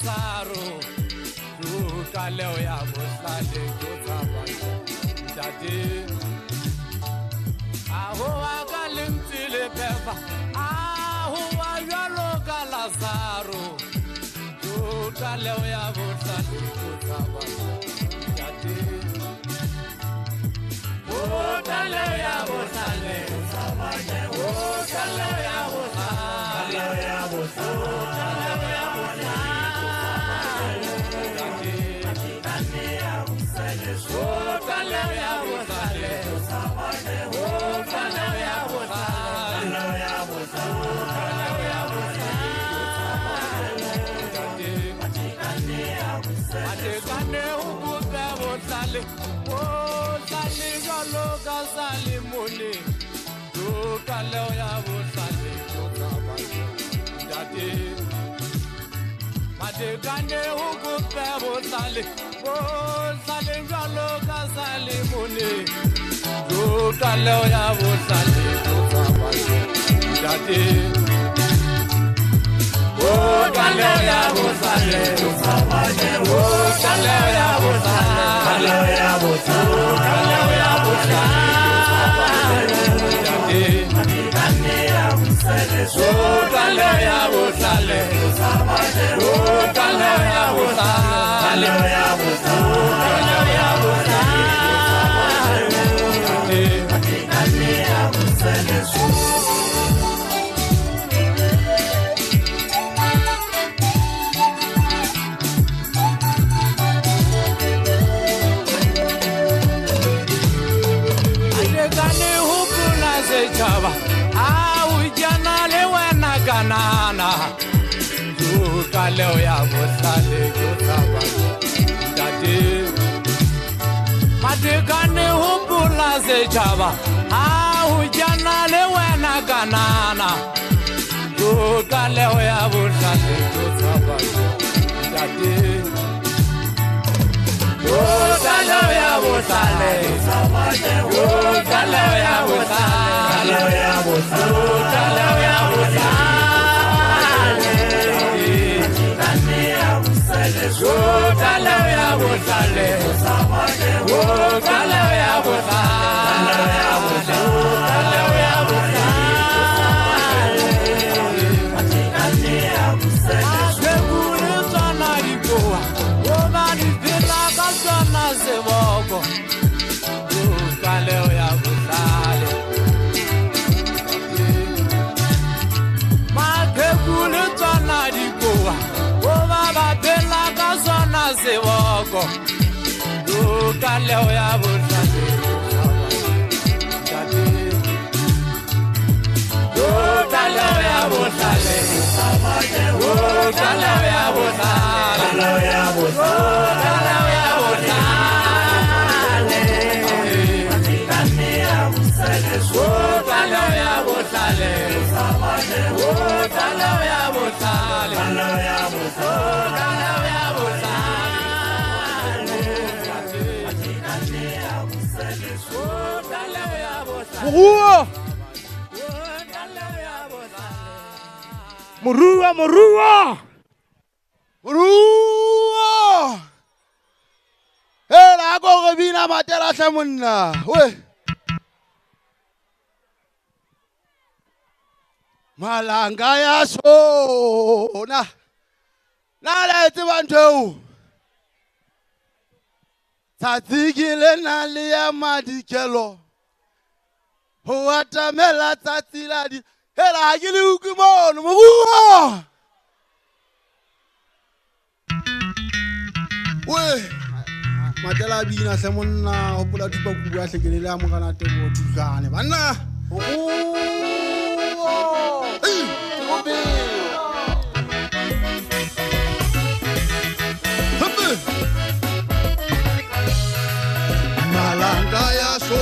Lazaro Kaleo ya Bosale Kotaba Dadi Aho Akalimtile Peva Aho Ayalo Lazaro Kaleo ya Bosale Kotaba Dadi Kaleo ya Bosale Kaleo ya Gane huku pebo sale, sale jalo kasale mune. Do kaleo ya bo sale, dati. Kaleo ya bo sale, kaleo ya bo sale, kaleo ya bo sale, kaleo ya bo sale, dati. Kaleo ya bo sale. Kaleo ya Bosale Kotaba Dadi Matekane hupula se chaba Ujana lewena kanana Kaleo ya Bosale Kotaba Dadi Kaleo ya Bosale Kaleo ya Bosale Kaleo ya Bosale Kaleo ya Bosale Kaleo ya Bosale, kaleo ya Bosale, kaleo ya Bosale, kaleo ya Bosale, kaleo ya Murua, Murua! Murua! Hey, la go gabina matela samuna. We. Malanga ya sona. Na leti bantu. Tatigile na liya madikelo. Watamela tatiladi. Hela agili ukimono Murua. We. Matela bina samuna opula tupa kubwa segelela mukana tebo tuzane. Bana. Malanga ya so.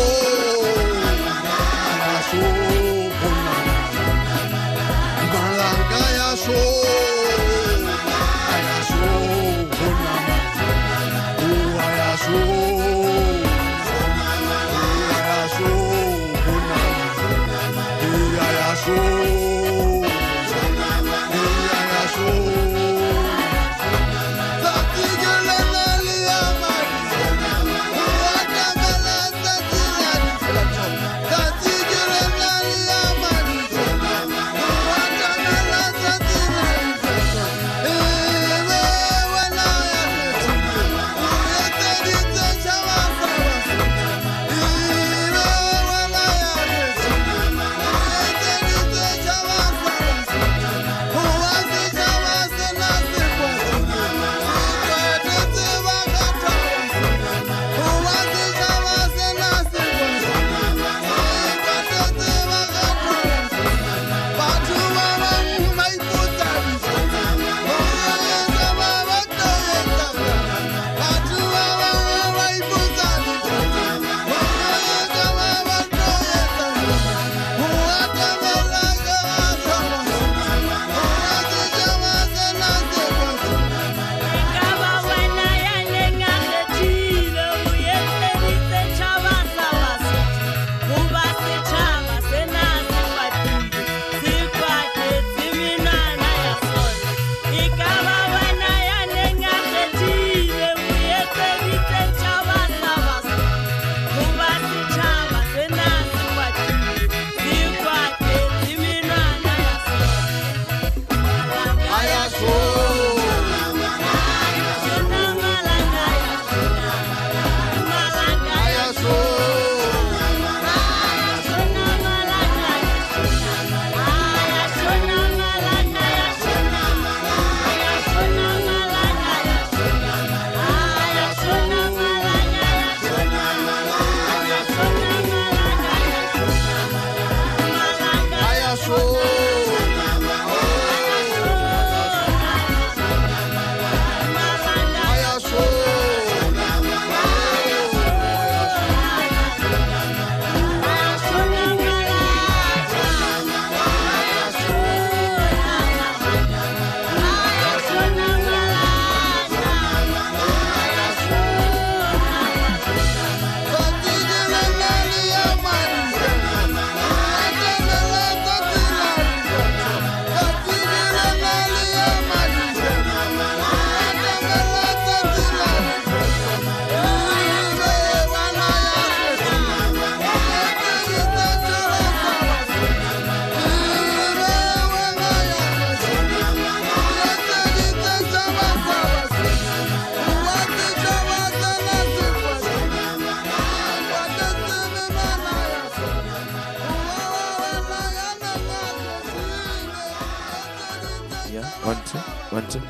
1,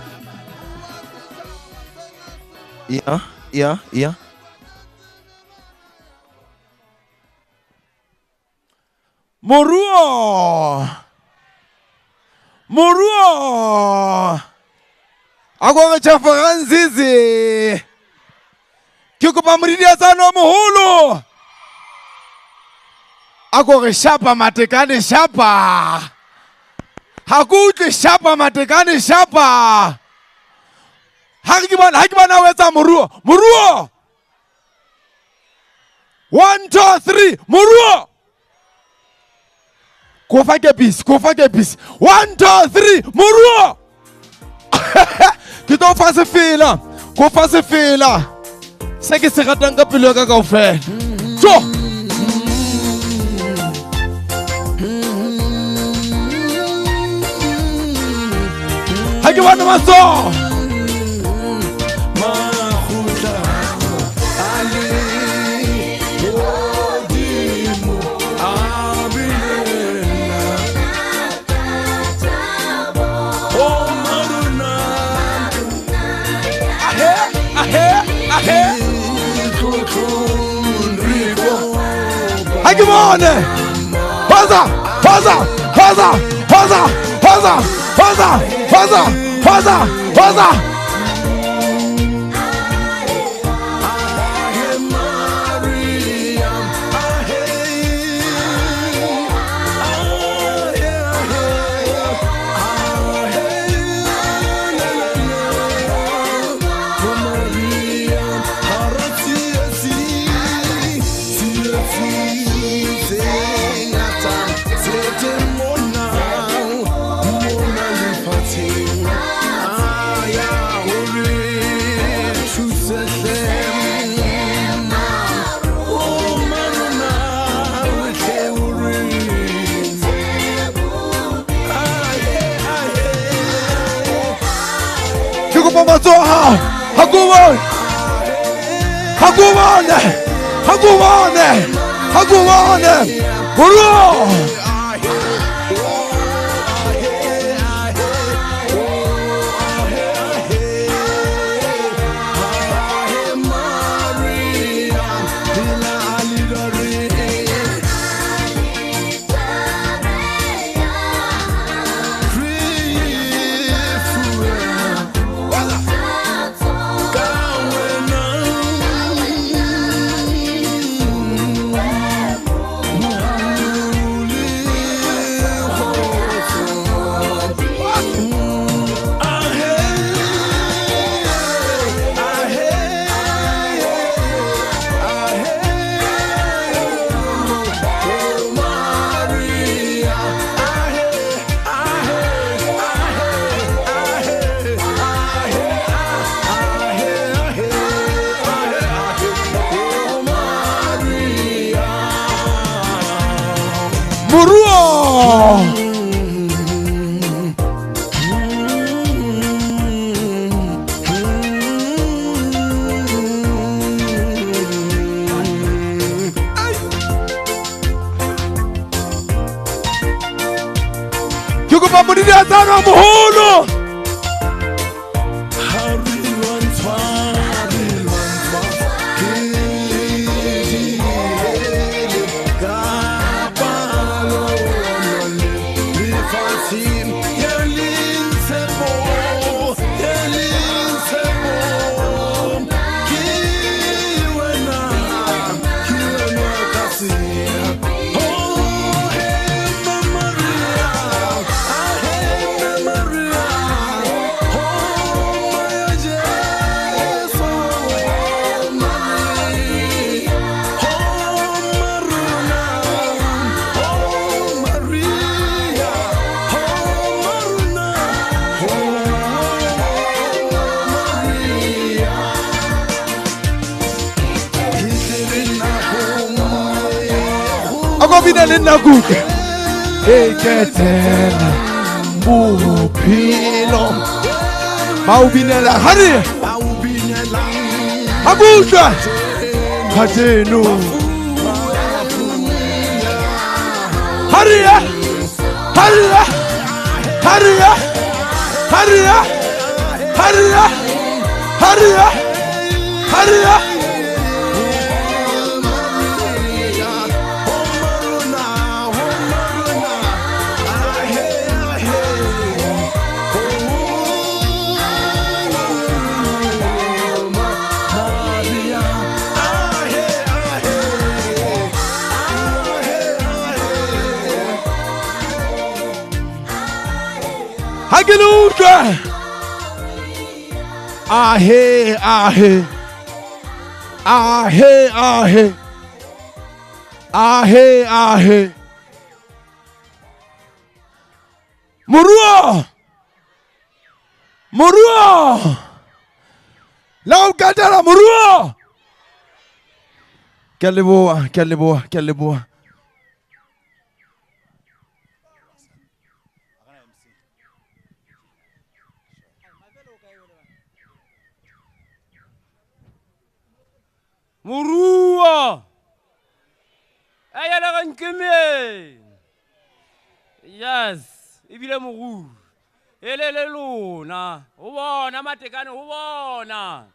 2. Ja. Moruo. Ako chafa nzizi. Kikopa mridia sana muhulu. Ako shapa matekani shapa. Hakuti shapa matekani shapa. Hakibana weza muruo. 1, 2, 3. Muruo. Kofake peace. 1, 2, 3. Muruo. Kita fase fila. Seke se ratang ka pelo ka kaofela. So. Hakibana maso. Hakimone. Hoza. Hakubone. Bro. Yuko pamoja sana muhulu. Vine nakuke eketela buphilo mawubinela hari abusha hatenu hariya Hurry Hallelujah. Ahe. Murua. Lau katara murua. Kaliboa. Murua. Ayala kankeme. Yes, ibile muru. Elele luna. Ubona matekane ubona.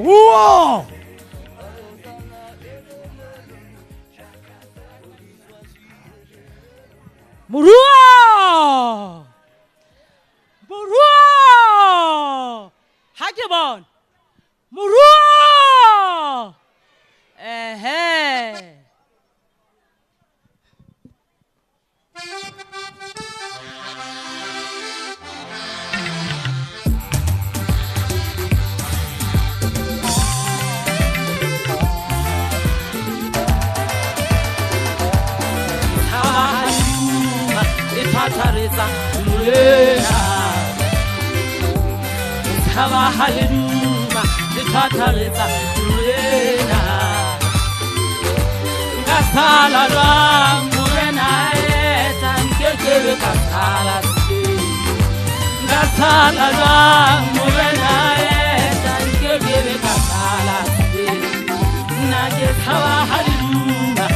Moruo! Moruo! Moruo! Hakebon! Moruo! Tatareza Lulena Tava Halima Tatareza Lulena Kasala Murena Tankele Kasala Kasala Murena Tankele Kasala Nage Tava Halima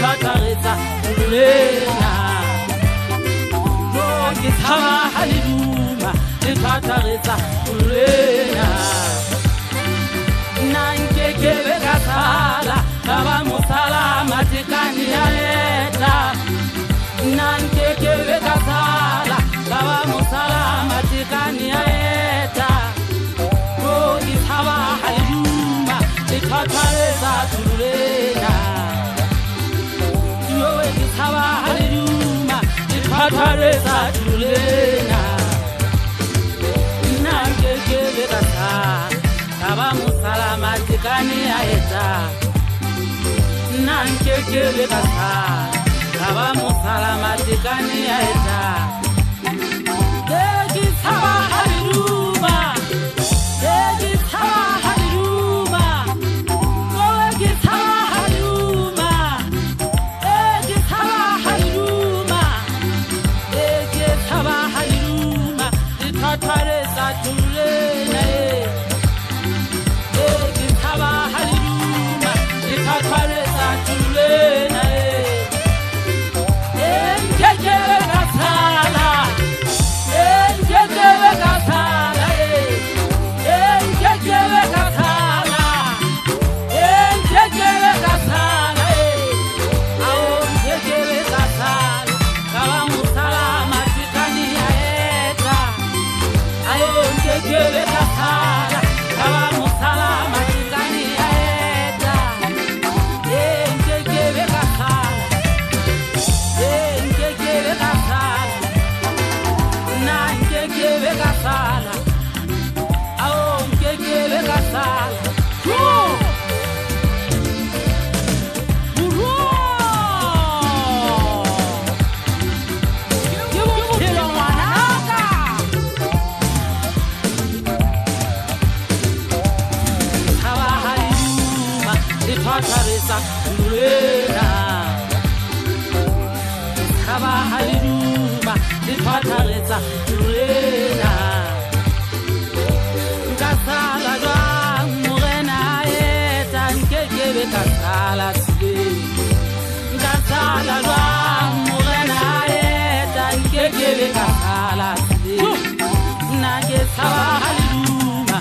Tatareza Lulena Gitara halima, itatareza ulena. Nanke kebe kasala, kaba musala matikani aleta. Nanke kebe kasala, kaba musala matikani aleta. Go gitara halima, itatareza ulena. Yo gitara halima. Tatareza tulena Nangekele kasa Kaba musalama tikani aeta Nangekele kasa Kaba musalama tikani aeta Degi sawa haliruma Degi sawa haliruma Degi sawa haliruma Degi sawa haliruma Tava halima, itatareza tulena. Tava halima, itatareza tulena. Enkekele kasala, enkekele kasala, enkekele kasala, enkekele kasala, enkekele kasala. Kaba musalama. Kebe kasala, kaba musalama tikani aeta. Kebe kasala, kebe kasala, kebe kasala, kebe kasala. Tatareza Lulena Kaba halima Tatareza Lulena Kasala Dwa Murena Eta Nkekebe Kasala Sile Kasala Dwa Murena Eta Nkekebe Kasala Sile Nage Sawa halima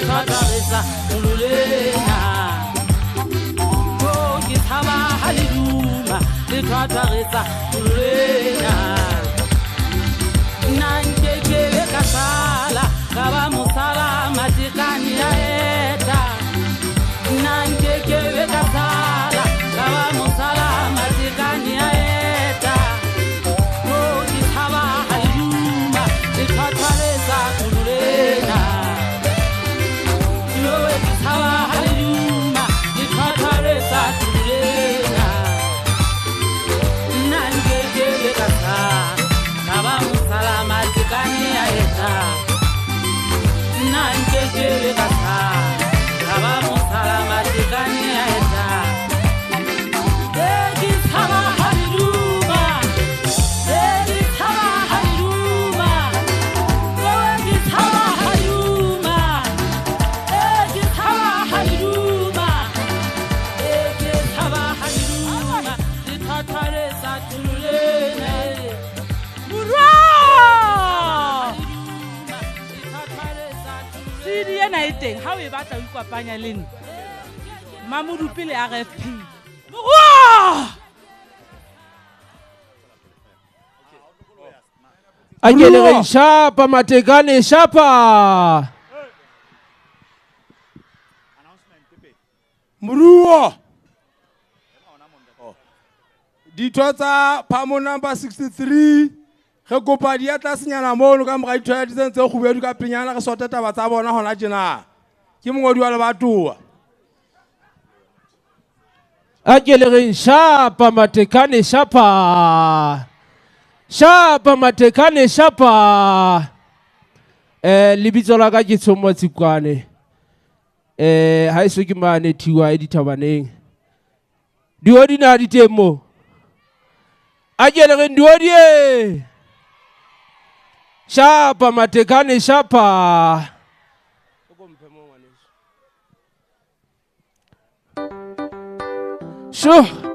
Tatareza Lulena Tava halima, itatareza ulena. Nankekele kasala, kaba musala matikani aeta. Nankekele kasala, kaba musala matikani aeta. Tava halima, itatareza ulena. Tava halima, itatareza ulena. Nangekele kasala, kaba musala matikani aeta. Nangekele kasala, kaba musala matikani aeta. Degi tava halima, degi tava halima, degi tava halima, degi tava halima, degi tava halima. Tatareza tulena. Mura! Tatareza tulena. ena e teng ha o e batla o ikopanya le nna Mamodupi le RFP. Akele shapa matekane shapa. Moruo. Ditho tsa phamo number 63 ge kopa di atla senyana mono ka moga ditho ya ditse go bua di ka penyana re sota taba tsa bona hona tjena ke mongodi wa lebatoa Akele shapa matekane shapa. Shapa matekane shapa. Libitso la ka ke Tshomo Tsikwane. Ha iso ke mane thiwa e dithabaneng. Diodi na di temo. Akele re diodi e. Shapa matekane shapa. Sure. Sure.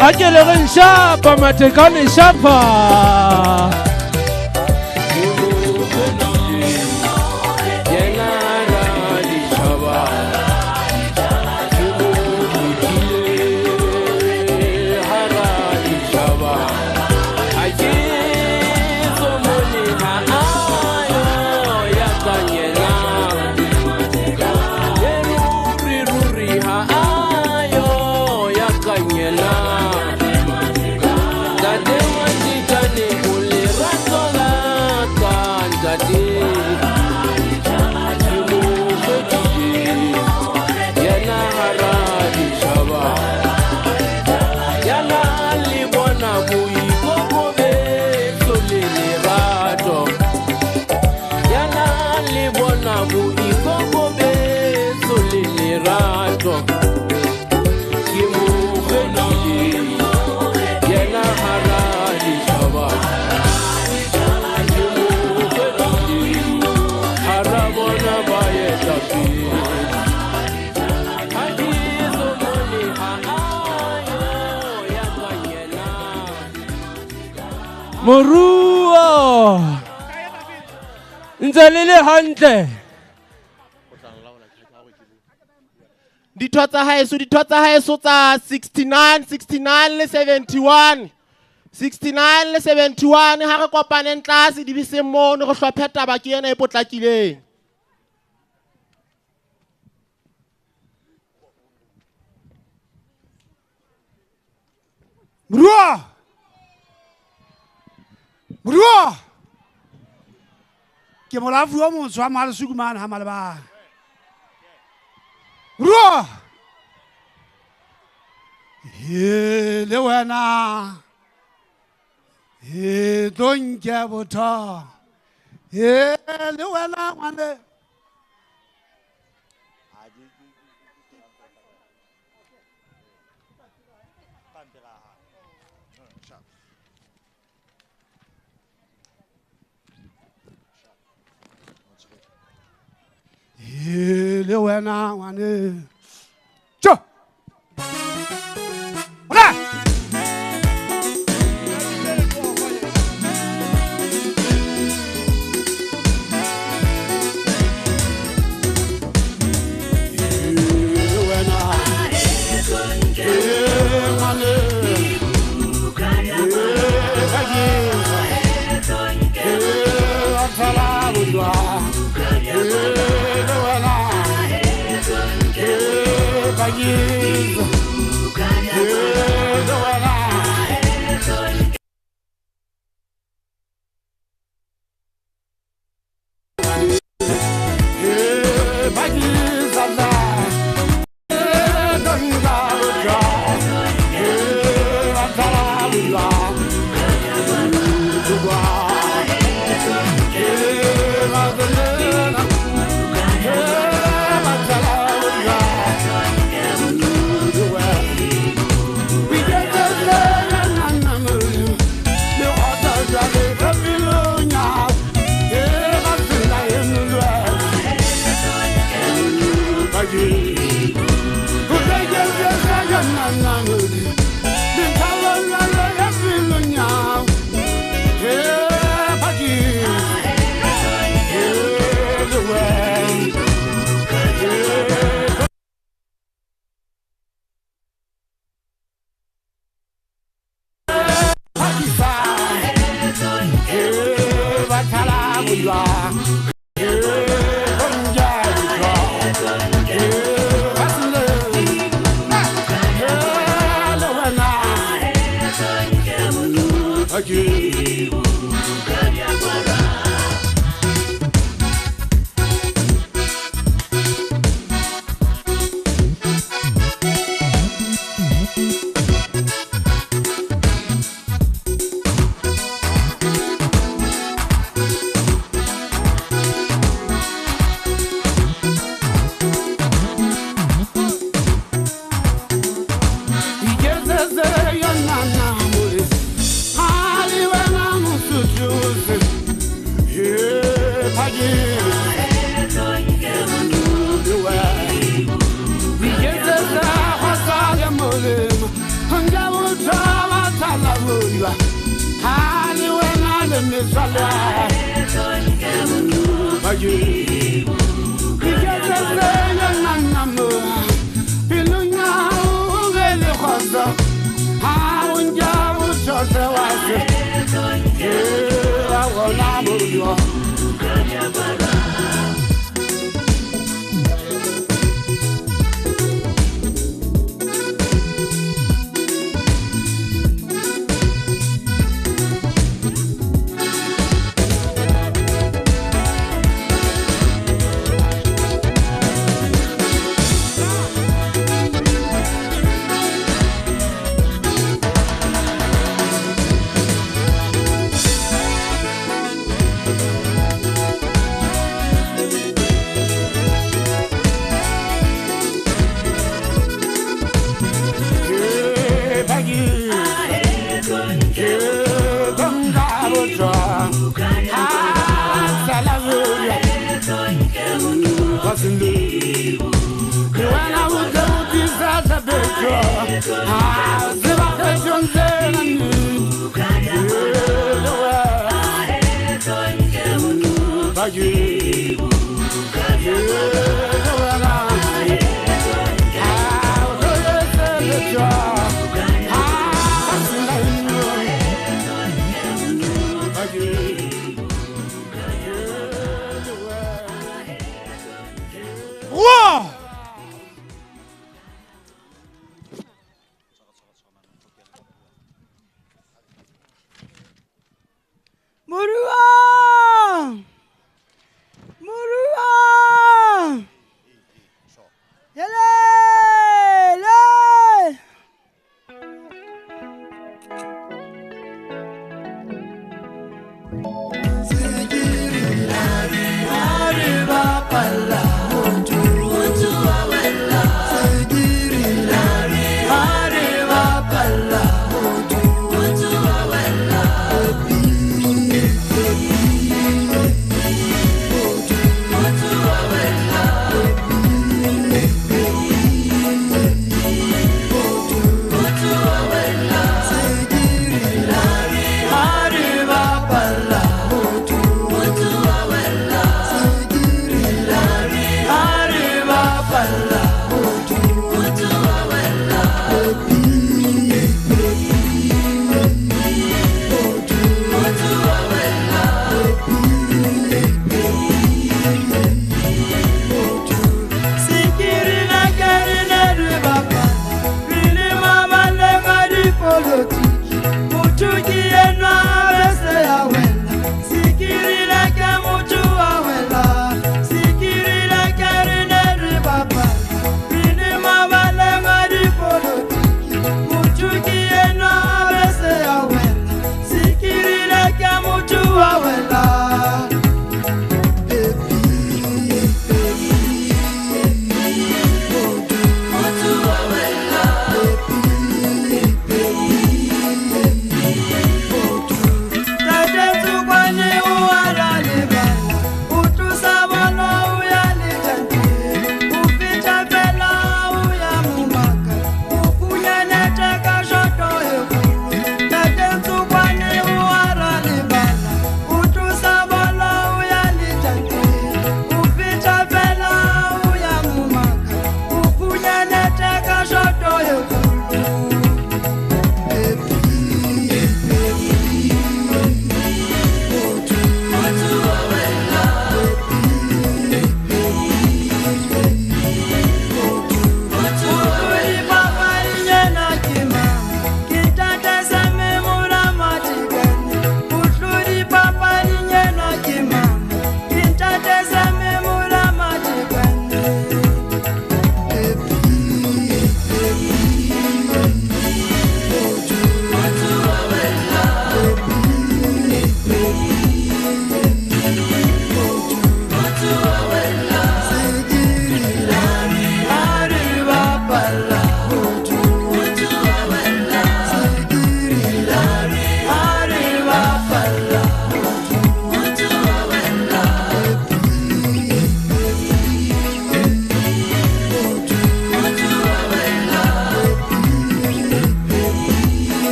Akele shapa matekane shapa. That they want to Moruo. Ntse le le hantle. Ditho tsa haeso tsa 69, 69 le 71. 69 le 71 ha re kopaneng tlase di biseng mono go hlopha taba ke ena e potlakileng. Moruo ke molafu wa motsho wa Malesukumane ha Maleba. Moruo le wena don't get botho le wena ngwane le wena ngwane cho ola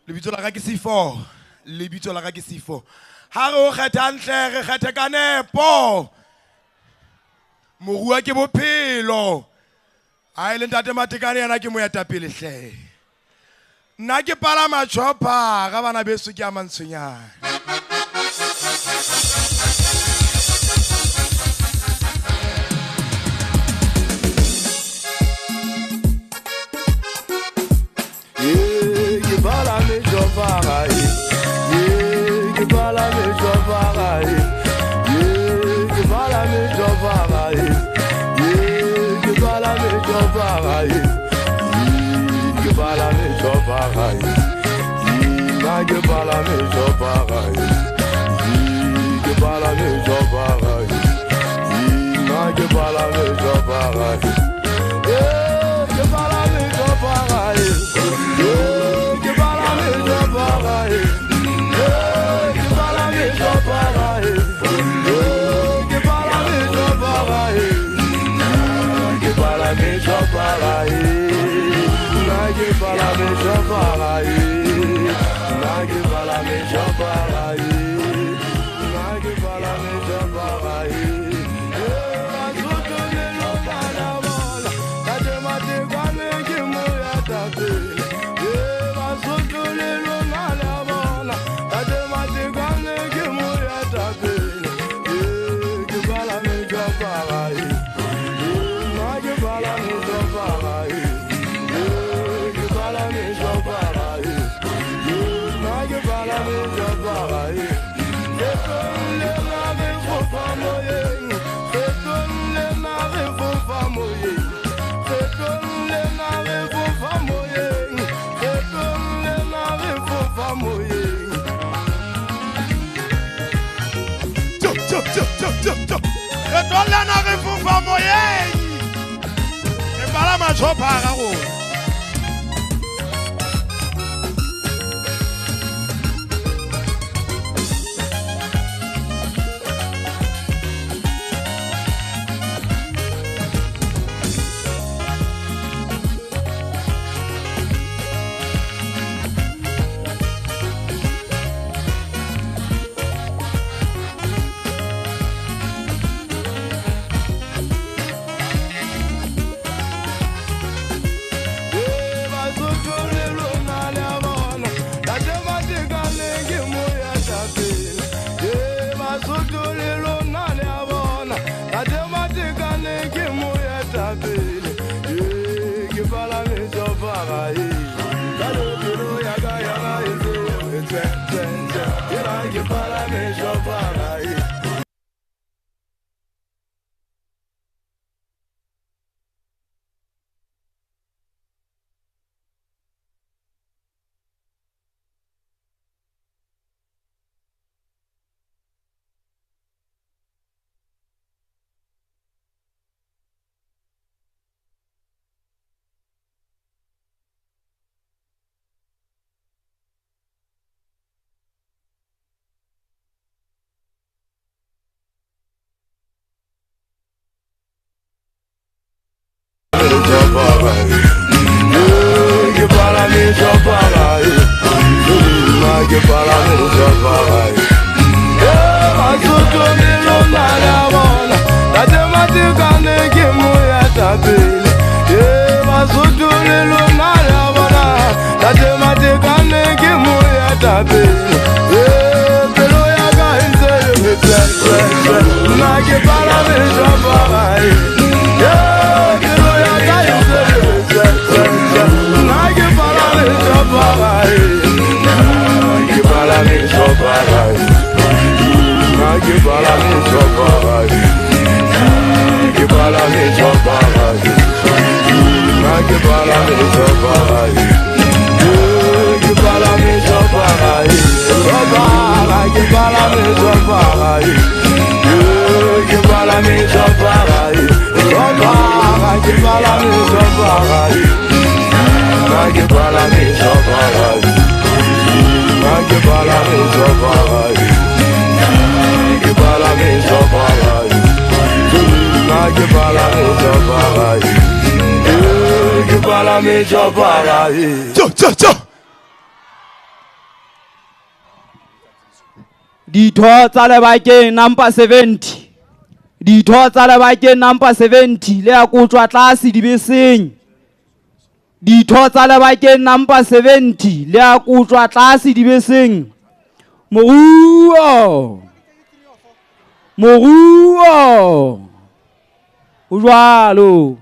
Lebitso la ka ke C4. Lebitso la ka ke C4. Ha re o kgetha ntle re kgethe ka nepo. Morua ke bophelo. Ha ile ntate Matekane yana ke moetapele hle. Nna ke palama chopper ga bana beso ke a mantshwenyana. Que bala me chopper, que bala me chopper, que bala me chopper, que bala me chopper, que bala me chopper, que bala me chopper, que bala me chopper, que bala me chopper, que bala me chopper. Que bala me chopper, que bala me chopper, que bala me chopper, que bala me chopper, que bala me chopper, que bala me chopper, que bala me chopper. Retolana re fofa moyeng. Ke palama chopper ga go. Ditho tsa lebakeng number 70. Ditho tsa lebakeng number 70 le a kotswa tlase dibeseng. Ditho tsa lebakeng number 70 le a kutlwa tlase dibeseng. Moruo. O jwalo.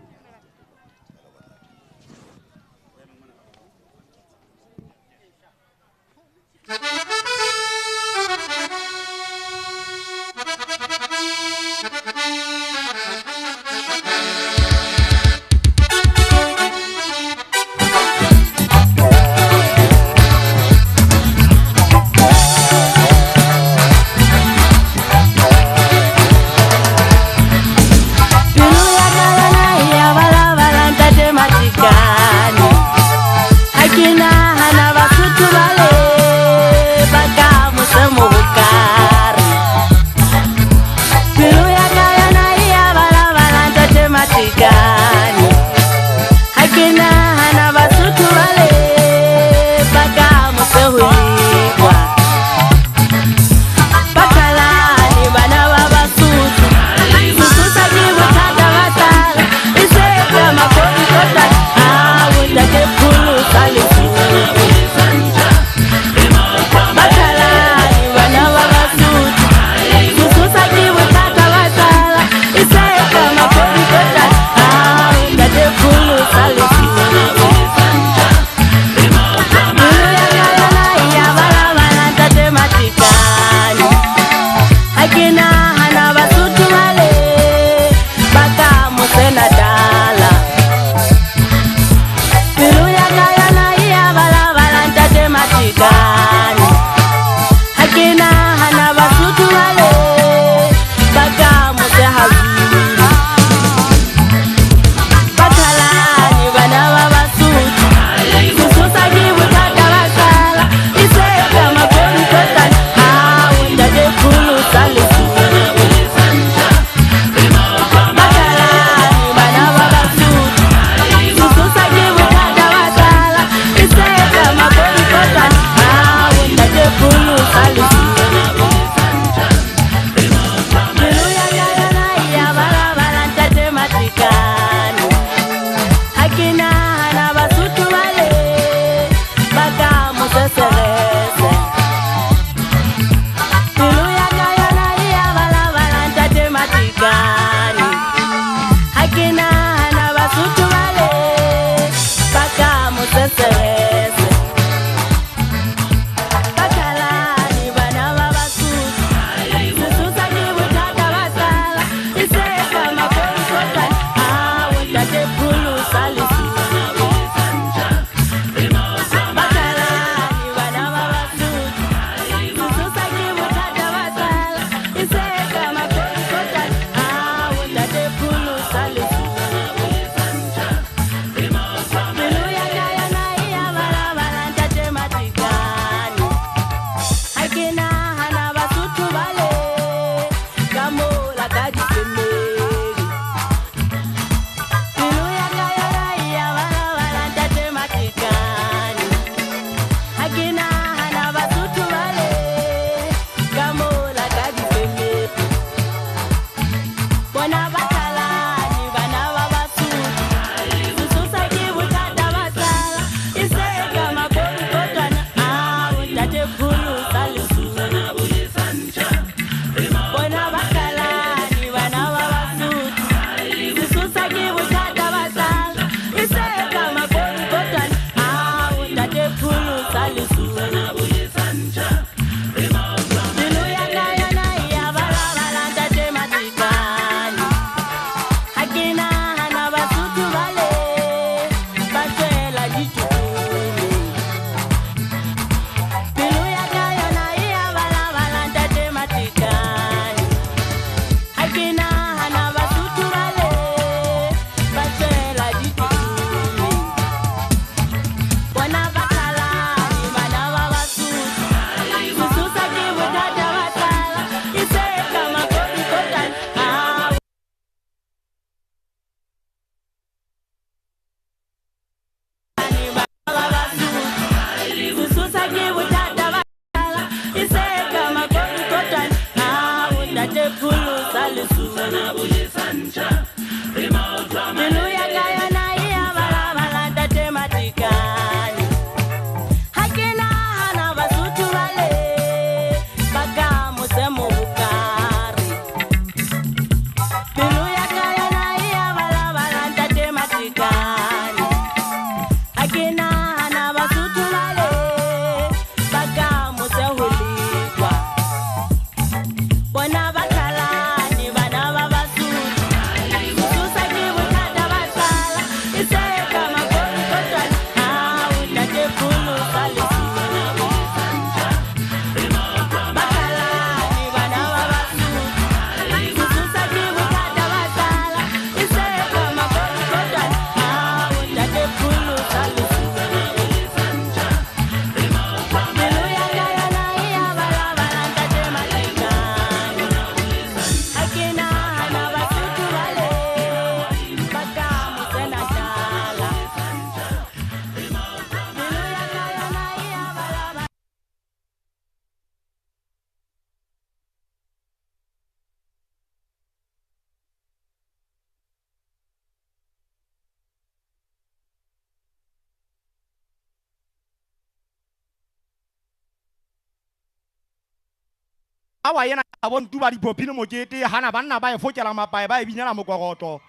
Awa yena a bontuba diphophi le mokete hana banna ba e fokela mapae ba e binela mokogoto.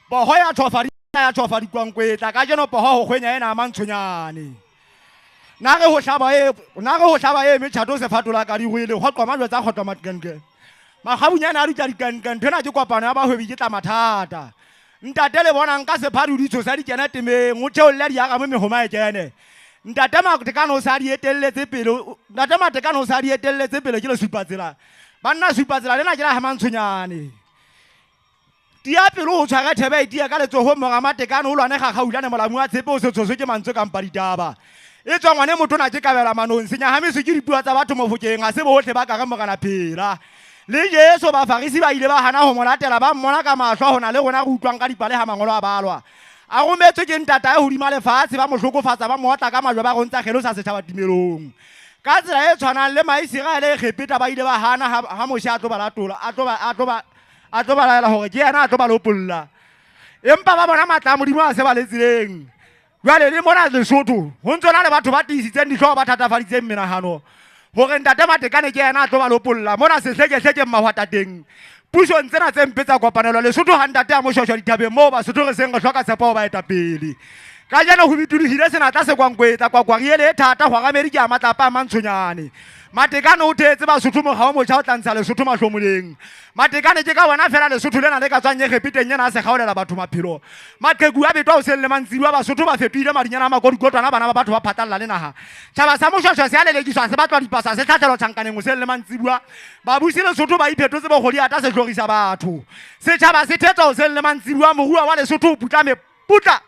Poho ya tšhofa dikwankwetla ka jeno poho go kgwenya ena a mantshonyane. Na ge ho hlaba e metšhato se fatola ka digwele go qwa majwe tsa kgotwa matkenke. Magabunyana a dutla dikankan thena ke kopano ya bahwebi ke tla mathata. Ntate le bona nka sephadi di tshosa di kena temeng o theolle di aga mo mehoma e kene. Ntate Matekane o sa di etelletse pele ke le supatsela. Banna supatsela lena ke la hamantshonyane. Tia pele o tshwara thebe e tia ka letsogo mo ga Matekane o lwane gagaulane molamu a tshepe o se tshoswe ke mantso ka mpa ditaba. E tswa ngwane motho na ke kabela manong senya hamiso ke dipua tsa batho mo fokeng ga se bohle ba ka ga mogana phela. Le Jesu ba Farisi ba ile ba hana ho molatela ba mmona ka mahlo hona le rona go utlwang ka dipale ha mangolo a balwa. A go metse ke ntata e hodima lefatshe ba mo hlokofatsa ba motla ka majwa ba go ntsa khelo sa setšhaba timelong. Ka tsela e tshwanang le Maiseraele e khepeta ba ile ba hana ha mosha a tlo ba latola a tlo ba laela hore ke yena a tlo ba lopolla. Empa ba bona matla modimo a se ba letsileng. Jwale le mona Lesotho ho ntsona le batho ba tiisitseng dihlooho ba thatafaditseng menahano hore ntate Matekane ke yena a tlo ba lopolla mona sehlekehleke mmahwata teng. Pushong tsena tse mpe tsa kopanelo Lesotho ha ntate a mo shoshwa dithabeng moo Basotho re seng re hloka tshepo ho ba etapele. Ka jeno ho bitulohile senatla se kwankwetla kwakwariele e thata go agamedi ke a matlapa a mantshonyane. Matekane o thetse Basotho mokga o motjha o tlantsha Lesotho mahlomoleng. Matekane ke ka bona fela Lesotho lena le ka tswang ekgepeteng yena a se kgaolela batho maphelo. Maqheku a betwa o seng le mantsibuwa Basotho ba fetohile madinyana a makodikotwana bana ba batho ba phatalla le naha. Tjhaba sa moshwashwa se a lelekiswa se batlwa dipasa se tlhatlhelwa tjhankaneng o seng le mantsibuwa. Babusi Lesotho ba iphetotse bogodi ata se hlorisa batho. Setjhaba se thetswa o seng le mantsibuwa morua wa Lesotho o putlame putla.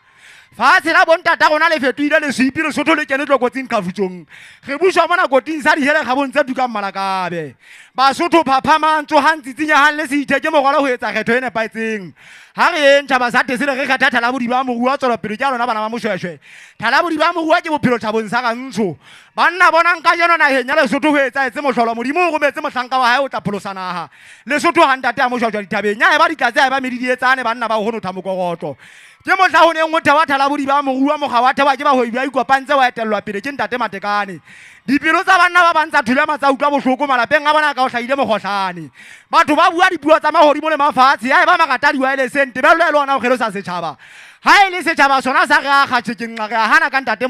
Fatshe la bontata rona le fetohile leswipi Lesotho le kene tlokotsing kgafutsong. Re bushwa mona koting sa dihele kgabong tse dukang Malakabe. Basotho phaphamantso ha ntsitsinya ha le se itheke mogwalo ho etsa kgetho e nepahetseng. Ha re eng tjhaba sa tesele re kgetha Thalabodi ba morua tswela pele ke a lona bana ba moshweshwe. Thalabodi ba morua ke bophelo tjhabong sa gantsho. Banna bona nka jeno naheng ya Lesotho ho etsa etse mohlolo modimo o rometse mohlanka wa hae o tla pholosa naha. Lesotho ha ntate a moshwashwa dithabeng nya e ba ditlatse a e ba medidi etsane banna ba ho no thamokogotlo. Ke motla ho neng ngotha wa Thalabodi ba morua mogga wa thaba ke ba hoibi ba ikopantse wa etellwa pele ke ntate Matekane. Dipelo tsa banna ba bantsa thulema tsa utlwa bohloko malapeng a bona ka o hlahile mokgohlane. Batho ba bua dipuo tsa mahodimo le mafatshe ya e ba mangata di wireless tebello e le ona o khelo sa setjhaba. Ha ile setjhaba sona sa re a kgatshekeng re a hana ka ntate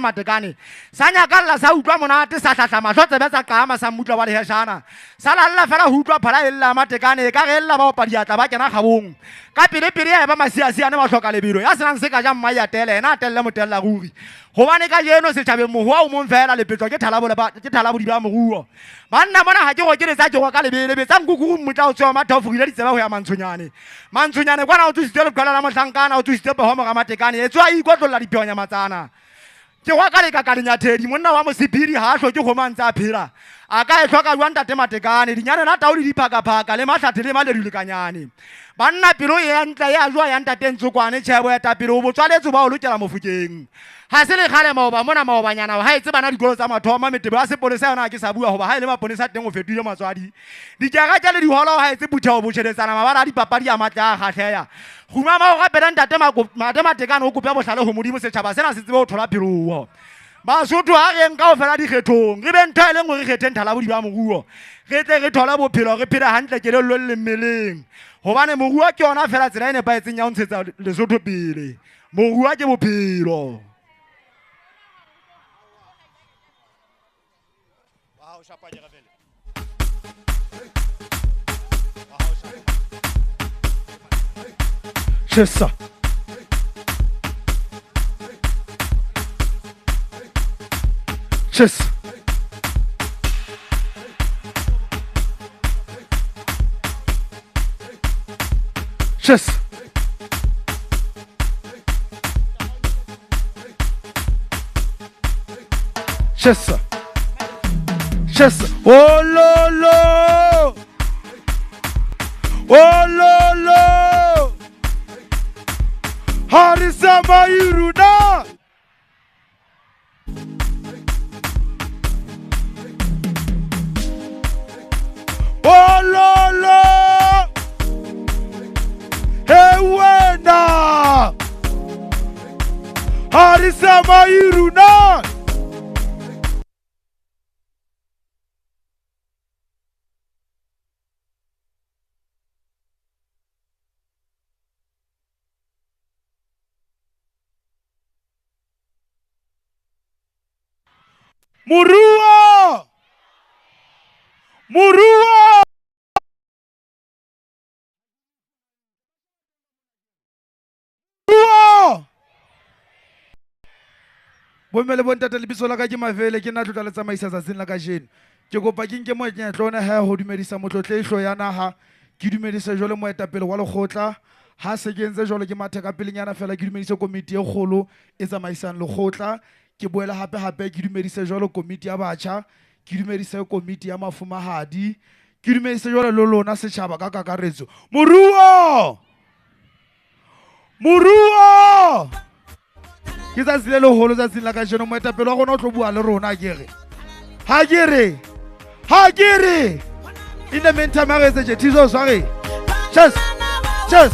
Matekane. Sa nyakalla sa utlwa monate sa hlahla mahlo tsebe tsa qama sa mutla wa leheshana. Sa lalla fela ho utlwa phala e lla Matekane ka re lla ba opa diatla ba kena kgabong. Ka pele ya ba masiasiane ba hloka lebelo ya senang se ka ja mmai ya tele ena telle motella ruri. Hobane ka jeno setjhabeng mohwa o mong fela le petlo ke Thalabodi ba moruo. Banna bona ha ke go keletsa ke go ka lebele be tsa nkukuru mmotla o tswa matha o fugile ditseba ho ya mantshonyane. Mantshonyane kwana o tsitse le qala la mohlankana o tsitse pa ho mo ga Matekane e tswa ikotlolla diphonya matsana. Ke wa ka le ka kanyathedi monna wa mosipiri ha hlo ke go mantsa phira. A ka e hloka jwa ntate Matekane dinyane na tauli di phaka le mahlathi le male dilekanyane. Banna pelo e ntla ya jwa ya ntate Ntsokwane tshebo ya tapelo o botswaletso ba o lokela mofukeng. Ha se le khale maoba mona maobanyana ha etse bana dikolo tsa mathoma metebo ya sepolesa yona ke sa bua hoba ha ile maponesa teng o fetohile matswadi. Ditjaga tja le diholo ha etse buthao botšheletsana mabala di papadi ya matla a kgahleya. Khuma ma o gapela ntate Matekane o kopa bohlale ho modimo setjhaba sena se tsebe ho thola phiroho. Basotho ha re nka o fela dikgethong re be ntho e le ngwe re kgetheng Thalabodi ba moruo. Re tle re thola bophelo re phela hantle kelellong le mmeleng. Hobane moruo ke yona fela tsela e nepahetseng ya ho ntshetsa Lesotho pele. Moruo ke bophelo. Chessa. Chessa. Chessa. Chessa. Chessa. Oh lolo. Oh lolo. Harisa Mayuruna. Oh lolo. Hewena. Harisa Mayuruna. Moruo! Moruo! Moruo! Bomme le bontate lebitso la ka ke Mavele ke nna tlotla le tsamaisa tsatsing la kajeno. Ke kopa ke nke moetlo ona ha ho dumedisa motlotleihlo ya naha. Ke dumedise jole moetapele wa lekgotla. Ha se ke entse jole ke mathe ka pelenyana fela ke dumedise komiti e kgolo e tsamaisang lekgotla. Ke boela hape ke dumedise jole komiti ya batjha. Ke dumedise komiti ya mafumahadi. Ke dumedise jole le lona setjhaba ka kakaretso. Moruo! Moruo! Ke tsa tsile le holo tsa tsila ka jeno moetapele wa gona o tlo bua le rona kere. Ha kere. In the meantime ha re etse Tizo sorry. Cheers. Cheers. Cheers.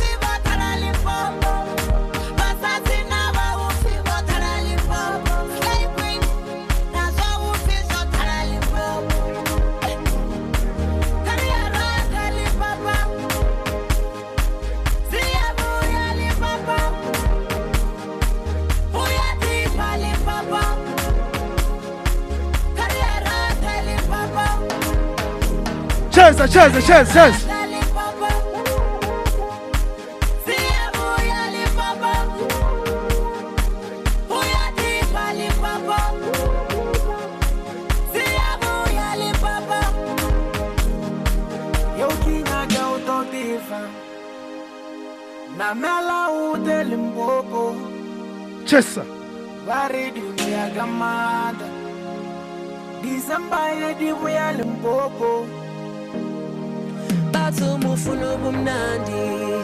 Bathu mufuna bumnandi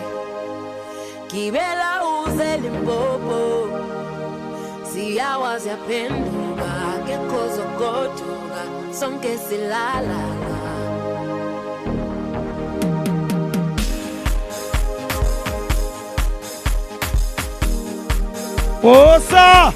Gibela uze Limpopo Siyawazi yaphenduka Ngekho zogoduka Sonke silala Osa!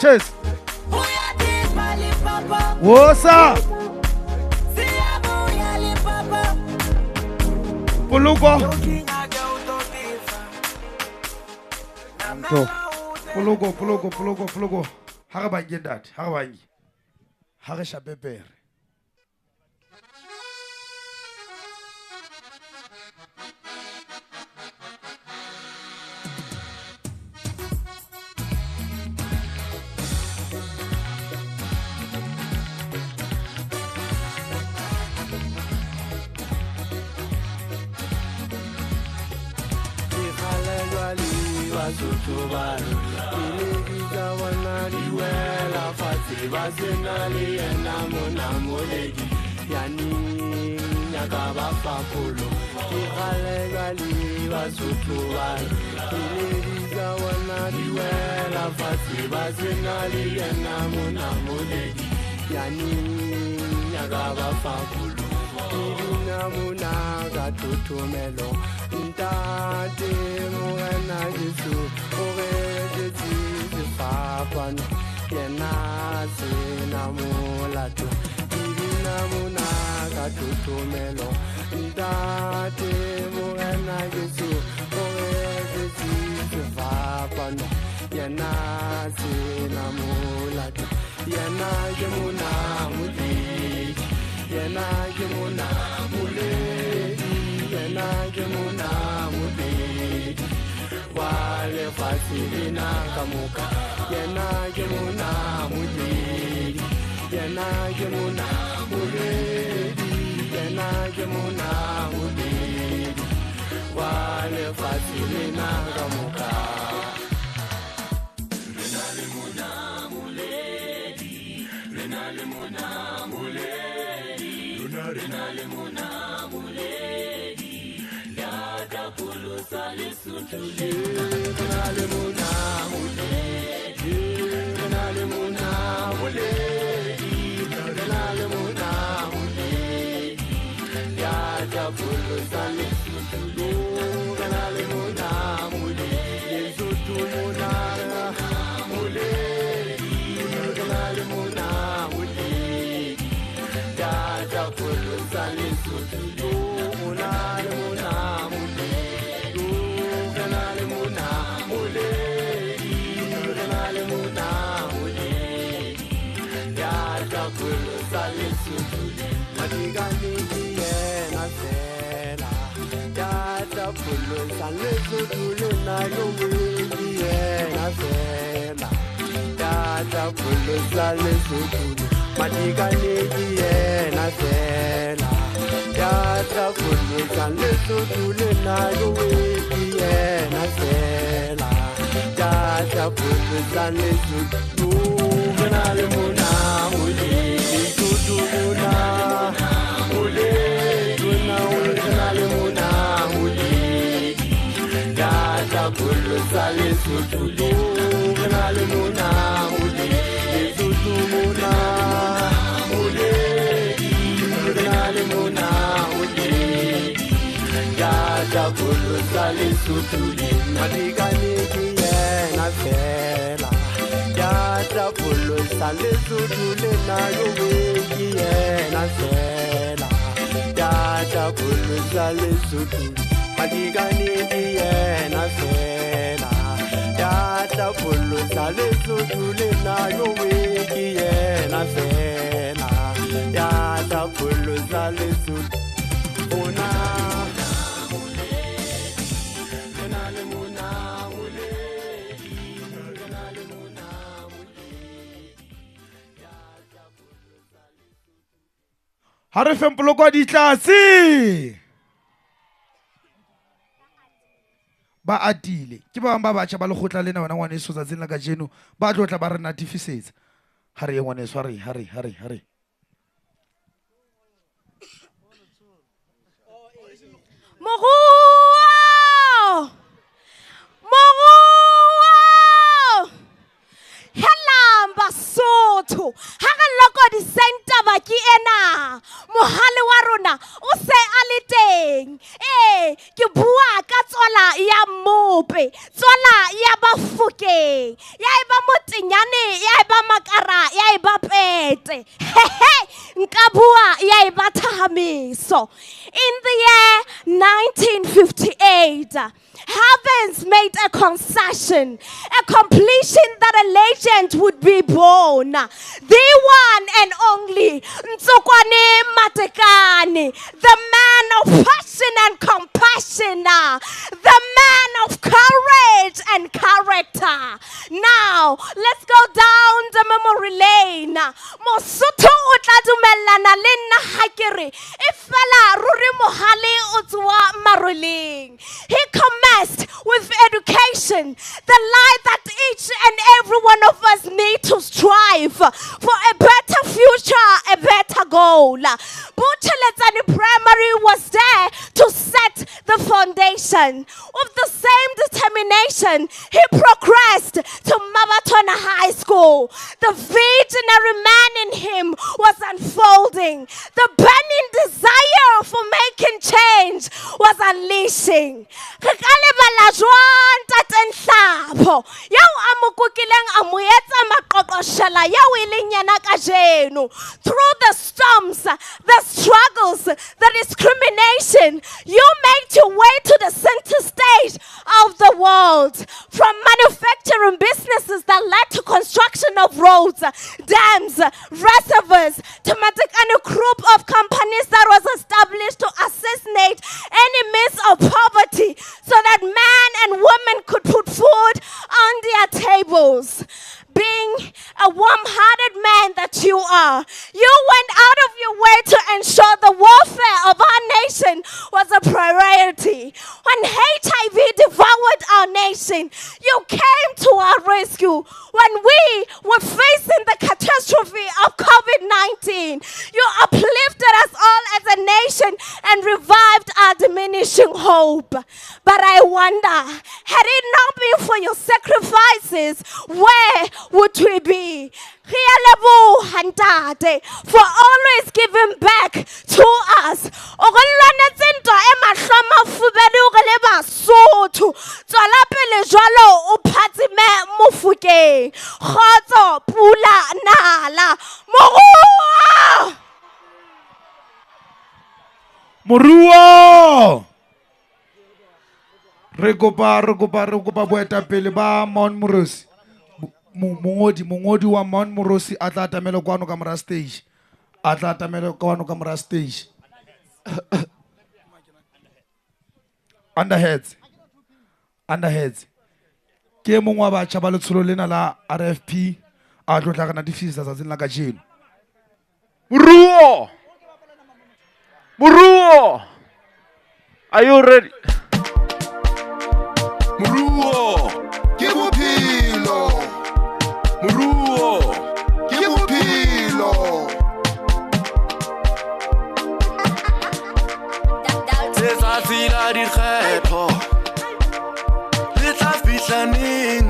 Cheers. What's up? Pulugo. Harabangi that. Harabangi. Harisha Beber. yena ke mona moledi, yena ke mona moledi, yena ke mona moledi wa lefatshe lena ka moka, yena ke mona moledi, yena ke mona moledi, yena ke mona moledi wa lefatshe lena ka moka. Ha re feng poloko di tlase. Ba atile ke ba bang ba batjha ba lekgotla lena wena ngwaneso tsatsing la kajeno ba tlo tla ba re natifisetsa. Ha re ye ngwaneso, ha re. Helang Basotho, ha re lokodiseng taba ke ena. Mohale wa rona o se a le teng. Ke bua ka tswala ya Mope, tswala ya Bafokeng, ya eba Motenyane, ya eba Makara, ya eba Pete. Nka bua ya eba Thahamiso. In the year 1958, heavens made a concession, a completion that a legend would be born. The one and only Ntsokwane Matekane, the man of passion and compassion, the man of courage and character. Now, let's go down the memory lane. Mosotho o tla dumellana le nna ha ke re e fela ruri mohale o tswa maroleng. He commenced with education, the life that each and every one of us need to strive for a better future, a better goal. Bucheletsani Primary was there to set the foundation. With the same determination, he progressed to Mabatona High School. The visionary man in him was unfolding. The burning desire for making change was unleashing. Through the storms, the struggles, the discrimination, you made your way to the center stage of the world, from manufacturing businesses that led to construction of roads, dams, reservoirs, to a group of companies that was established to assassinate enemies of poverty so that men and women could put food on their tables. Being a warm-hearted man that you are, you went out of your way to ensure the welfare of our nation was a priority. When HIV devoured our nation, you came to our rescue. When we were facing the catastrophe of COVID-19, you uplifted us all as a nation and revived our diminishing hope. But I wonder, had it not been for your sacrifices, where would we be? For always giving back to us. Moruo! Re kopa boetapele ba Mount Morosi. Mongodi wa Mount Morosi a tla atamela kwano ka mora stage. A tla atamela kwano ka mora stage. Underheads. Ke mongwe wa batjha ba letsholo lena la RFP a tlo tla kana difisa tsa tsena ka jeno. Moruo! Are you ready? Moruo! Ke bophelo! Moruo! Ke bophelo! Letsatsi la dikgetho le tla fihla neng?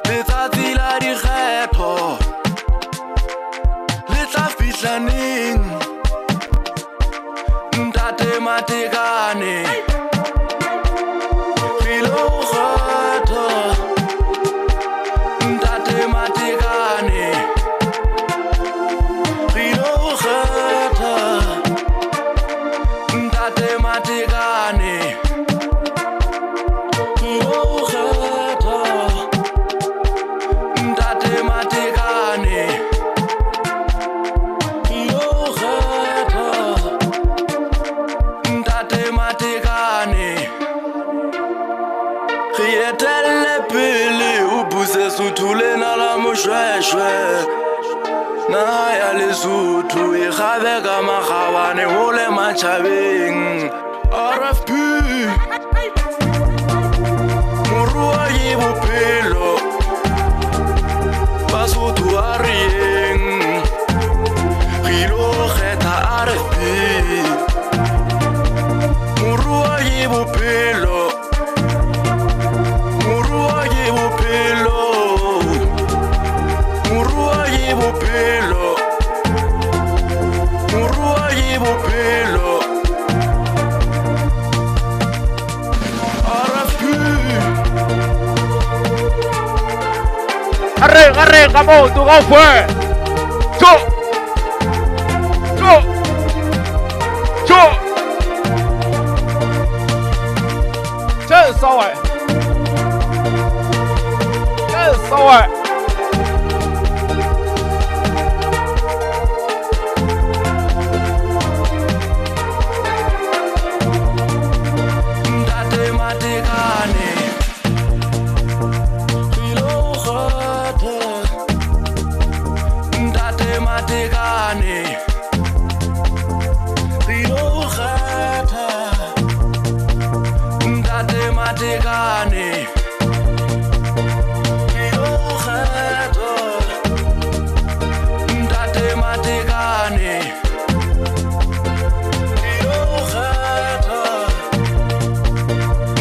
Letsatsi la dikgetho le tla fihla neng? Ntate Matekane re lo kgetha. Ntate Matekane re lo kgetha. Ntate Matekane re lo kgetha. Ntate Matekane re lo kgetha. Ntate Matekane re etelle pele o buse Sotho lena la moshweshwe. Naha ya Lesotho e kgabe ka makgabane ho le matjhabeng. RFP Moruo ke bophelo, Basotho a re yeng. Re lo kgetha RFP. Moruo ke bophelo, Moruo ke bophelo, Moruo ke bophelo, Moruo ke bophelo. RFP Arre, vamos, tu go fue. Cho. Che sawa. Ntate Matekane re lo kgetha. Ntate Matekane re lo kgetha. Ntate Matekane re lo kgetha. Ntate Matekane re lo kgetha.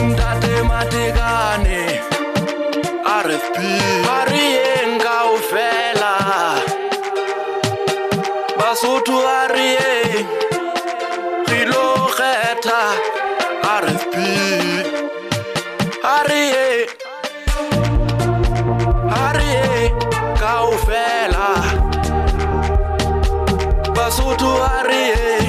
Ntate Matekane RFP ba re yeng kaofela. Basotho a re yeng re lo kgetha RFP. A re yeng kaofela. Basotho a re yeng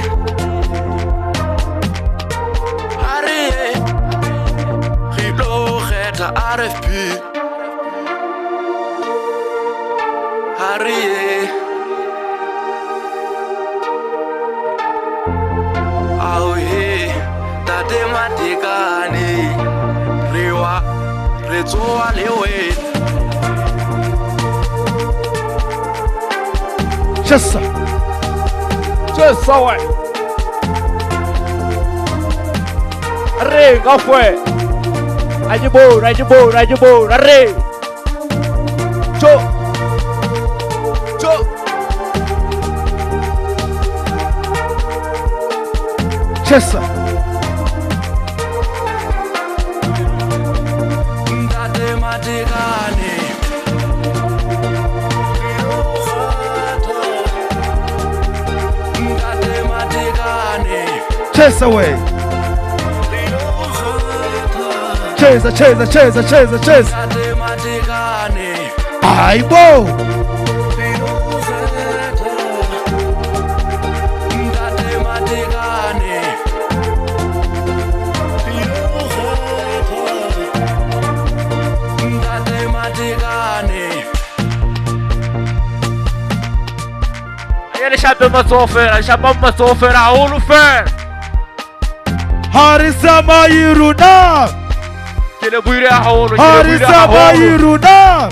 RFP Harry Au he tate matekane rewa re tsoa le wena Chesa we Arre nga fue Ajibora arre Cho Chesa tate matekane tate matekane Chesa we Chesa tate matekane Aibo tate matekane tate matekane Ele chapa matsofera haholo fer Harisa Mayiruna Ke le buire haholo Harisa Mayiruna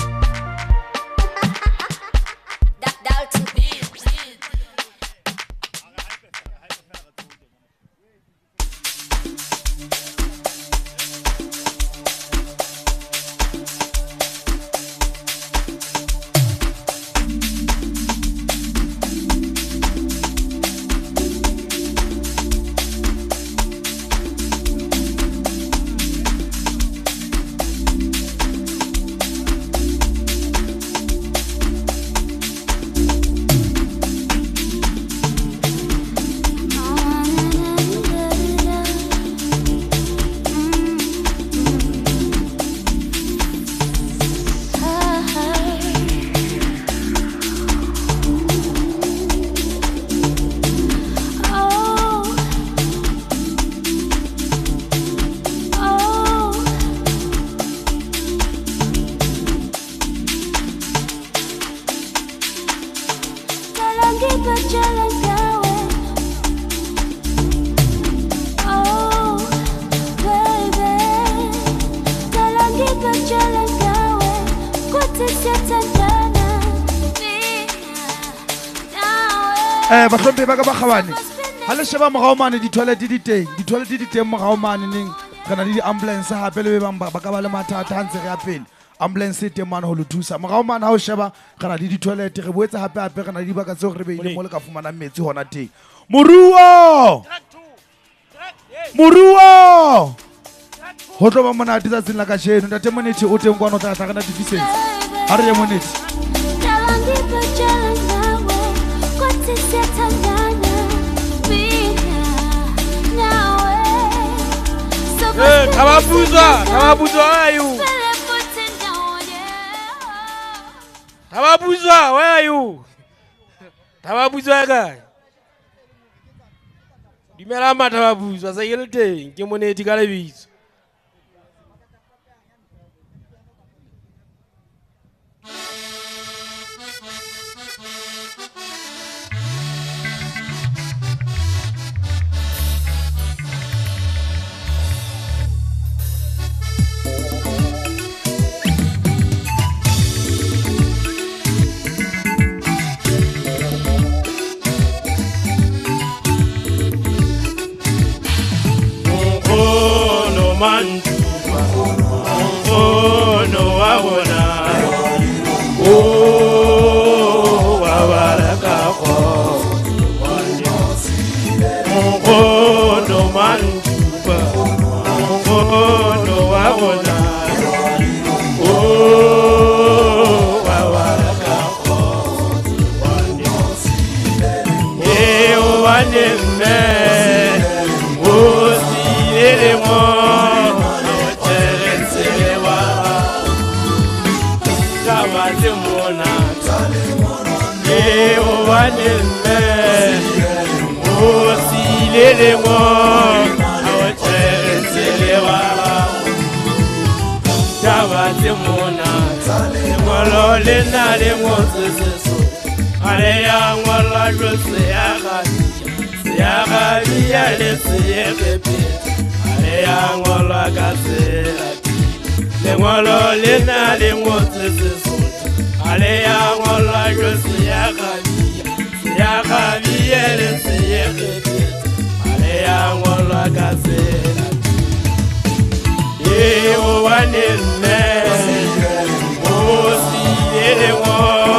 Bahlompe ba ka ba kgabane ha le sheba morao mane di-toilet di teng morao mane neng re na le di-ambulance hape le bang ba ka ba le mathata ha ntse re ya pele ambulance e teng mane ho lo thusa morao mane ha o sheba re na le di-toilet re boetse hape re na le dibaka tseo re beile mo le ka fumanang metsi hona teng moruo ho tlo ba monate tsatsing la kajeno ntate monete o teng kwana o tla tla re natifisetse ha re ye monete Tababuza, where are you? Tababuza, where are you? Tababuza guy. Dimela matababuza sa yelte ke monete ka lebitso. Mantuba, oh no wabona, oh wabarakako, oh no mantuba, oh no wabona, oh wabarakako, eh waneme, oh si elemo. lengolo le na le ngotse Sesotho ale ya ngola jo se ya gabia le se ye pepe ale ya ngola ka Selati lengolo le na le ngotse Sesotho ale ya ngola jo se ya gabia le se ye pepe ale ya ngola ka Selati ye o wanemme o si ele ngolo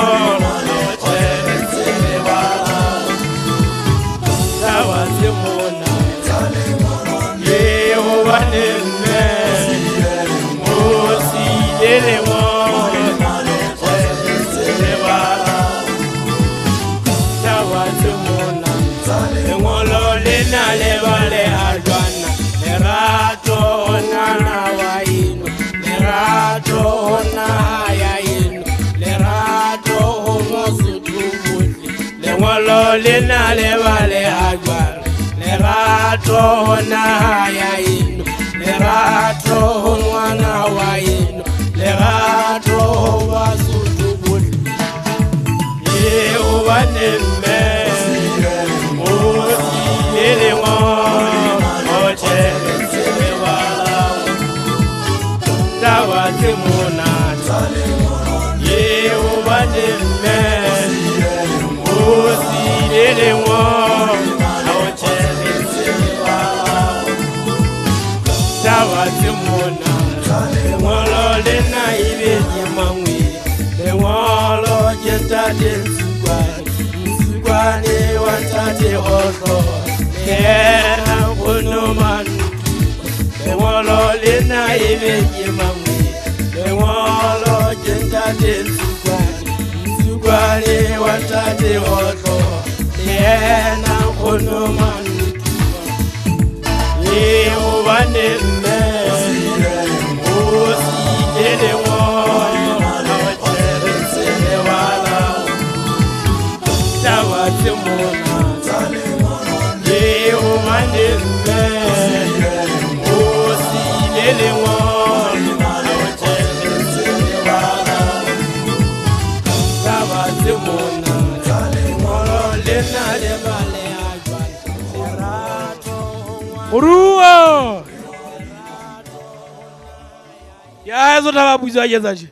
Lena le vale agbar le rato na ya ino le rato wana wa ino le rato wasutubul ye o vanemme o ele mo o chele se wala dawa temona ye o vanemme ele mo o chele se wala dawa temona ngolo le na ibe nyamwe le ngolo jeta Sugwane watate hoto Ena kono manu Le ngolo le na ibe nyamwe le ngolo jeta Sugwane watate hoto Ena kono manu Ye ovane me Osi ele ngolo Awachere se wala Tawate mona Ye ovane me Osi ele ngolo Awachere se wala Tawate mona Ngolo lena le vale Uruo! Ya hizo tababuzi wachezaji.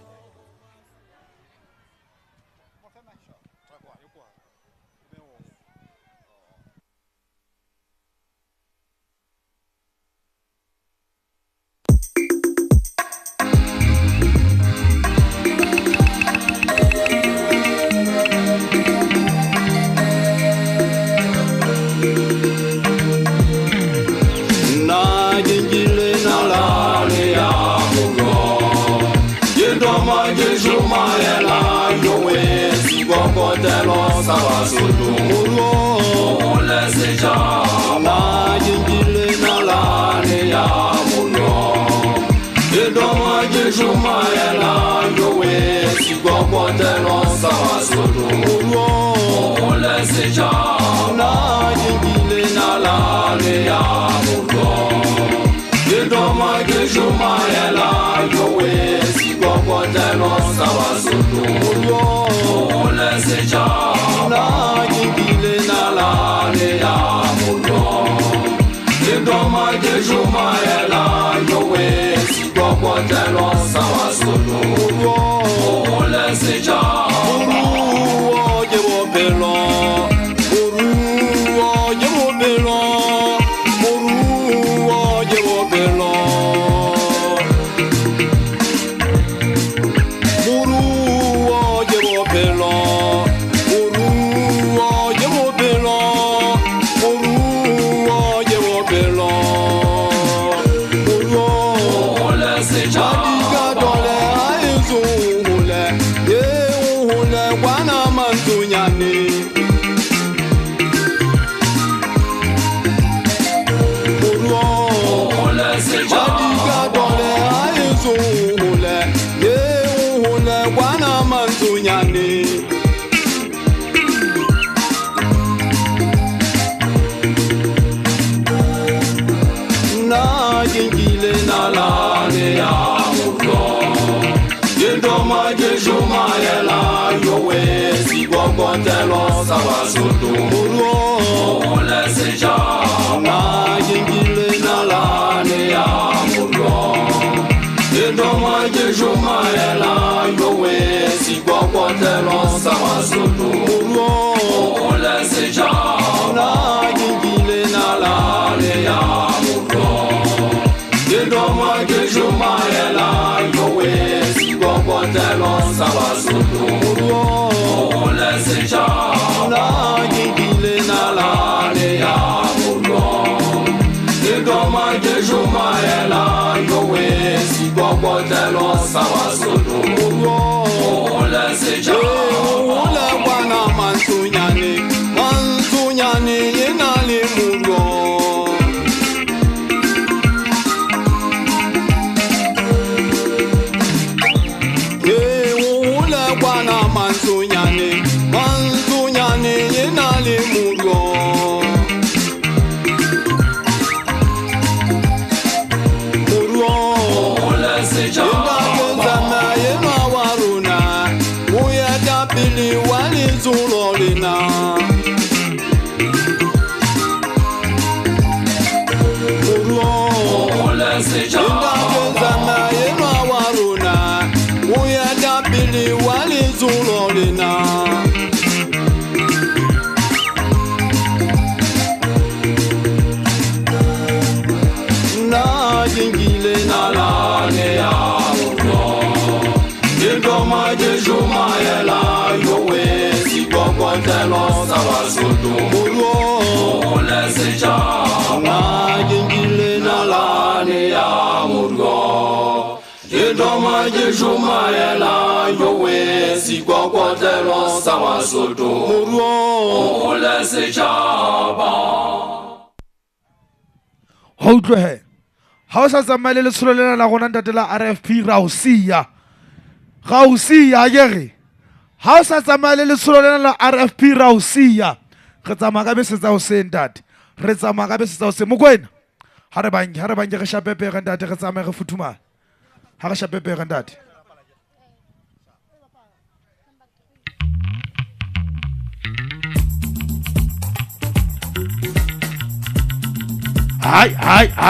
sikokotelo sa Basotho moruo le setšhaba kengile nalane ya moruo edoma ke shumaela yowe sikokotelo sa Basotho moruo le setšhaba kengile nalane ya moruo edoma ke shumaela yowe sikokotelo sa Basotho moruo le setšhaba kengile nalane ya moruo edoma ke shumaela yowe sikokotelo sa Basotho moruo le setšhaba le bana mantsonyane yena le moruo mantsonyane yena le moruo le setšhaba yenwa wa rona o ya ka pele wa letsholo lena le setšhaba yenwa wa rona o ya ka pele wa letsholo lena kengile nalane ya moruo edoma ke shumaela yowe sikokotelo sa Basotho moruo le setšhaba kengile nalane ya moruo edoma ke shumaela yowe sikokotelo sa Basotho moruo le setšhaba ha utlwehe ha o sa tsamaile letsholo lena la gona ntate la RFP ra o sia kere ha o sa tsamaile letsholo lena la RFP ra o sia re tsamaya ka bese tsa hoseng ntate re tsamaya ka bese tsa hoseng mokwena ha re banke re shapepege ntate re tsamaye re futhumane ha re shapepege ntate hai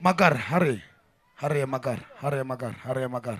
Makar, hare. Hare Makar, hare Makar, hare Makar.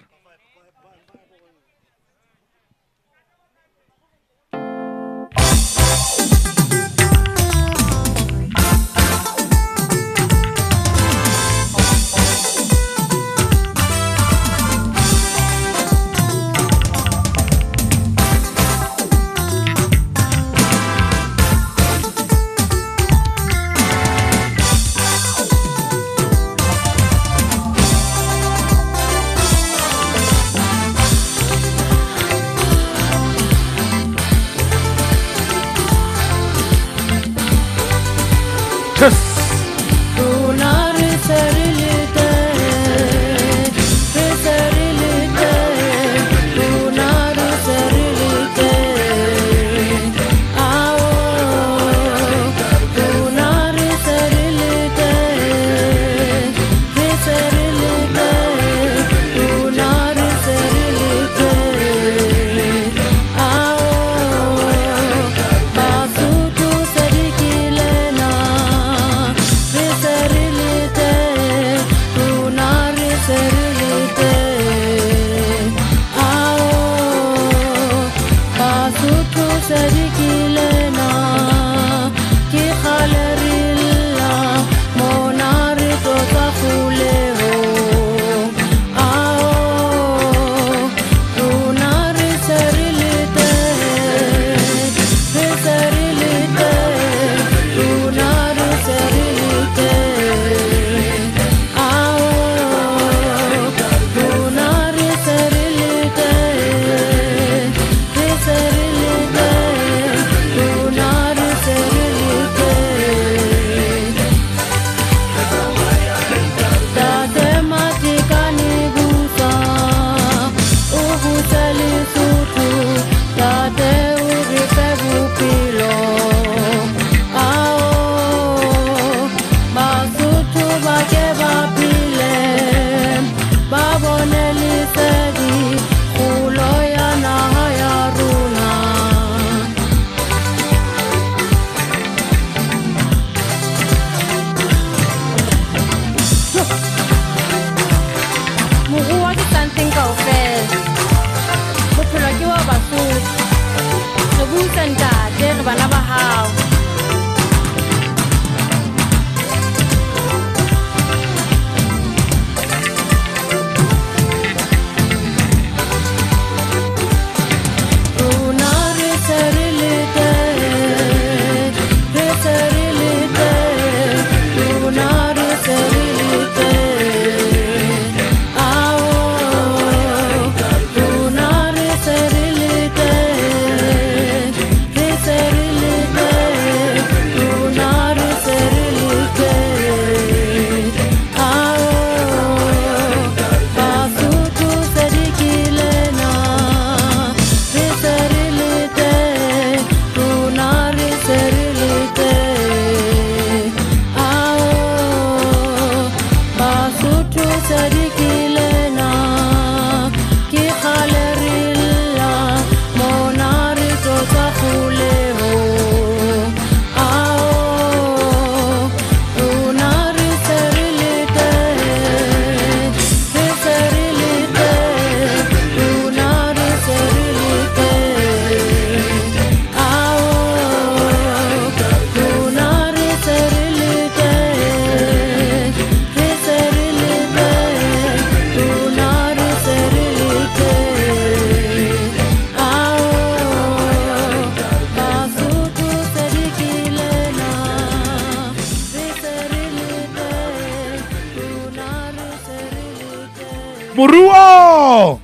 Moruo!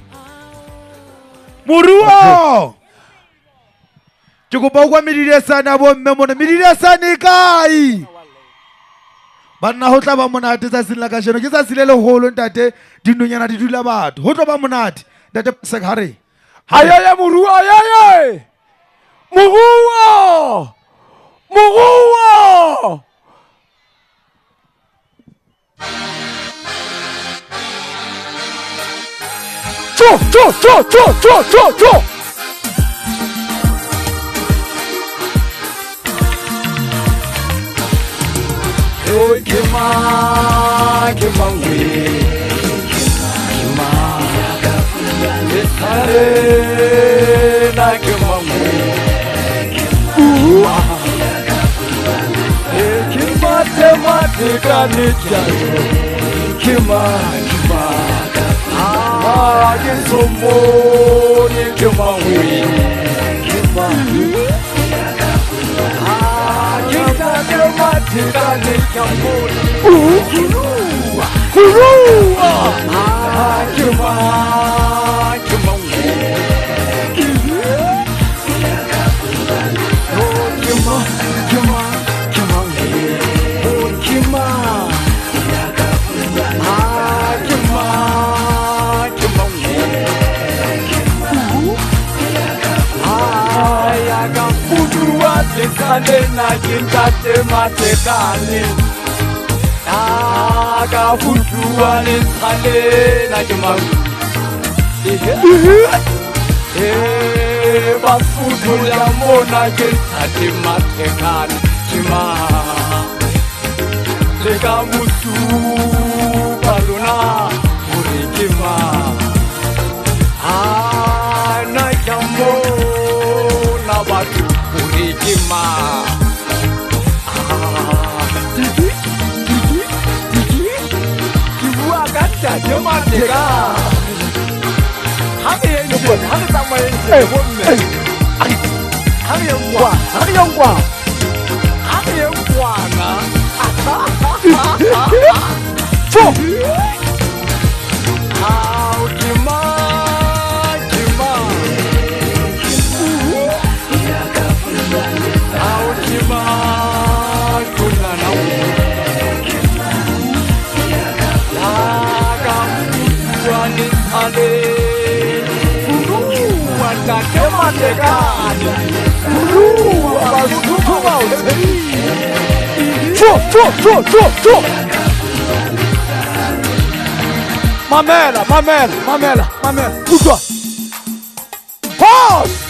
Moruo! Ke kopa kwa medidisane a bomme mona. Medidisane kae? Banna ho tla ba monate tsatsing la kajeno. Ke tsatsi le leholo ntate, dinonyana di dula batho. Ho tlo ba monate. Ntate Sekhare. Ayaya Moruo, ayaya! Moruo! Moruo! Cho! Oi, que mais? ke mangwe Kima Lesale na ke mangwe Kima te mate ka ne jalo Kima ke somo ni ke mangwe Kima Sale na kintate matekane Aga futua le sale na kimangu Ba futu ya mona kintate matekane Kima Lega mutu baluna Uri kima Na kamo na batu Kima Kiwa kata jema tega Hami yengwa Hami sama yengwa Hami yengwa Hami yengwa Hami yengwa na Cho Kima Mamela, bouge-toi. Pause.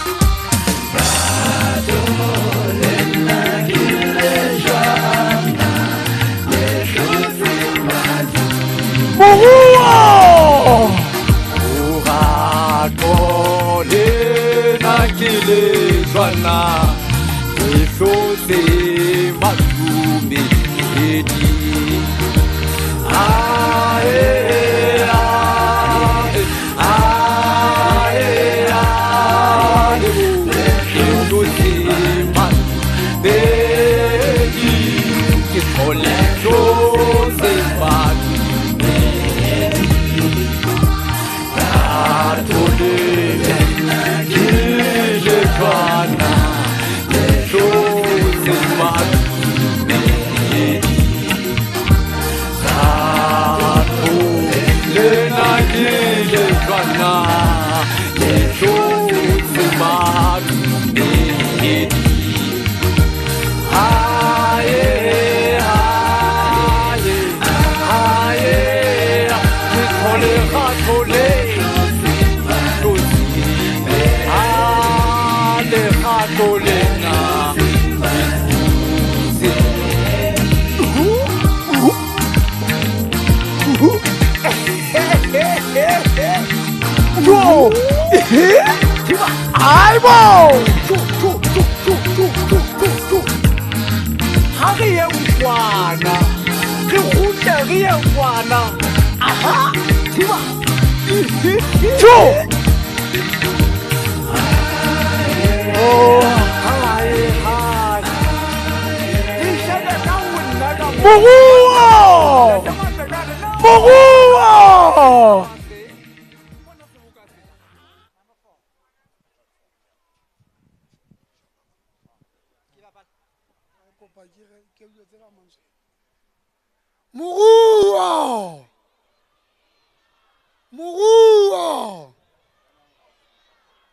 Jwana Esote Matumi Edi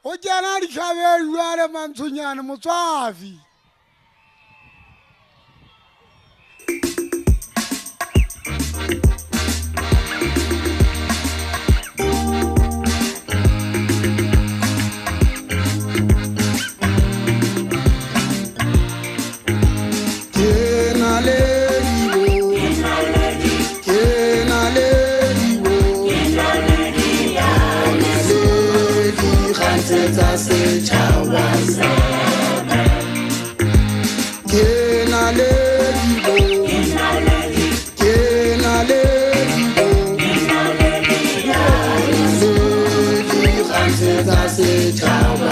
O jana di chabe luare mansunyane motswafi. Kenale gansetsa setšhaba ke na le dibo ke na le dibo di gansetsa setšhaba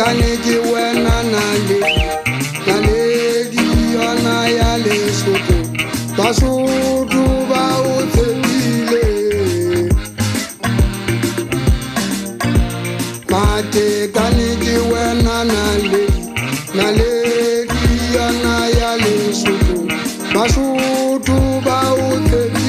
kaniki wena naledi yona ya lesotho basotho ba o tshepile mate kaniki wena naledi yona ya lesotho basotho ba o tshepile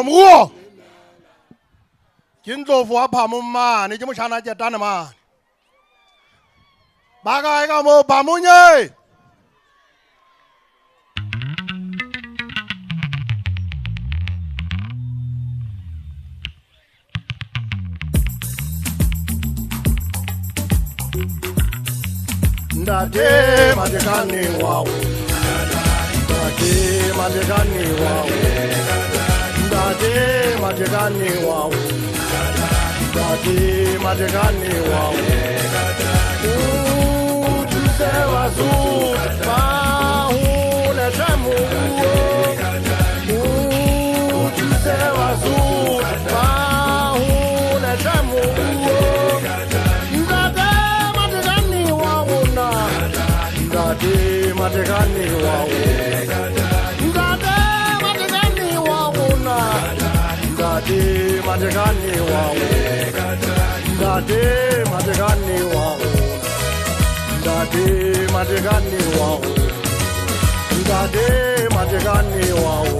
Mruo ke Ndlovu wa Phamo mane ke moshana ke tane mane ba kae ka mo Phamonye ndate madekani wao ndate madekani wao Dade madegani wao, dade madegani wao. Tuse wazu, bahule jamu. Tuse wazu, bahule jamu. Dade madegani wao na, dade madegani wao. Dade madegani wao, dade madegani wao, dade madegani wao, dade madegani wao,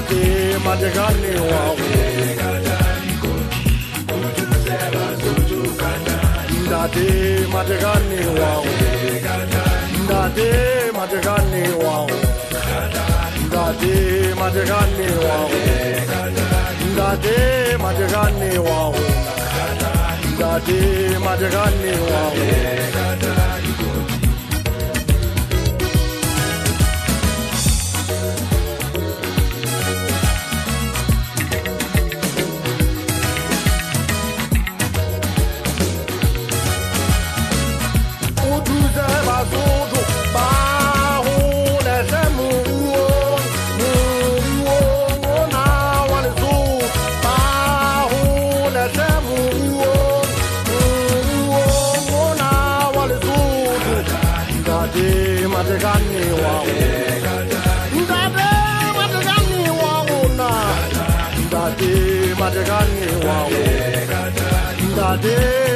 Ntate Matekane wa Ntate Matekane wa Ntate Matekane wa Ntate Matekane wa Ntate Matekane wa Ntate Matekane wa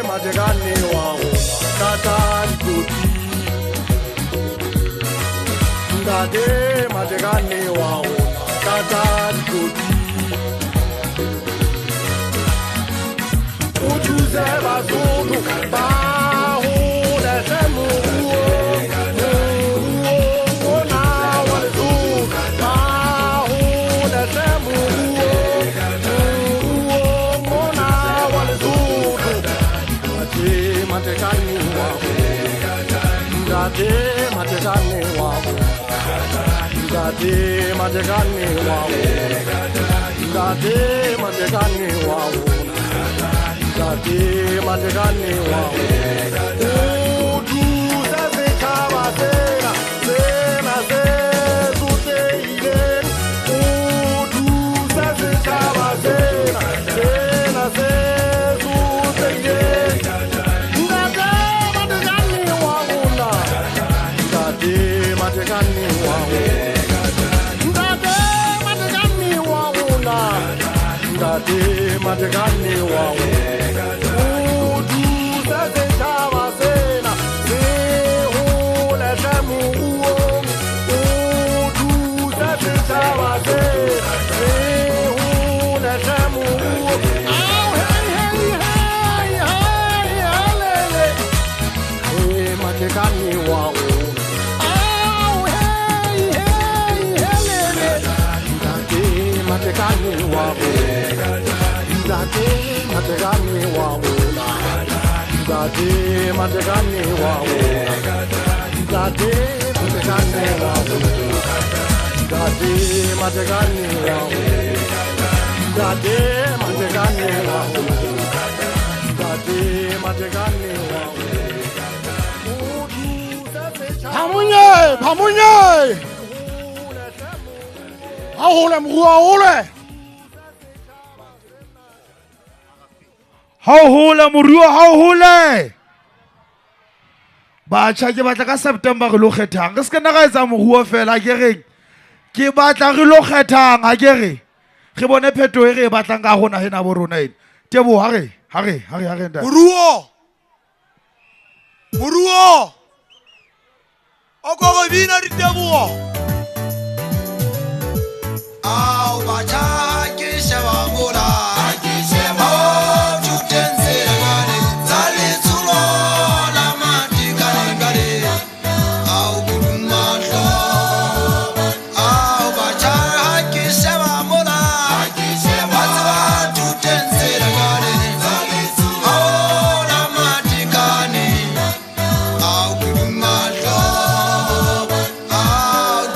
Matekane wa Tata Kuti Ntate Matekane wa Tata Kuti Utuze bazulu ba hule semu ona wazu ba hule semu ona wazu Matekane wa Ntate Matekane wa Ntate Matekane wa Ntate Matekane wa Ntate Matekane wa Udu se chava sena sena se suteile Udu se chava sena sena se suteile Matekane wa Ntate Matekane wa Ntate Matekane wa Udu se chava sena se hule semu Udu se chava sena se hule semu Au hey hey hey hey halele Hey Matekane wa Matekane wa Ntate Matekane wa Ntate Matekane wa Ntate Matekane wa Ntate Matekane wa Ntate Matekane wa Ntate Matekane wa Pamunye Ahole mrua ahole Hauhula morua hauhule Batjha ke batla ka September re lo kgethang re se kana ga etsa morua fela ke reng ke batla re lo kgethang ha ke re re bone pheto e re batlang ka gona hena bo rona ene tebo ha re nda Moruo o go go bina di tebo Au bacha ke shaba mola ke shaba jutense ngale zali tsulo la mati gare au kumalo au bacha ke shaba mola ke shaba jutense ngale zali tsulo la mati gane au kumalo au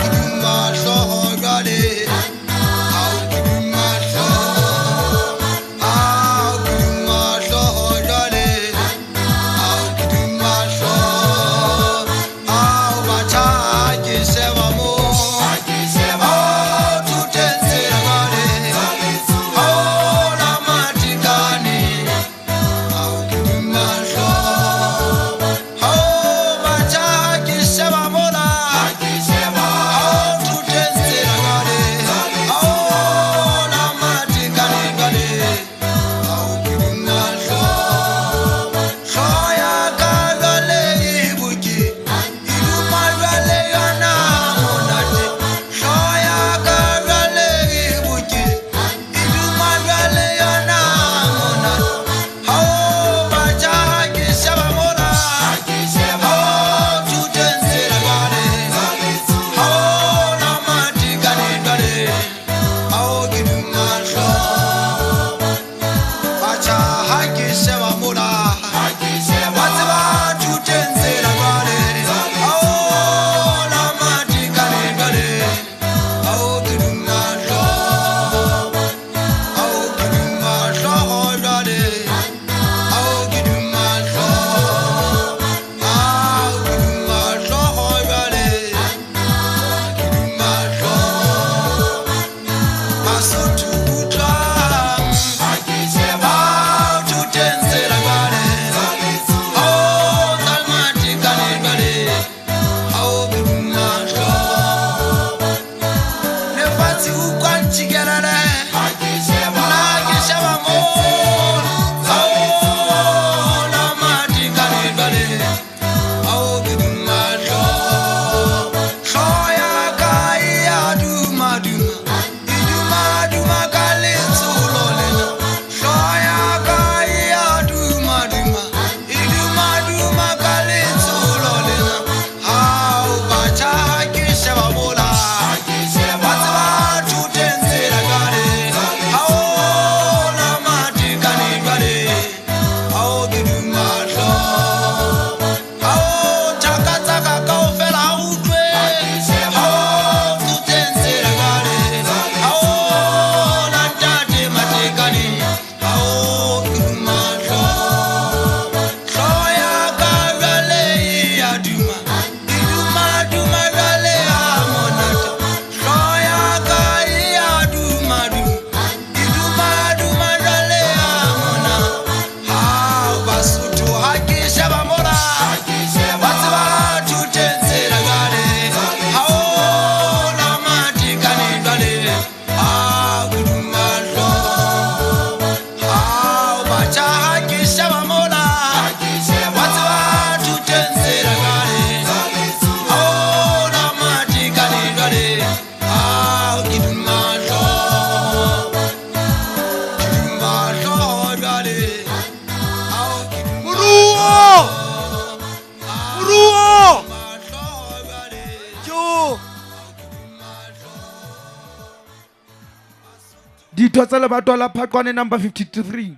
ditho tsa lebato la Phaqwane number 53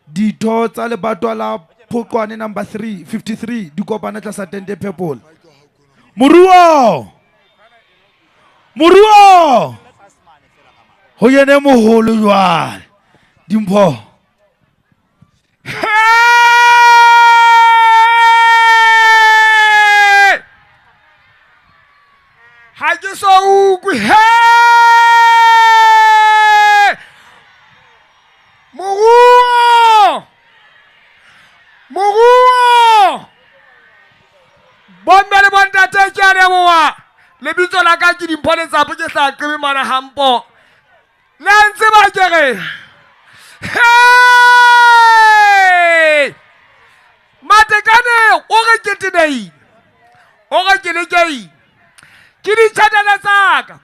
ditho tsa lebato la Phaqwane number 53 di kopana tlasa tente purple moruo ho yene moholo jwale dimpho ha ke so ukwe moruo bomme le bontate ke a leboha lebitso la ka ke dimpho le tsapo ke sa qebe mana hampo le ntse ba kere Matekane o re ke tenei o re ke le kei ke di tshadela tsaka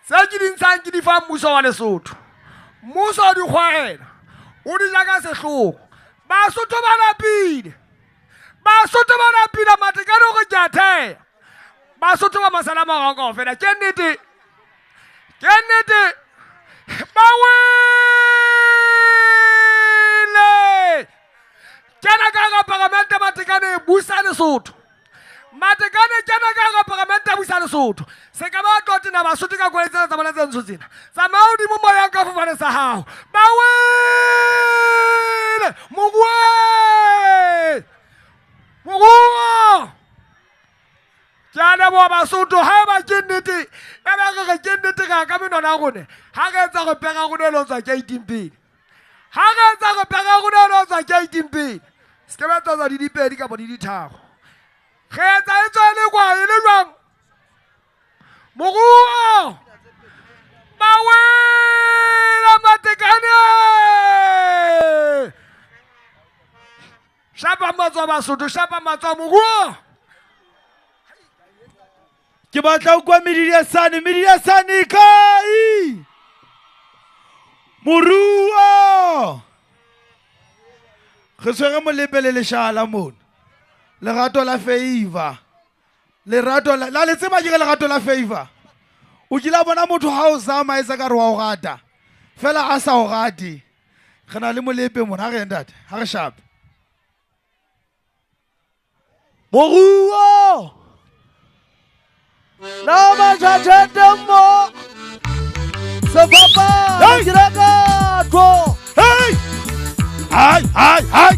se ke di ntshang ke di fa mmuso wa Lesotho mmuso o di kgwaela o di jaaka sehloko Basotho ba lapile Matekane o re ke a theya Basotho ba masala morao kaofela ke nnete bawele kena ka ga parlamente Matekane busa Lesotho Matekane kena ka ga parlamente busa Lesotho se ka ba totina Basotho ka kweletsana tsa bona tse ntsho tsena tsa maudi mo moya ka fofane sa hao bawele moruo Jana bo Basotho ha ba ke nnete e ba re ke nnete ka menona gone ha ga etsa go pega gone lo tswa ke 18 pele ha ga etsa go pega gone lo tswa ke 18 pele se ka ba tswa di dipedi ka bo di dithago ge etsa e tswa le kwa e le jwang moruo bawela Matekane shapa matswa Basotho shapa matswa moruo ke batla kwa media sane kai moruo ge swere mo lepele le shala mona lerato la favor lerato la le tseba ke lerato la favor o kila bona motho ha o zama etsa ka re wa o gata fela a sa o gati gena le molepe mona ga ndate ha re shape moruo na majajete mo sepapa kirakato hey hai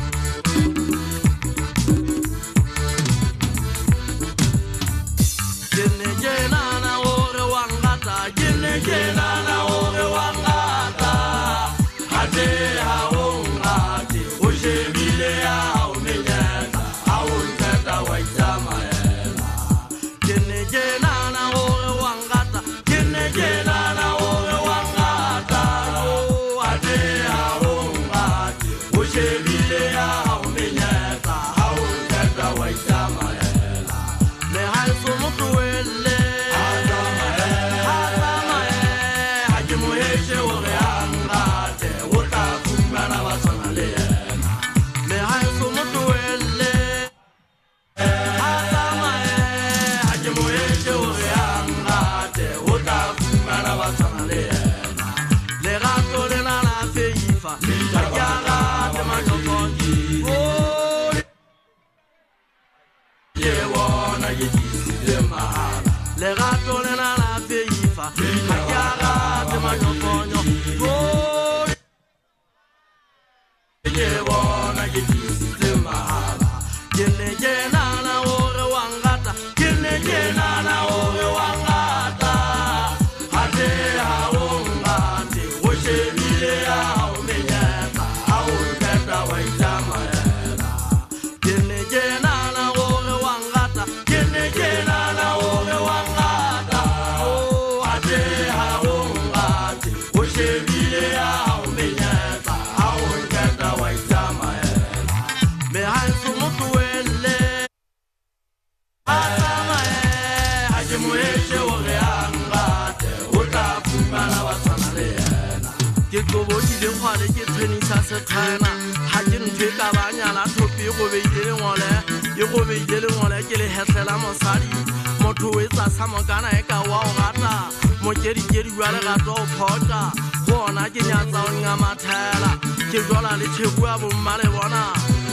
bona ke nyatsa o nga mathela ke jola le tshebua bo mmale bona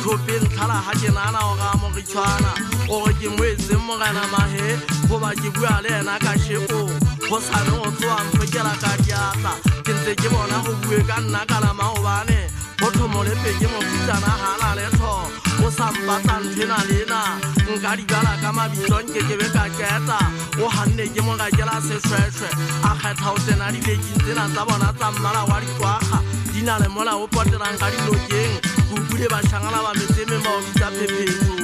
thopeng thala ha ke nana o ga mo gitshwana o re ke moetse mogana mahe go ba ke bua le ena ka sheko go sa no tswa mphekela ka diatla ke ntse ke bona go bue ka nna ka la maobane go thomole peke mo fitana hala le tho o sambata nthena lena nka di gala ka mabitso nke ke be ka keta o hanne ke mo ga kela seshweshwe a kgetha o tsena di leking tsena tsa bona tsa mmala wa ditwaga di na le mola o potelang ka dinokeng go bule ba shangala ba metseme ba o bitsa phephetso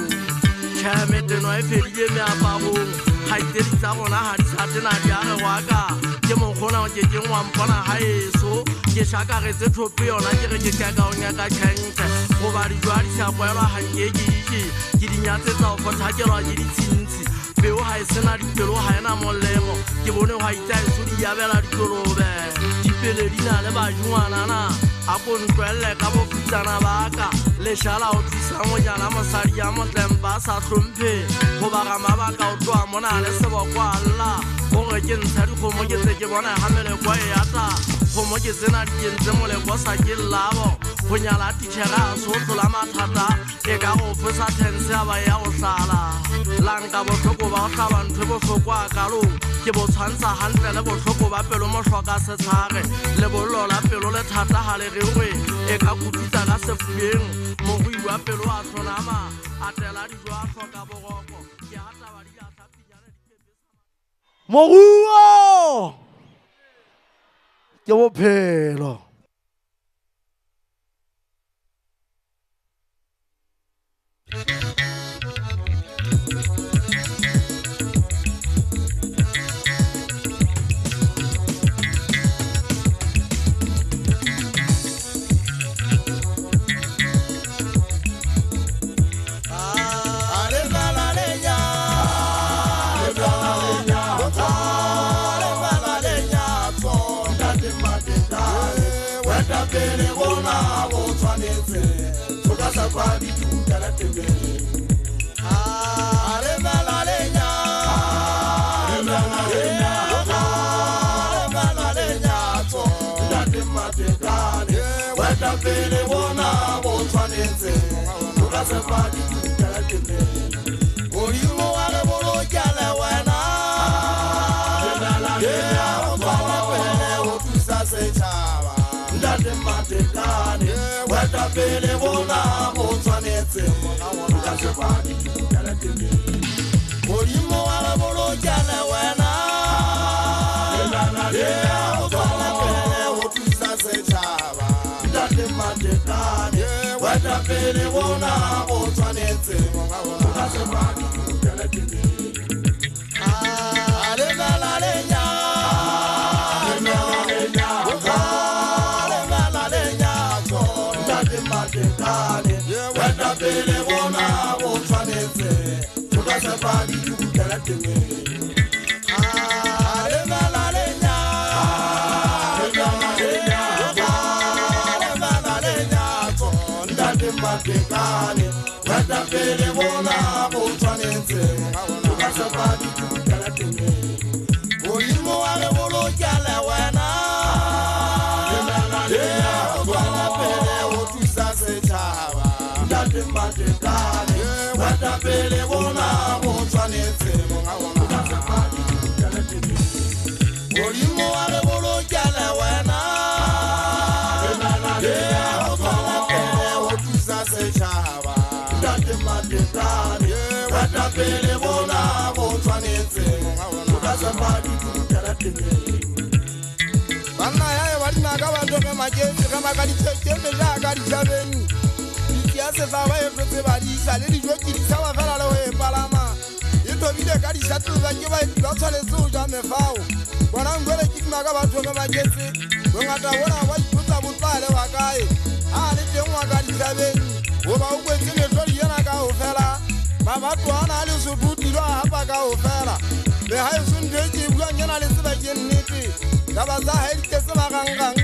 tšhemeteno e fedile meaparong gaitedi tsa bona ga di sa tena di age waka ke monkgona o ke keng wa mpona ga eso ke šakaretse thope yona ke re ke kaka o nyaka tšhenke goba dijwa di sa boelwa ganke ke diše ke dinyatsetsa go fothakelwa ke ditshintshi peo ga e sena dipelo ga ena molemo ke bone ga itsa eso di yabela dikolobe dipele di na le bajungwanana a kontloelle ka bofitsana baka lešala o thusa mojana mosadi ya motlempa sa hlomphe goba ga mabaka o tloa mona le sebokwa alla gore ke ntsha dikgomo ke tse ke bona ga melekwa e yata kgomo ke tsena di kentse moleko sa ke llabo go nyala titšhera a sotlola mathata e ka go fosa tense a ba ya go hlala lanka bohloko ba go hlaba ntho bohloko a kalong ke bo tshwantsha hantle le bohloko ba pelo mohloka setshage le bollo la pelo le thata ga le regwe e ka kututsa ka sefubeng mogoi wa pelo a tlhonama a tela dijo a hloka boroko ke hata ba di ata pinyane moruo ke bophelo pele bona mo tshwanetse ka sebadi ka la tebe modimo wa le bolo jana wena o tswana pele o thusa setšhaba ntate matekane wena pele bona mo tshwanetse ka sebadi ka la tebe pele bona bo tshwanetse ka sebadi ka la tebe matekane weta pele bona bo tshwanetse ka sebadi ka la tebe modimo wa le bolo jale wena o tswana pele o thusa setšhaba ntate matekane weta pele bona bo tshwanetse ka sebadi ka la tebe modimo wa le bolo jale wena o tswana pele o thusa setšhaba ntate matekane weta pele bona bo tshwanetse ka sebadi ka la tebe banna ya ba dina ka batho ge maketse ge makaditšhekeme jaaka ditšhabeng ditia sefaba e fetse badisa le dijo ke ditšhaba fela le go e palama e thobile ka dišatleba ke baeti ba tshwanetse go ja mefao bona nkwele ke dina ka batho ge maketse bongata bona ba ipotsa botlale wa kae a le teng wa ka ditšhabeng goba o kwetse metlhodi yana ka go fela mabato a na le sotutilo a hapa ka go fela le ga e sonthe ke buang yana le tseba ke nnete taba tsa ga di tletse magangang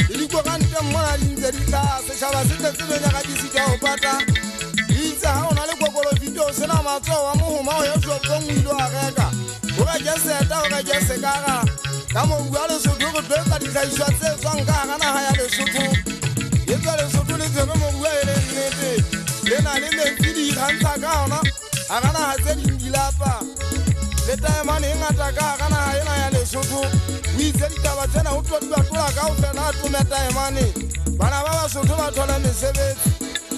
le dikokante mmona di ntse di tla setšhaba se tletse jaaka disika go pata itse ga o na le kokolo video sena matsoo wa mohoma o ya shopong o ile wa reka o ka je seta o ka je sekara ka mo bua Lesotho go tloetsa ditlhaiswa tse tswang ka hara naha ya Lesotho e tswa Lesotho le tsebe mo bua e le nnete le na le metsi di ikgantsha ka ona hara naha tse ding di lapa le taemane e ngata ka hara naha ena ya Lesotho o itse ditaba tsena ho tlo di batlola kaofela a tome taemane bana ba Basotho ba thola mesebetsi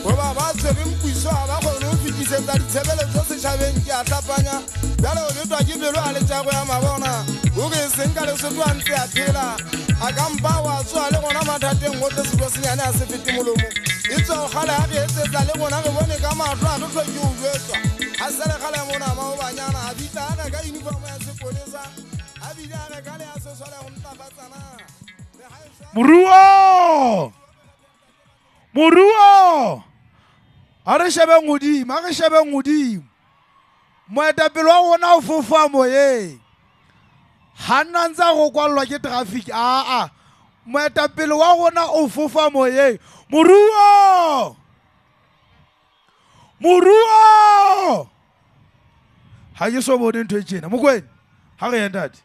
goba ba tsebe mpuiso ha ba kgone ho fetisetsa ditshebeletso setjhabeng ke a tlapanya jalo o betwa ke pelo a letjago ya mabona o re seng ka Lesotho a ntse a phela a ka mpa wa tswa le gona mathateng gotle selo senyane a se fete molomo e tswa o kgale a re etsetsa le gona re bone ka mahlo a re tlhoke ho jwetswa a se le kgale mona maobanyana a bitla a reka uniformo ya sepolesa a bile a reka le ya sesole go ntlafatsana Moruo a re shebeng godimo moetapele wa rona o fofa moyeng ha nna ntse go kwallwa ke traffic moetapele wa rona o fofa moyeng moruo ha ke so bone ntho e tjena Mokwena ha re yendati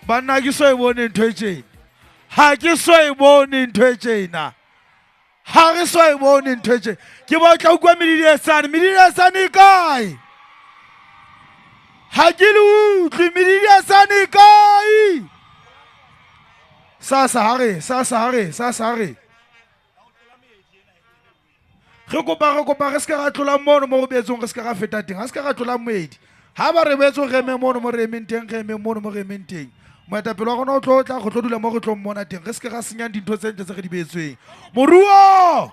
Banna ke so e bone ntho e tjena. Ha ke so e bone ntho e tjena. Ha re so e bone ntho e tjena. Ke batla utlwa Medidi ya Sane kae? Ha ke le utlwe Medidi ya Sane kae? Sasa hare. Re kopa re ska ra tlola mono mo go beetsong re ska ra feta teng. Ha ska ra tlola moedi. Ha ba re beetso re eme mono mo re emeng teng, re eme mono mo re emeng teng. Moetapele wa rona o tlo tla go tlo dula mo go tlo mmona teng. Re ska ra senyang dintho tse ntle tse re di beetsweng. Moruo!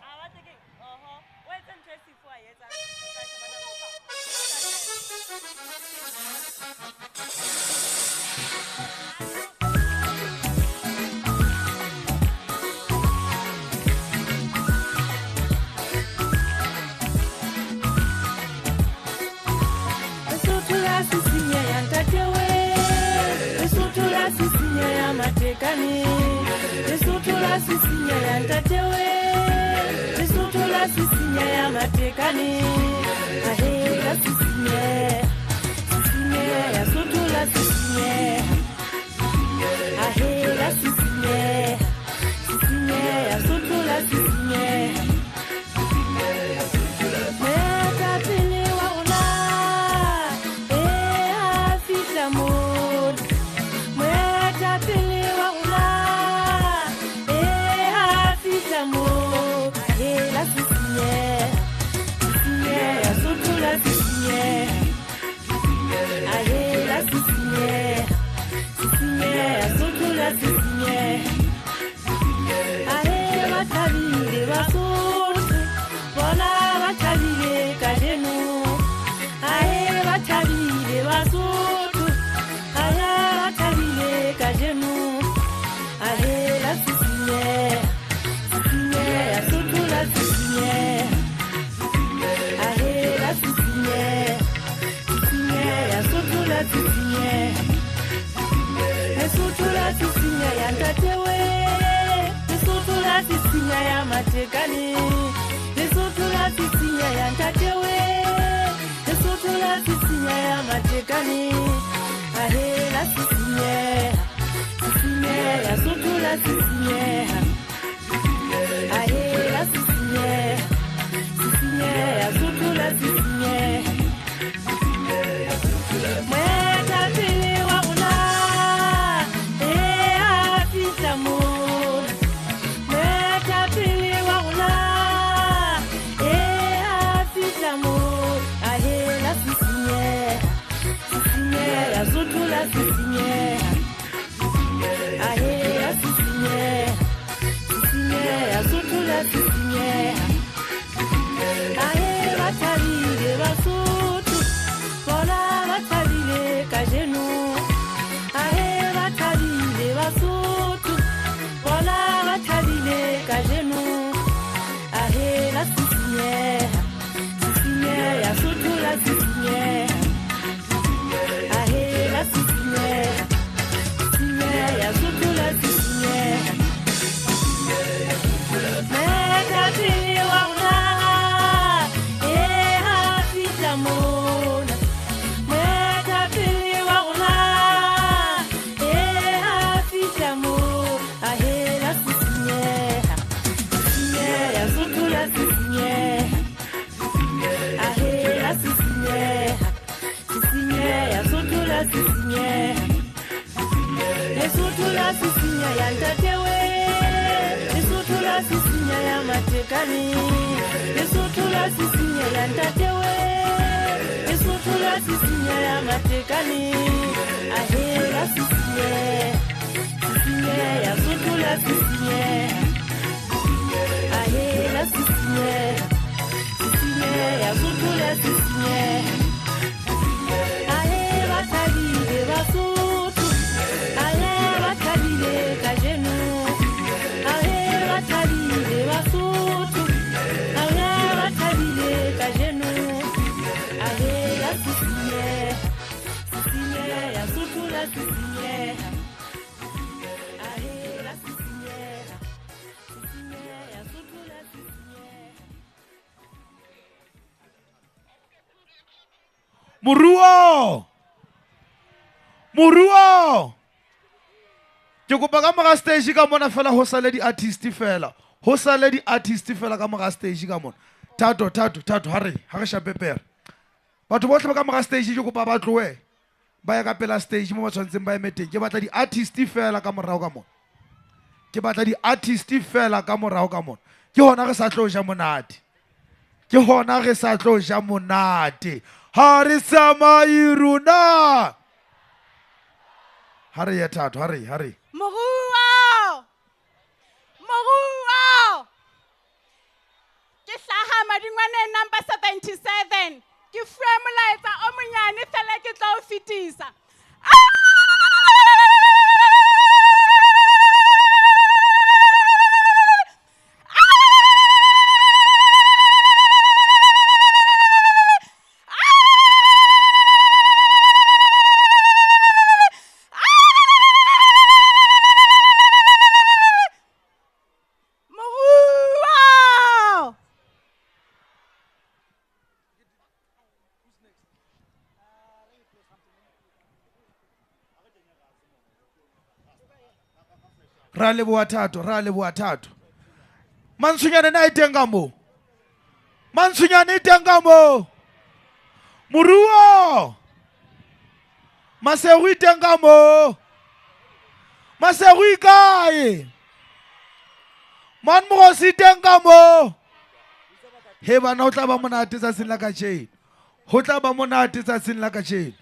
Moruo! Ke kopa ka mora stage ka mona fela ho sale di-artist fela. Ho sale di-artist fela ka mora stage ka mona. Thato, ha re shape pere. Batho bohle ba ka mora stage ke kopa ba tlohe. Ba ya ka pela stage mo ba tshwantseng ba eme teng. Ke batla di-artist fela ka morao ka mona. Ke batla di-artist fela ka morao ka mona. Ke hona re sa tlo ja monate. Ke hona re sa tlo ja monate. Ha re samai rona. Ha re ya Thato, ha re. Moruo! Ke hlaha Madingwane number 77. Ke fuwe molaetsa o monyane fela ke tla o fetisa. Ra leboha Thato. Mantshunyane na iteng ka mo. Mantshunyane iteng ka mo. Moruo. Masego iteng ka mo. Masego ikae. Man Mogosi iteng ka mo. He bana ho tla ba monate tsatsing la kajeno. Ho tla ba monate tsatsing la kajeno.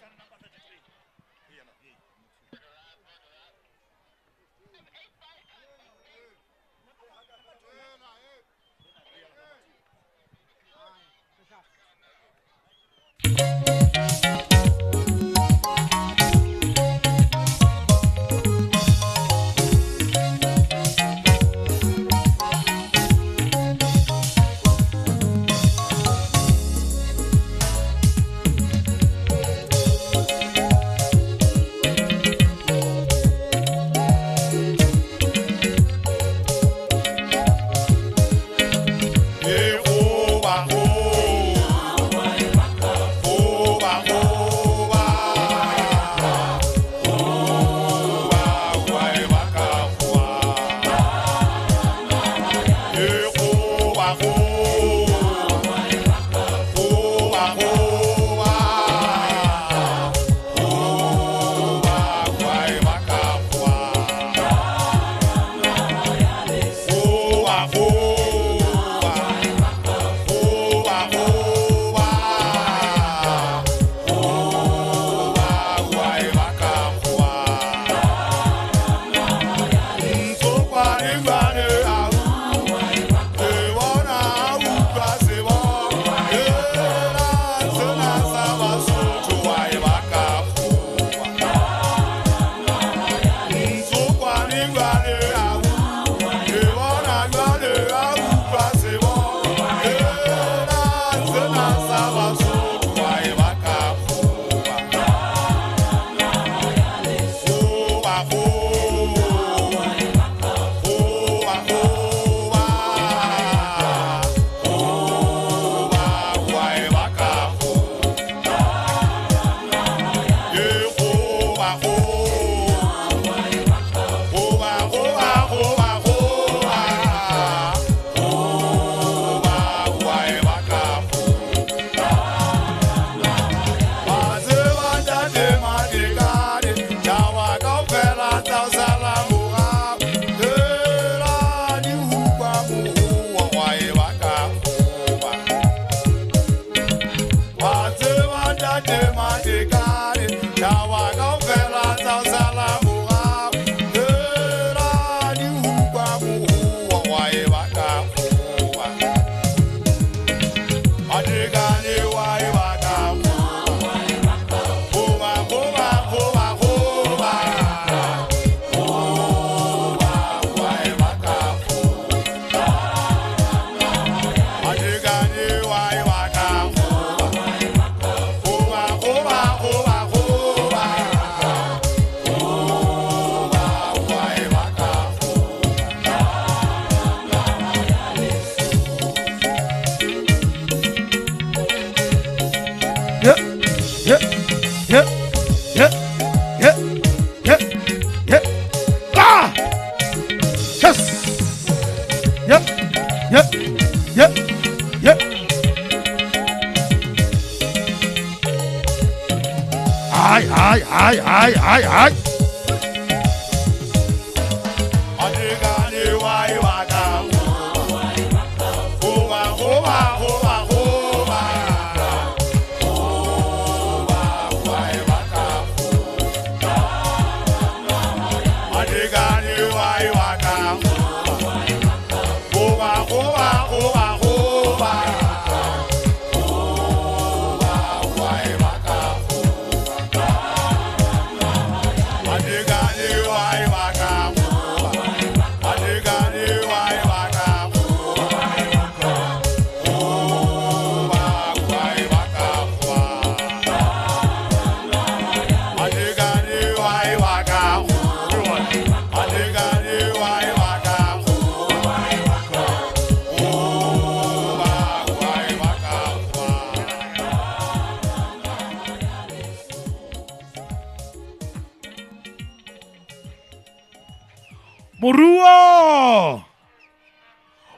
hai.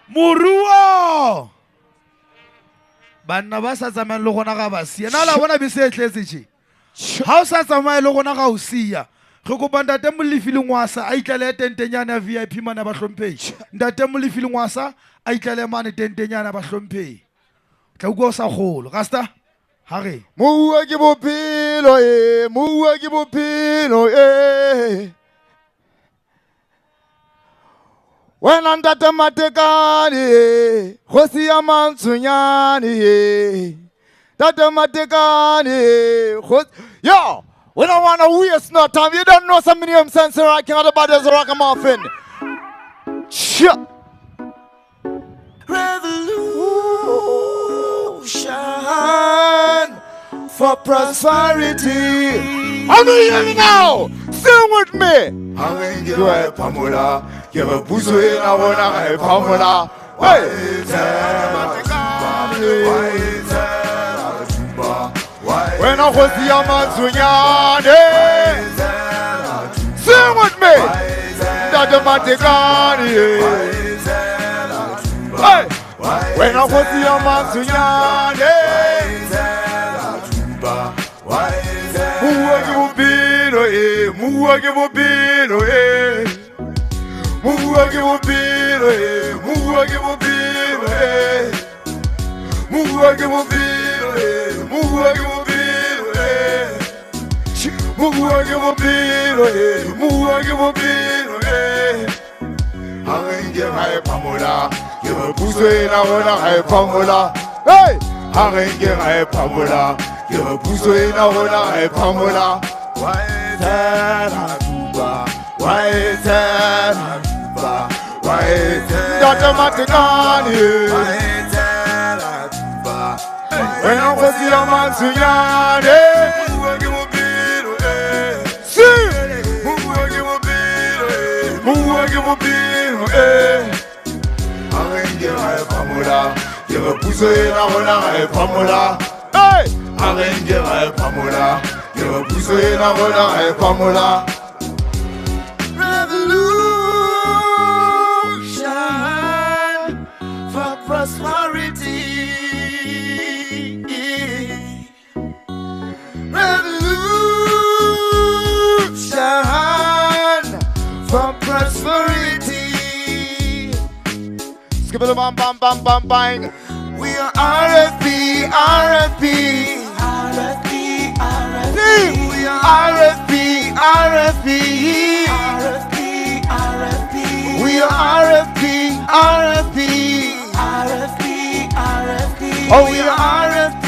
Moruo banna ba sa tsamayang le gona ga ba sia na la bona bese e tletse tje ha o sa tsamaya le gona ga o sia re kopa ntate molefile ngwasa a itlale tentenyana ya VIP mana ba hlomphe ntate molefile ngwasa a itlale mane tentenyana ba hlomphe tla ugo sa golo rasta ha re Moua ke bophelo moua ke bophelo wena ntate Matekane khosi ya Mantsunyane Tate Matekane yo we don't want to waste no time. You don't know some minimum sense rocking out the body as a rock a muffin. Revolution for prosperity. How do you hear me now? Sing with me. You are Pamela. You are Buzu. I want to Pamela. When I was the Amazonian, sing with me. Tate Matekane. When I was the Amazonian, Pamela, you a Buzu, I wanna Pamela. Hey, I Pamela, you a Buzu, I wanna Pamela. Why Tate Matekane. When I was the Amazonian, Pamela, you're a Buzu, I wanna Pamela. Hey, Pamela, you're a Buzu, I wanna Pamela. Revolution for prosperity. Revolution for prosperity. Skip it, bam, bam, bam, bam, bang. We are RFP. We are RFP. We are RFP. Oh, we are RFP.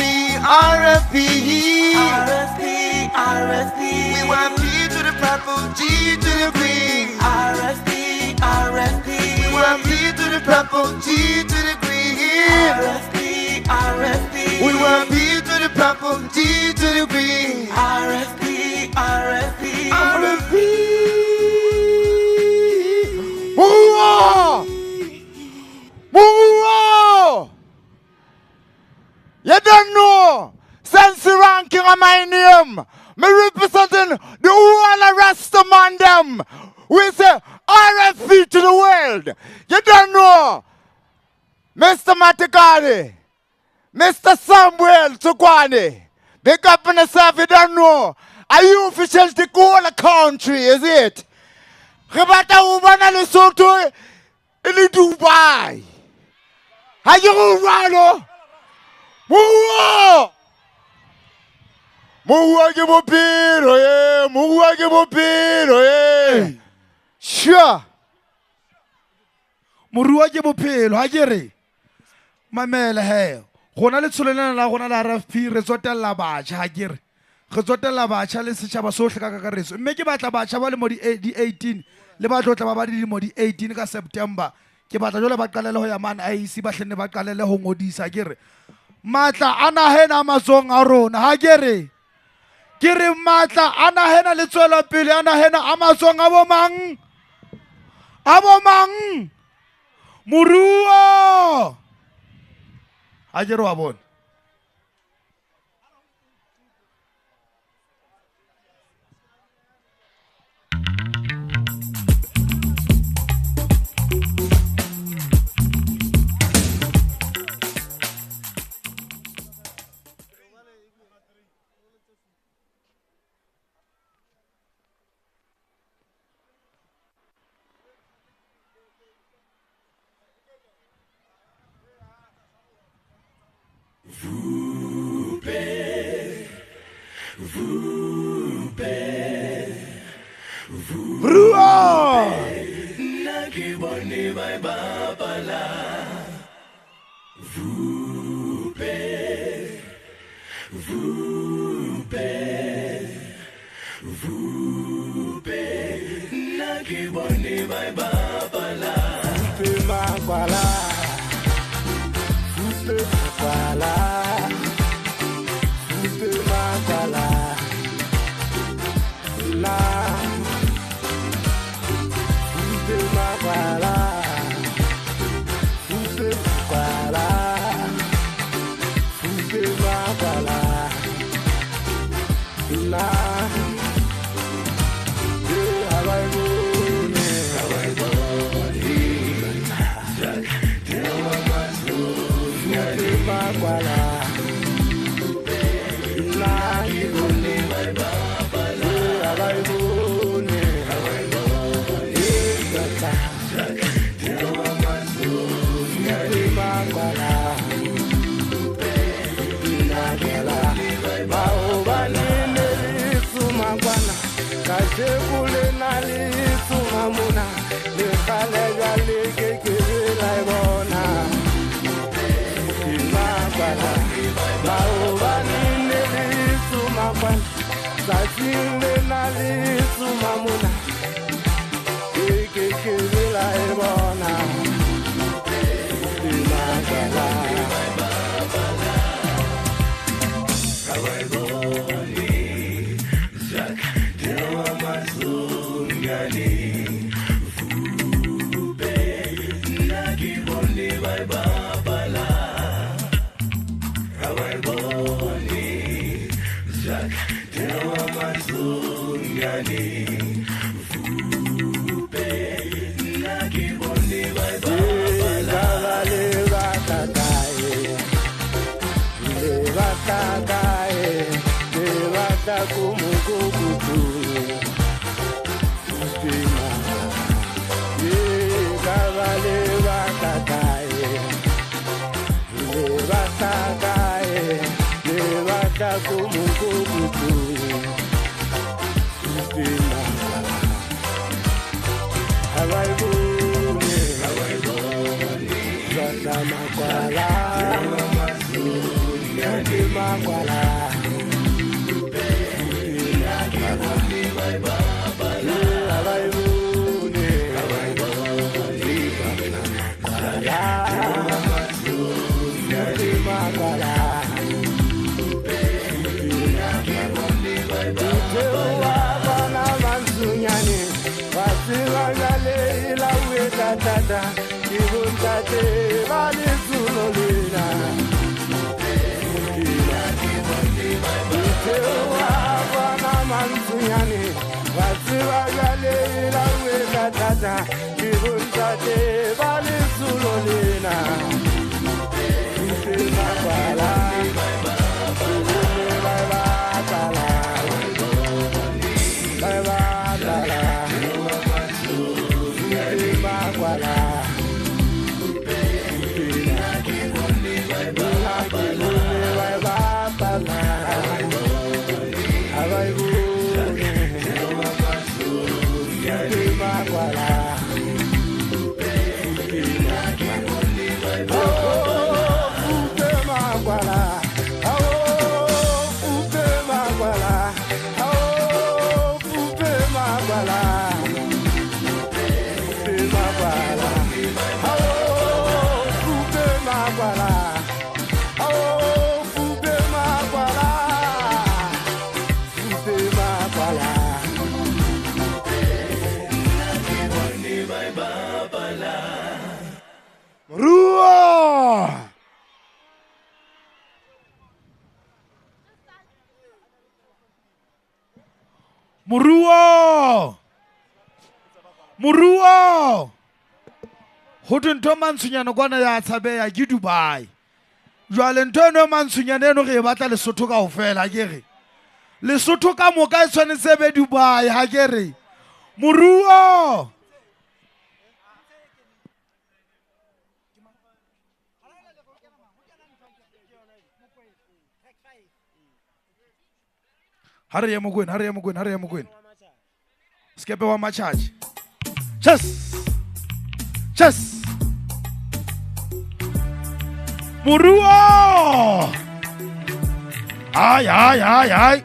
We want P to the purple, G to the green. We want P to the purple, G to the green. We want P to the purple, G to the green. RFP. Move! You don't know. Sense ranking on my name. Me representing the whole rest of man them. We say RFP to the world. You don't know. Mr. Matekane. Mr. Samuel Tukwane. Big up on yourself, you don't know. Are you officials to go all the country, is it? Re batla ho bona Lesotho e le Dubai. Ha ke go rwalo. Moua ke bophelo ye, moua ke bophelo ye. Sure. Morua ke bophelo ha ke re. Mamela he. Gona le tsholelana la gona la RFP re tsotella batjha ha ke re. Re tsotella batjha le setjhaba sohle ka kakaretso. Mme ke batla batjha ba le mo di 18 le ba tlotla ba ba di mo di 18 ka September. Ke batla jole ba qalele ho ya man IEC ba hlenne ba qalele ho ngodisa ke re. Matla ana hena mazong a rona ha ke re. Ke re matla ana hena le tswela pele ana hena amazong a bomang. A bomang. Moruo. Ha ke re wa bona. Moruo ho ntho mantsunyana kwana ya tshabeya ke Dubai jwale ntho eno mantsunyana eno re batla Lesotho ka ofela ke re Lesotho ka moka e tshwanetse be Dubai ha ke re Moruo Hurry up, Mugwin. Skip one my charge. Chess. Moruo. Ay.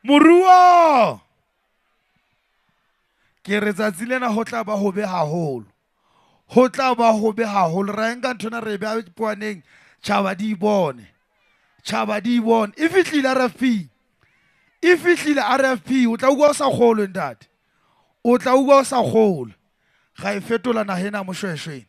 Moruo ke re tsatsi lena ho tla ba hobe haholo ra enka nthona re be poaneng tshaba di bone e fihlile RFP o tla uwa o sa kgolo ntate ga e fetola nahena moshweshwe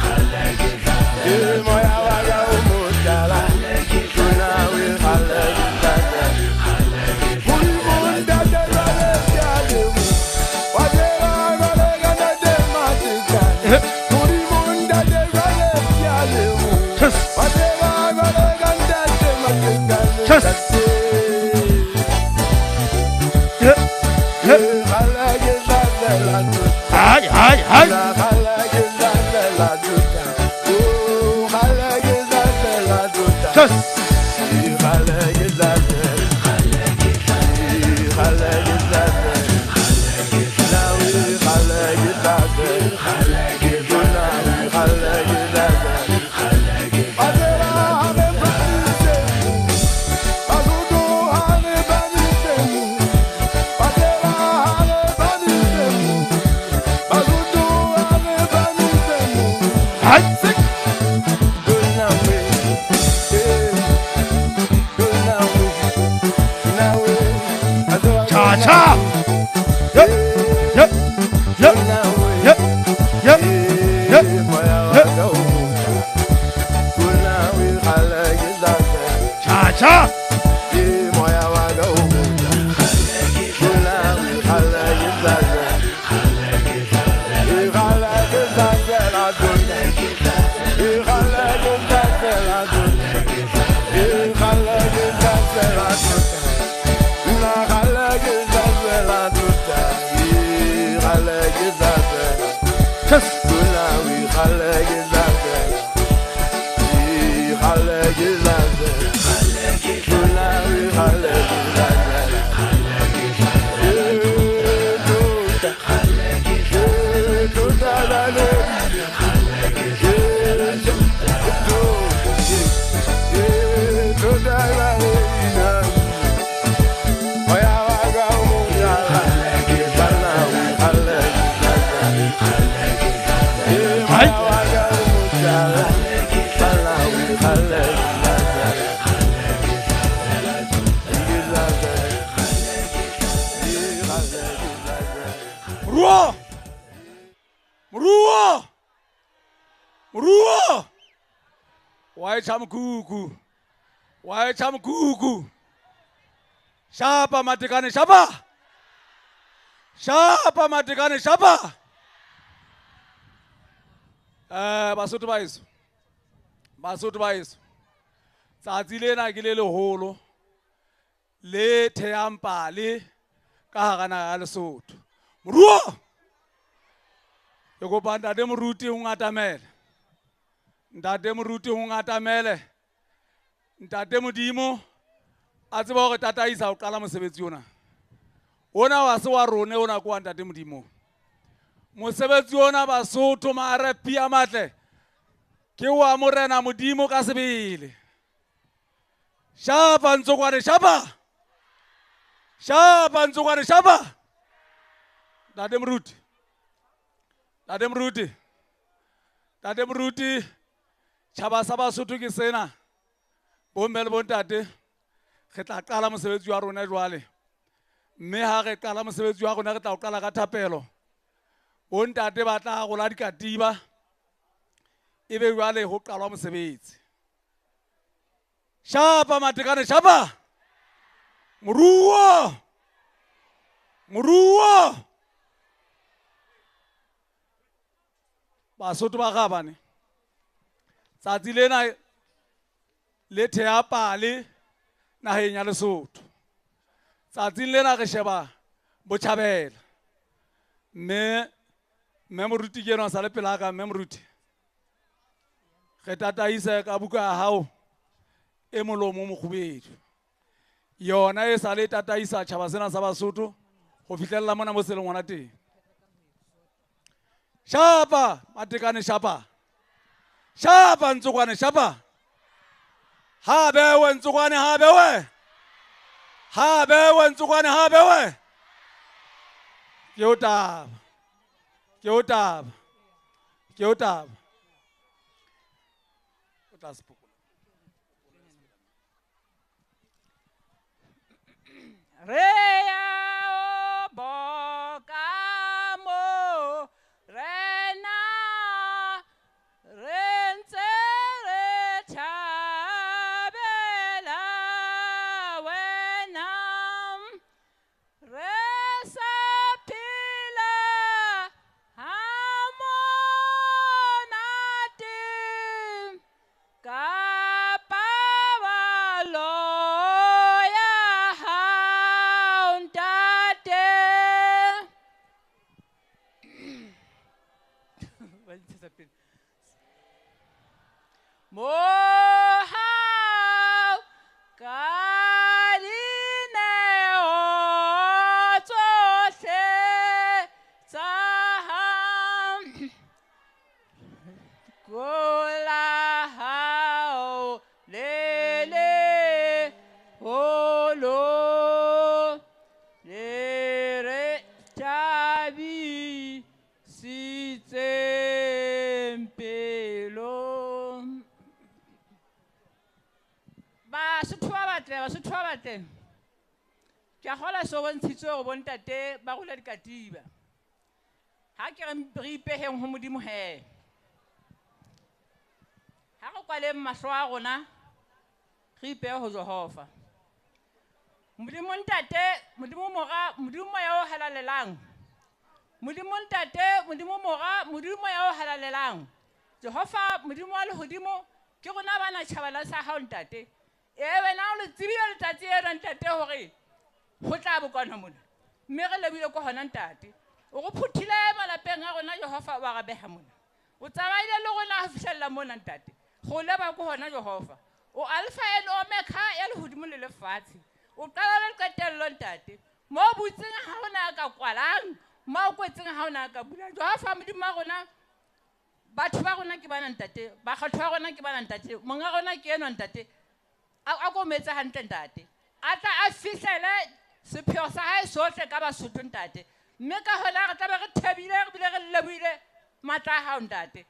I like it. Shapa matekane shapa. Shapa matekane shapa. Basotho ba iso. Basotho ba iso. Tsatsi lena ke le leholo. Le theampa le ka hara naha ya Lesotho. Moruo. Ke kopa ntate moruti o ngatamele. Ntate moruti o ngatamele. Ntate modimo a tseba hore tataisa o qala mosebetsi ona. Ona wa se wa rone ona kwa ntate modimo. Mosebetsi ona Basotho marepi a matle. Ke wa morena modimo ka sebele. Shapa ntsokwane shapa. Shapa ntsokwane shapa. Ntate moruti. Ntate moruti. Ntate moruti. Chaba sa Basotho ke sena. Bomme le bontate. Re tla qala mosebetsi wa rona jwale. Mme ha re qala mosebetsi wa rona re tla o qala ka thapelo. Bontate ba tla gola dikatiba. Ebe jwale ho qalwa mosebetsi. Shapa matekane shapa. Moruo. Moruo. Basotho ba gabane. Tsatsi lena le theapale naheng ya Lesotho. Tsatsing lena re sheba Botjhabela. Mme moruti ke yena sa le pela ka mme moruti. Re tataisa ka buka ya hao e molomo mokgubedu. Yona e sa le tataisa tjhaba sena sa Basotho ho fihlella mona mo seleng ngwana teng. Shapa matekane shapa. Shapa ntsokwane shapa. Habe we ntsokwane habe we. Habe we ntsokwane habe we. Ke o taba. Ke o taba. Ke o taba. O tla se phokola. Re ya o bokamo rena rentse re thabela wena re sa phela ha monate ka pabalo ya hao ntate tsa pele. Mohau ka dineo tsohle tsa hao, gola hao le holo le re tabi sitseng pelong. Basotho ba batle ke a gola so bontshitse go bontate ba gola dikatiba ha ke re ipeheng ho modimo he ha go kwale mahlo a rona re ipehe ho Jehova. Modimo ntate, modimo mora, modimo ya o halalelang, modimo ntate, modimo mora, modimo ya o halalelang. Jehova modimo wa lehodimo ke rona bana tjhabala sa hao ntate. Wena o le tsebile letsatsi ena ntate hore ho tla bokana mona, mme re lebile ko hona ntate o go phuthile malapeng a rona Jehova wa ga beha mona, o tsamaile le rona ho fihlella mona ntate go leba ko hona Jehova. O alpha and omega ya lehodimo le lefatshe, o qala le qetello ntate mo butseng ha hona ka kwalang, mo o kwetseng ha hona ka bulang. Jehova modimo wa rona, batho ba rona ke bana ntate, ba kgatho ba rona ke bana ntate, monga rona ke enwa ntate a go metsa hantle ntate, a tla a fihlele sepheo sa hae sohle ka Basotho ntate, mme ka hona re tla be re thebile re bile re lebohile matla a hao ntate,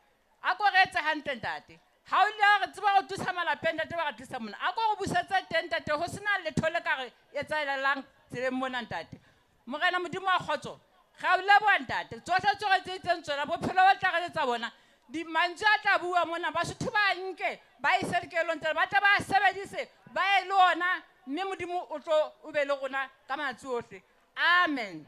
a go re etse hantle ntate. Ha o le re tseba go thusa malapeng ntate ba ga thusa mona, a go go busetsa teng ntate ho sena letho le ka re etsalelang tseleng mona ntate. Morena modimo a kgotso ga o leboha ntate tsohle tsohle tse itseng tsona bophelo ba tla re tsa bona di mantswe a tla bua mona Basotho ba nke ba ise dikelong tsa ba tla ba sebedise ba e le ona, mme modimo o tlo o be le rona ka matsatsi ohle. Amen.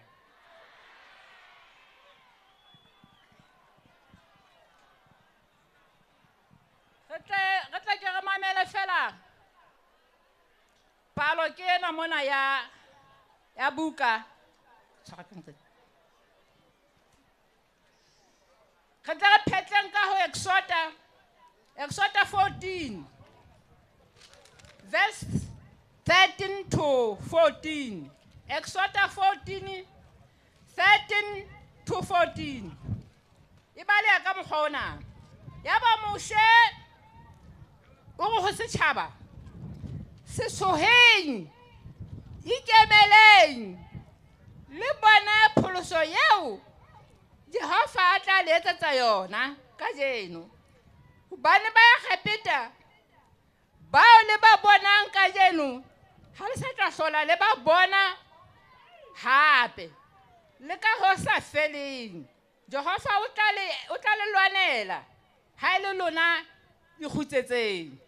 Re tla ke re mamele fela palo ke ena mona ya buka. Re tla re phetleng ka ho Exodus 14 verse 13 to 14. Exodus 14 13 to 14. Ibale ya ka mokgwa ona ya ba Moshe o go setšhaba se soheng ikemeleng le bona pholoso yeo Jehova a tla le etsetsa yona ka jeno, hobane ba kgapeta bao le ba bonang ka jeno ha le sa tla hlola le ba bona hape le ka ho sa feleng. Jehova o tla le lwanela ha ile lona di khutsetseng.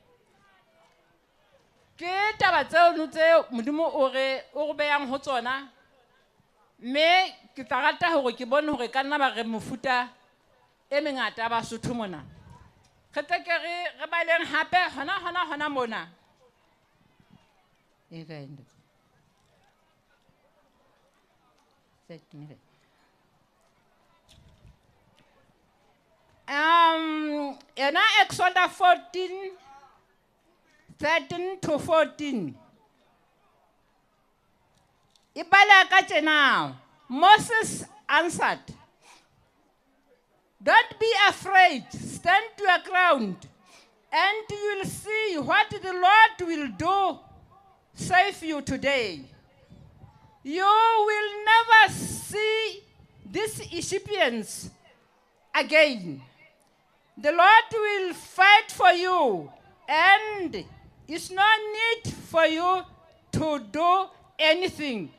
Ke taba tseo tse modimo o go beyang ho tsona, mme ke tla rata hore ke bone hore ka nna ba re mofuta e mengata ba Basotho mona. Re tle ke re baleng hape hona mona. Exodus 14 13 to 14. Ibala ka tjena, Moses answered, "Don't be afraid, stand to your ground, and you will see what the Lord will do save you today. You will never see these Egyptians again. The Lord will fight for you, and it's no need for you to do anything."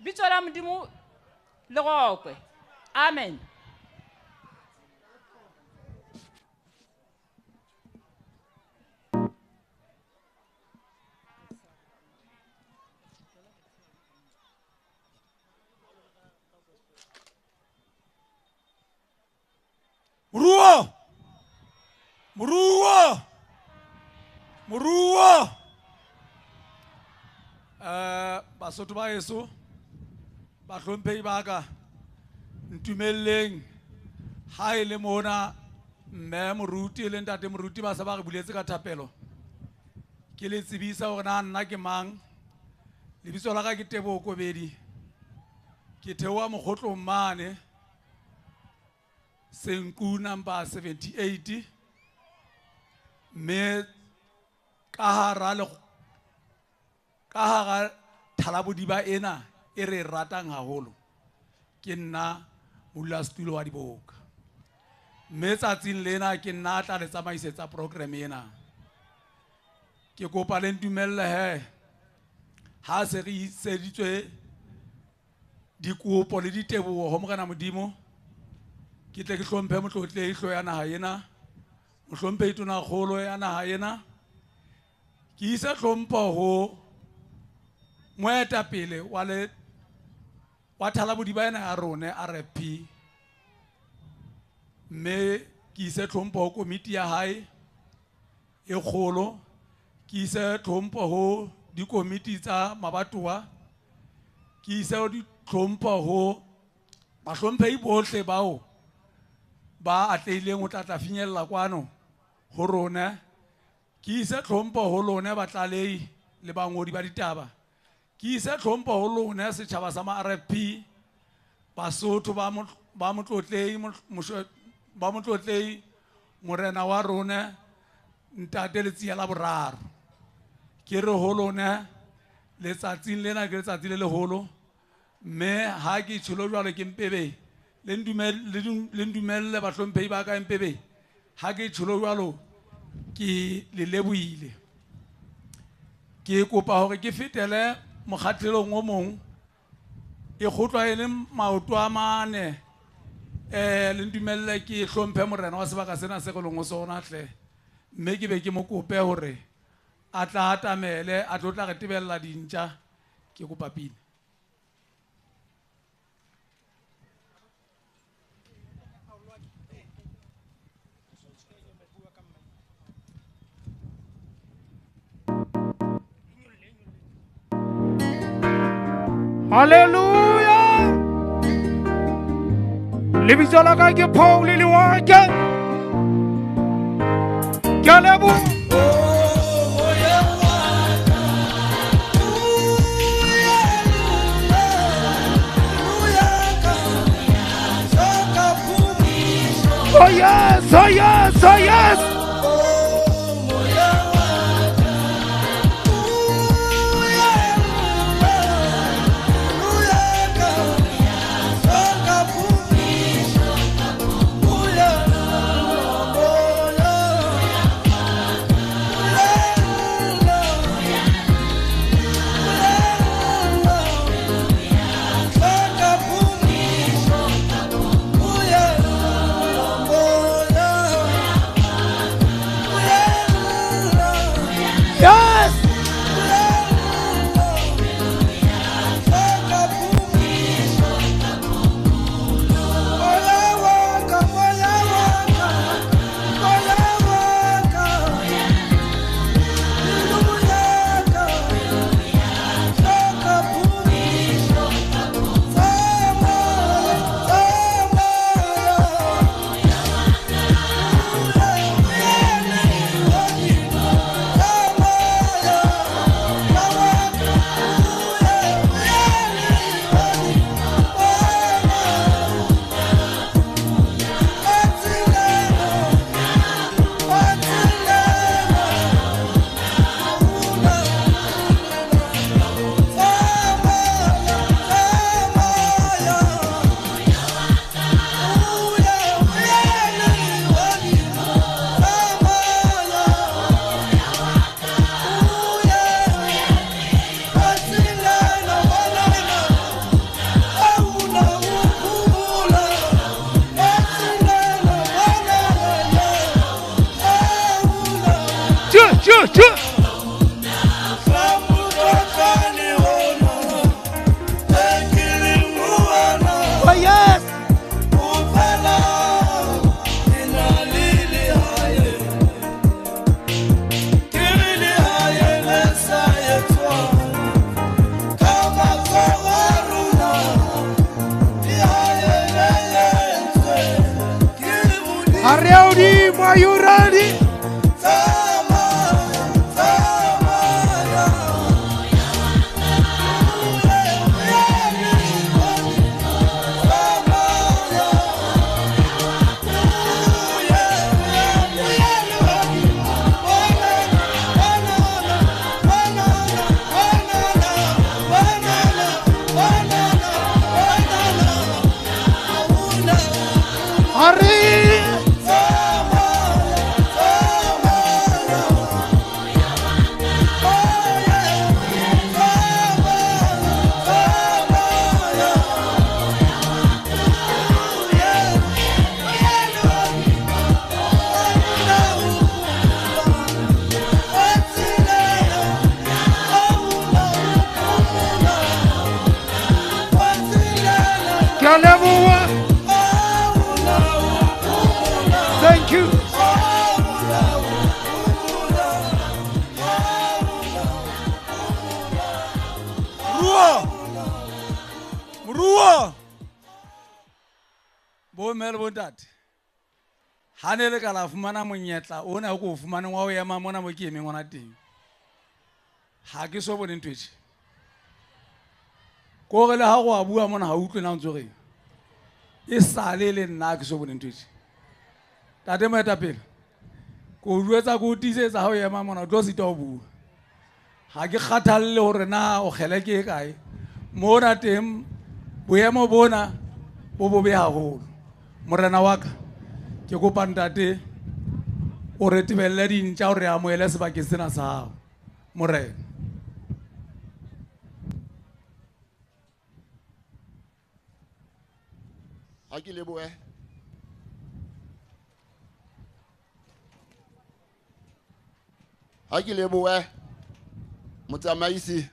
Bitsola modimo le gokwe. Amen. Moruo Basotho ba heso ba hlomphehi ba ka ntumelleng ha ile mona mme moruti e leng ntate moruti ba sa ba re buletse ka thapelo ke le tsebisa gore na nna ke mang lebitso la ka ke Teboho Kobedi ke theoa mokgotlong mane Senku number 78 mme ka hara Thalabodiba ena e re ratang haholo ke nna modulasetulo wa Diboka mme tsatsing lena ke nna tla le tsamaisetsa program ena ke kopa le ntumelle he ha se re iseditswe dikopo le diteboho ho Morena Modimo ke tle ke hlomphe motlotle ihlo ya naha ena mo hlomphe itona kgolo ya naha ena ke isa hlompho ho moetapele wa Thalabodiba ena ya rone RFP mme ke ise hlompho ho komiti ya hae e kgolo ke ise hlompho ho dikomiti tsa mabatoa ke ise hlompho ho bahlomphehi bohle bao ba atleileng ho tla finyella kwano ho rona ke ise hlompho ho lona batlalehi le bangodi ba ditaba ke ise hlompho ho lona setjhaba sa ma RFP Basotho ba motlotlei morena wa rona ntate Letsia la boraro ke re ho lona letsatsing lena ke letsatsi le leholo mme ha ke tsholo jwale ke Mpebe le ndumelle bahlomphehi ba ka Mpebe ha ke tsholo jwalo ke le lebohile ke kopa hore ke fetele mokgatlelong o mong e kgotlwa e le maoto a mane le ndumelle ke hlomphe morena wa sebaka sena se go leng o sona hle mme ke be ke mo kope hore a tla atamele a tlo tla re tebella dintja ke kopa pina Hallelujah. Lebitso la ka ke Paul Liwake. Ke a leboha. Oh yes, oh yes, oh yes. Ariel team, are you ready? Thank you. Mruo. Bo mele bo ntate. Hanele ka la fumana monyetla ona go fumana wa o ya mamona mo ke emeng ona teng. Ha ke so bone ntwetse. Ko re le ha go a bua mona ha utlwe na ntso re. E sale le nna ke so bone ntwetse. Tate mo eta pele. Ko ruetsa go tisetsa ha o ya mamona o tlo sita o bua. Ha ke kgathalle hore na o khele ke kae. Mona teng boemo bona bo bobe haholo. Morena wa ka ke kopa ntate o re tebelle dintja o re amoele sebakeng sena sa hao morena. Ha ke lebohe. Ha ke lebohe motsamaisi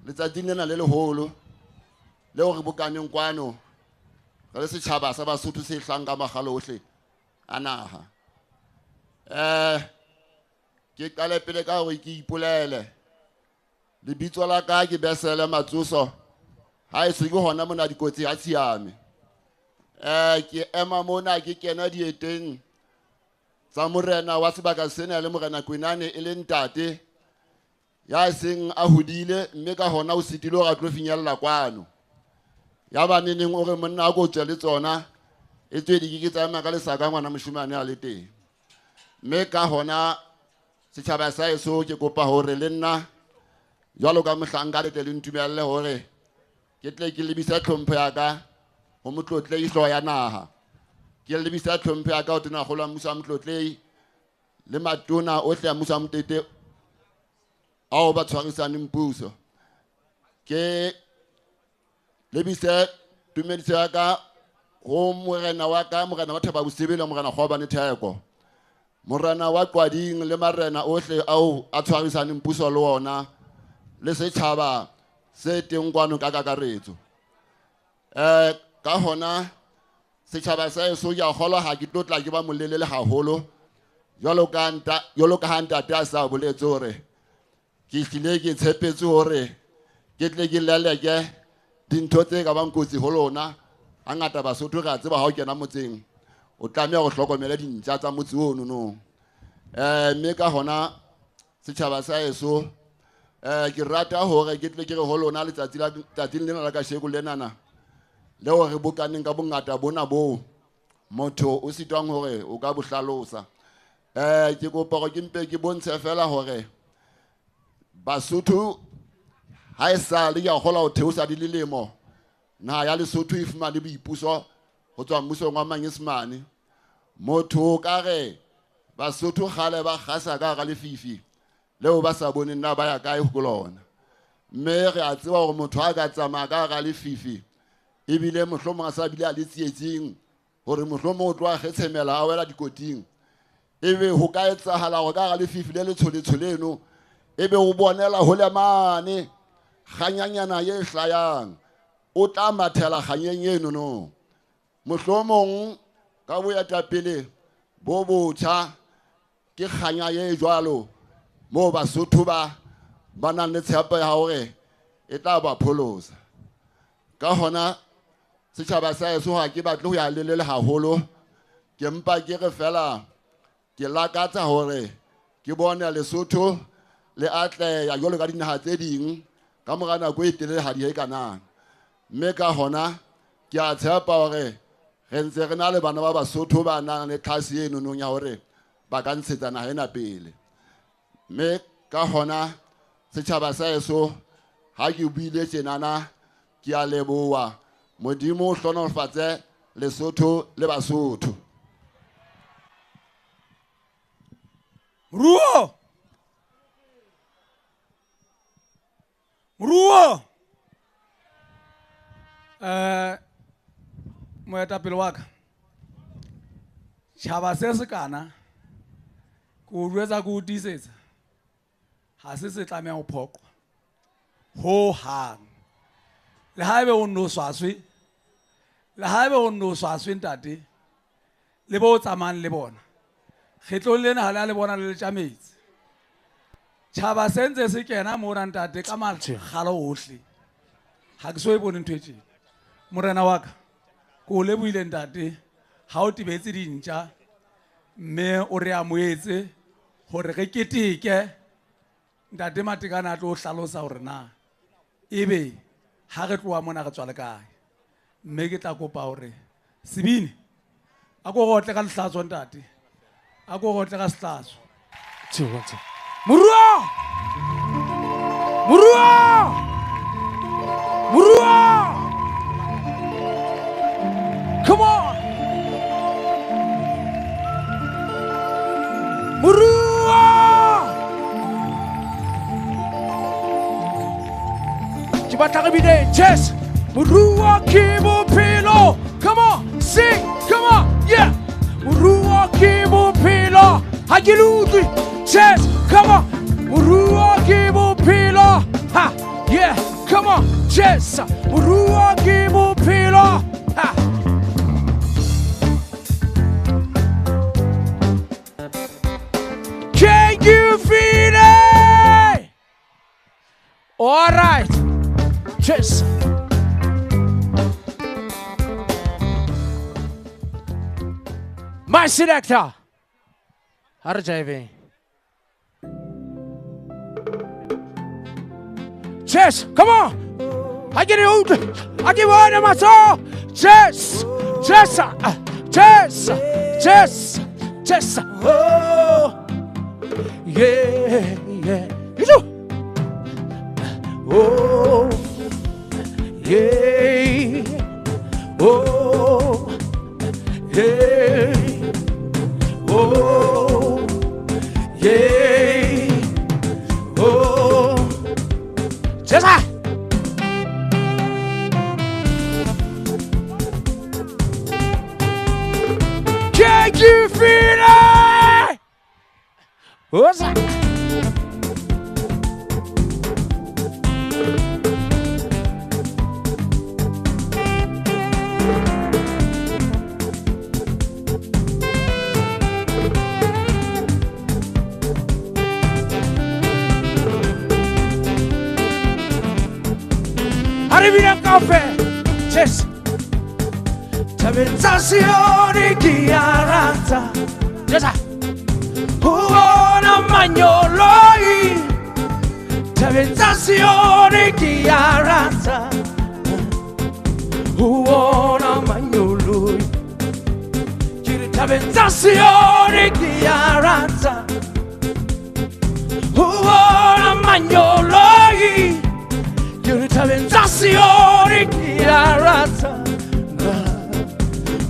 letsatsing lena le leholo leo re bokaneng kwano re le setjhaba sa Basotho se hlang ka magalo ohle a naha. Ke qale pele ka hore ke ipolele lebitso la ka ke Besele Matsoso ha e se ke hona mona dikotsi ha tshiame. Ke ema mona ke kena dieteng tsa morena wa sebaka sena le morena Kwinane e le ntate ya seng a hodile mme ka hona o sitile ga tlo finyella kwano. Ya ba neneng o re monna a go tswe le tsona e tswe di ke tsama ka lesaka ngwana moshumane a le teng. Mme ka hona setjhaba sa eso ke kopa hore le nna jwalo ka mohlanka le tle le ntumelle hore ke tle ke lebisa tlhompho ya ka ho motlotle ihlo ya naha. Ke lebisa tlhompho ya ka ho tena kgolwa mmuso wa motlotle le matona ohle a mmuso wa motete ao ba tshwarisaneng puso. Ke lebise tumediso ya ka ho morena wa ka morena wa Thaba Bosebele morena Kgobane Theko morena wa Qwading le marena ohle ao a tshwarisaneng puso le ona le setjhaba se teng kwano ka kakaretso. Ka hona setjhaba sa eso ya kgolwa ha ke tlotla ke ba molelele haholo jwalo ka ha ntate a sa boletse hore ke hlile ke tshepetse hore ke tle ke leleke dintho tse ka bang kotsi ho lona. Hangata Basotho re a tseba ha o kena motseng o tlameha go hlokomela dintja tsa motse ono no. Mme ka hona setjhaba sa eso ke rata hore ke tle ke re ho lona letsatsi lena la kasheko lenana le hore bokaneng ka bongata bona bo motho o sitwang hore o ka bohlalosa. Ke kopa hore ke mpe ke bontshe fela hore Basotho ha e sa le ya kgola ho theosa dilemo naha ya Lesotho e fumane boipuso ho tswa mmusong wa Manyesemane. Motho ka re Basotho kgale ba kgasa ka ga lefifi leo ba sa boneng na ba ya kae ho lona. Mme re a tseba hore motho a ka tsamaya ka ga lefifi ebile mohlomong a sa bile a le tsietsing hore mohlomong o tloa kgetshemela a wela dikoting ebe ho ka etsahala hore ka ga lefifi le letsholetsholeno ebe o bonela ho le mane kganyanyana ye hlayang o tla mathela kganyeng eno no. Mohlomong ka boetapele bo botjha ke kganya ye jwalo mo Basotho ba nang le tshepo ya hore e tla ba pholosa. Ka hona setjhaba sa eso ha ke batle ho ya lelele haholo ke mpa ke re fela ke lakatsa hore ke bone Lesotho le atleya jwalo ka dinaha tse ding ka mora nako e telele ha di e kanang. Mme ka hona ke a tshepa hore re ntse re na le bana ba Basotho ba nang le tlhase eno nong ya hore ba ka ntshetsa naha ena pele. Mme ka hona setjhaba sa heso ha ke buile tjenana ke a leboha Modimo o hlonolofatse Lesotho le Basotho. Moruo moetapele wa ka tšhaba se se kana ko o ruetsa ko o tiisetsa ga se se tlameya go phokwa ho hang le ha ebe o nne o swaswe ntate le bo o tsamayang le bona kgetlong lena ga le a le bona le letša metsi tšhaba se ntse se kena mo rang tate ka magala otlhe ga ke so e bone ntho e tšena morena wa ka ko o leboile ntate ga o tibetse dintšha mme o re amoetse gore ge keteke ntate Matekane a tlo o hlalosa gore na ebe ha re tloa mona re tswa le kae. Mme ke tla kopa gore Sebini a ko gotle ka lehlatswa ntate, a ko gotle ka sehlatswa. Moruo! Come on! Moruo! Ke batla re bine, Jess! Moruo ke bophelo! Come on, sing! Come on, yeah! Moruo ke bophelo! Ha ke lutlwe! Jess, come on! Moruo ke bophelo! Ha! Yeah! Come on, Jess! Moruo ke bophelo! Ha! Can you feel it? All right. Jess. My selector. Harjaive. Jess, come on. I get it out. I give one of my soul. Jess. Jess. Jess. Jess. Jess. Oh. Yeah. Yeah. You do. Oh. Yeah. Oh. Yeah. Oh. Yeah. Oh. Jessa. Can you feel it? What's that? Arrivi a caffè, Jess. Sensazioni di aranza, Jessa. Una magnoloi, sensazioni di aranza. Una magnoloi, sensazioni di aranza. Una magnoloi. Sensazioni di aranza,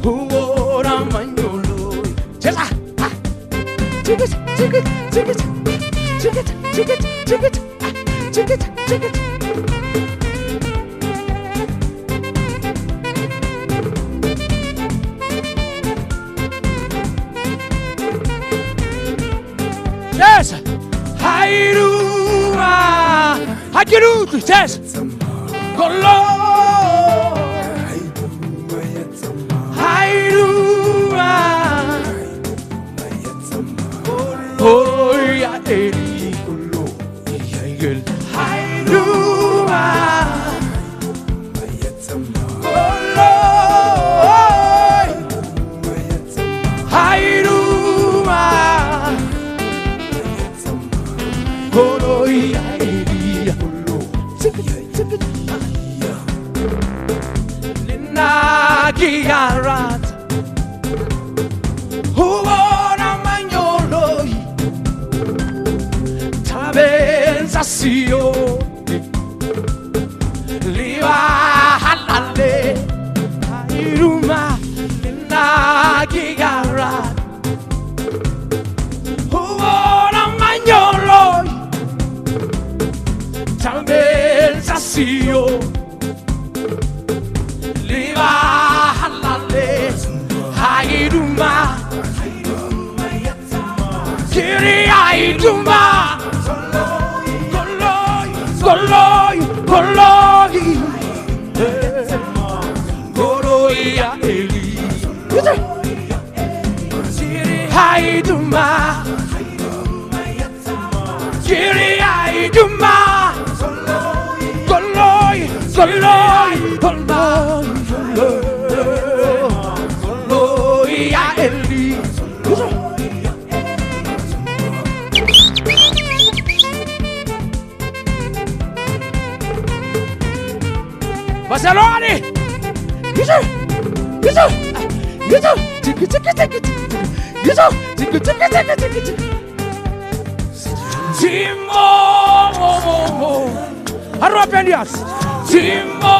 ora magnolo. Jessa, ticket, ticket, ticket, ticket, ticket, ticket, ticket, ticket. Jess, Hairuma, Hakiru, Jess. Kolo, Hairuma, oh ya eri kolo, yagel Hairuma, kolo, siyo liba halale iruma na gigara huona manyolo tambe siyo liba halale iruma kiri iruma Goloi, Goloi ya Eli. Haiduma, Kiri Haiduma. Goloi, Goloi ya Eli. Barcelona! Yuzu! Timo! Harus apa dia? Timo!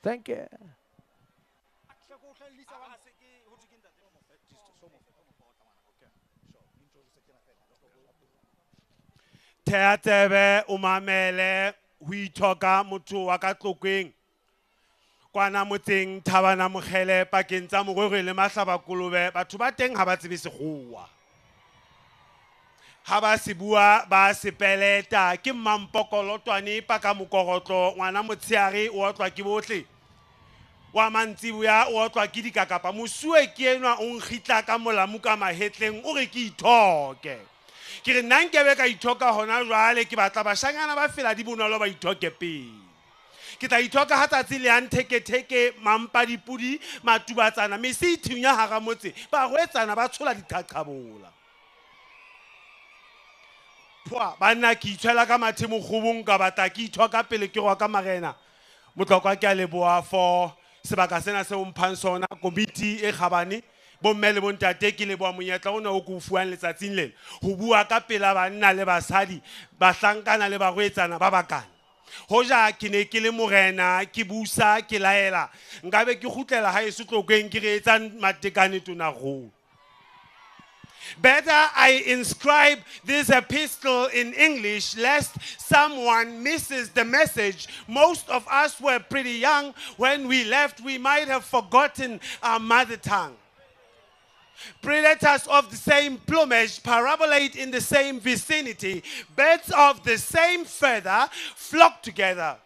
Thank you. Teatebe umamele huitoka motho wa ka tlokweng kwana motseng Thabana Mogele pakeng tsa Morwego le Mahlabakolobe batho ba teng ha ba tsebe sekgowa ha ba se bua ba sepeleta ke Mampokolotwane pa ka Mokorotlo ngwana motsheare o otlwa ke bohle wa Mantsibuya o otlwa ke dikakapa mosuwe ke enwa o nkgitla ka molamu ka mahetleng o re ke ithoke ke re nna nkebe ka ithoka hona jwale ke batla bashanyana ba fela di bonolo ba ithoke pele ke tla ithoka ha tsatsi le antheketheke mampa dipudi matubatsana mese ithunya hara motse ba rwetsana ba tshola diqhaqhabola pwa banna ke itshwela ka mathe mogobong ka batla ke ithoka pele ke rwa ka marena motlokwa ke a leboa for sebaka sena se o mphang sona komiti e kgabane bomme le bontate ke leboa monyetla ona o ko fuwang letsatsing lena ho bua ka pela banna le basadi ba hlankana le ba rwetsana ba bakana hoja ke ne ke le morena ke busa ke laela nkabe ke khutlela ha eso tlokweng ke re etsang matekane tona go. Better I inscribe this epistle in English lest someone misses the message. Most of us were pretty young when we left. We might have forgotten our mother tongue. Predators of the same plumage parabolate in the same vicinity. Birds of the same feather flock together.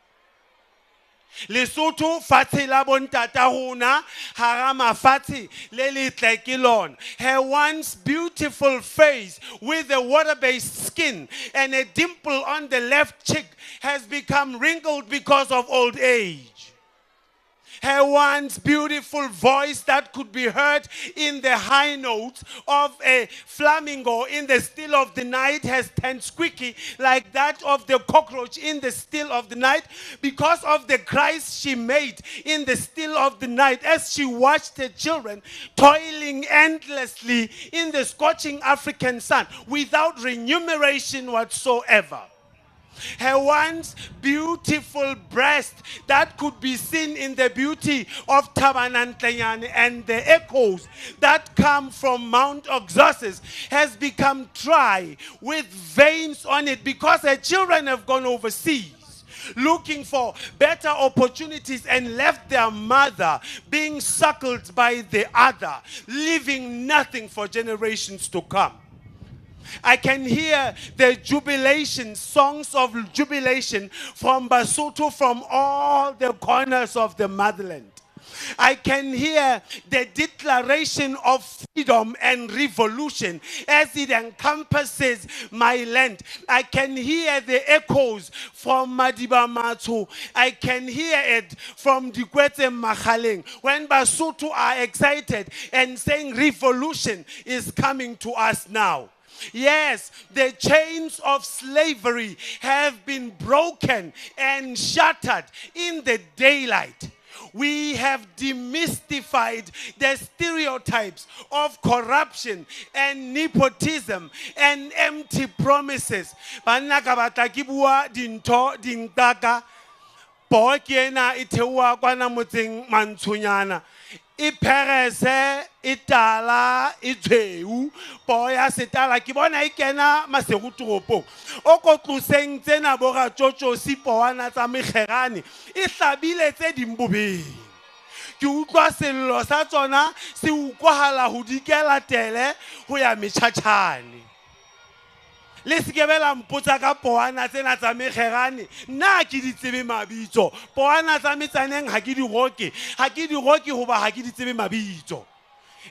Lesotho fatshe la bontata rona hara mafatshe le letle ke lona. Her once beautiful face with a water-based skin and a dimple on the left cheek has become wrinkled because of old age. Her once beautiful voice that could be heard in the high notes of a flamingo in the still of the night has turned squeaky like that of the cockroach in the still of the night because of the cries she made in the still of the night as she watched her children toiling endlessly in the scorching African sun without remuneration whatsoever. Her once beautiful breast that could be seen in the beauty of Tabanantlenyane and the echoes that come from Mount Oxasis has become dry with veins on it because her children have gone overseas looking for better opportunities and left their mother being suckled by the other, leaving nothing for generations to come. I can hear the jubilation, songs of jubilation from Basotho from all the corners of the motherland. I can hear the declaration of freedom and revolution as it encompasses my land. I can hear the echoes from Madiba Mathu. I can hear it from Dikwete Makhaleng when Basotho are excited and saying revolution is coming to us now. Yes, the chains of slavery have been broken and shattered in the daylight. We have demystified the stereotypes of corruption and nepotism and empty promises. Banna ka batla ke bua dintho dintaka po ke ena e theoa kwana motseng Mantshonyana. Iperese itala itshweu po ya setala ke bona e kena Masegutoropo o ko tloseng tsena bo ga tjotjo sipoana tsa Megerane e hlabile tse dimbobeng ke utlwa sello sa tsona se ukwahala ho dikela tele ho ya Metjhatjhane le sekebela mpotsa ka poana tsena tsa Megerane nna ke di tsebe mabitso poana tsa metsaneng ha ke di roke hoba ha ke di tsebe mabitso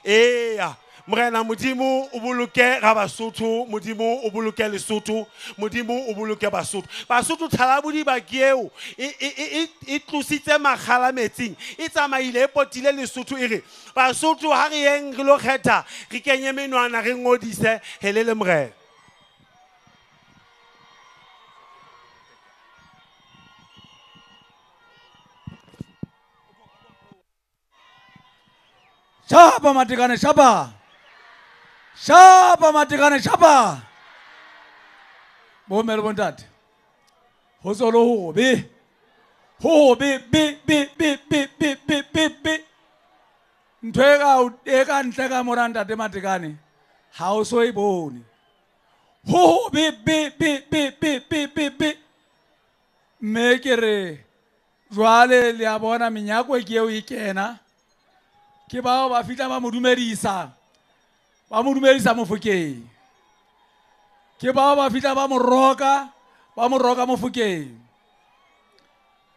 eya Morena Modimo o boloke ga Basotho Modimo o boloke Lesotho Modimo o boloke Basotho Basotho thalabodi ba keo e tlositse magala metsing e tsamaile e potile Lesotho e re Basotho ha re yeng re lo kgetha re kenye menwana re ngodise helele morena Shapa Matekane shapa. Shapa Matekane shapa. Bo mele bontate. Ho solo ho be. Ho be be. Ntwega e ka ntle ka moranta te Matekane. Ha o so e bone. Ho be. Me ke re jwale le a bona menyako ke eo e kena. Ke bao ba fitla ba modumedisa Mofokeng ke bao ba fitla ba mo roka Mofokeng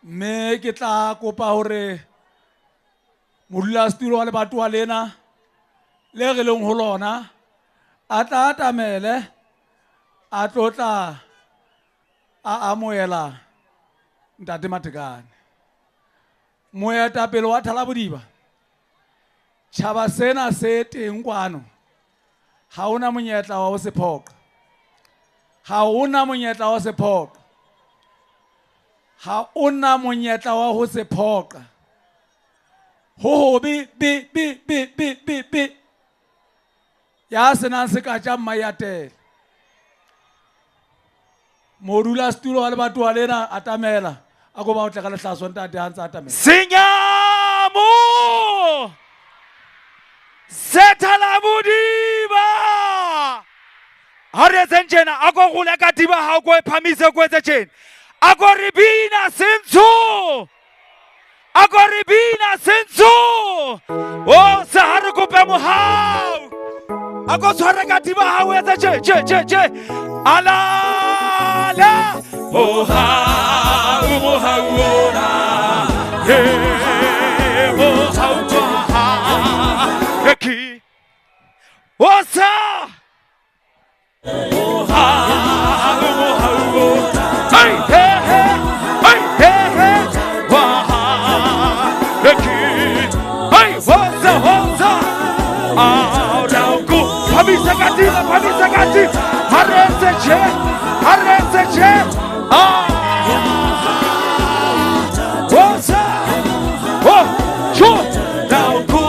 mme ke tla kopa hore modulasetulo wa lebatowa lena le re leng ho lona a tla atamele a tlotla a amoela Ntate Matekane moetapele wa Thalabodiba Chaba sena se teng kwano ha ona monyetla wa ho sephoqa ha ona monyetla wa sephoqa ha ona monyetla wa ho sephoqa ho be ya sena se ka tja mmayatela modula setulo wa lebatowa lena atamela a go ba o tla ka lehlaso Ntate ha ntse atamela Senyamo Sethalabodiba Hare zenjena ako gule ka diba ha go phamise go etsa tjena ako ribina senzo o sa hare go pe mo hao ako tshwara ka diba ha o etsa tje ala o ha ona he o ha Eki Osa Hey hey hey Hey hey hey Eki Hey Osa Aurauku Pamisa gati Harese che Osa Oh Chut Rauku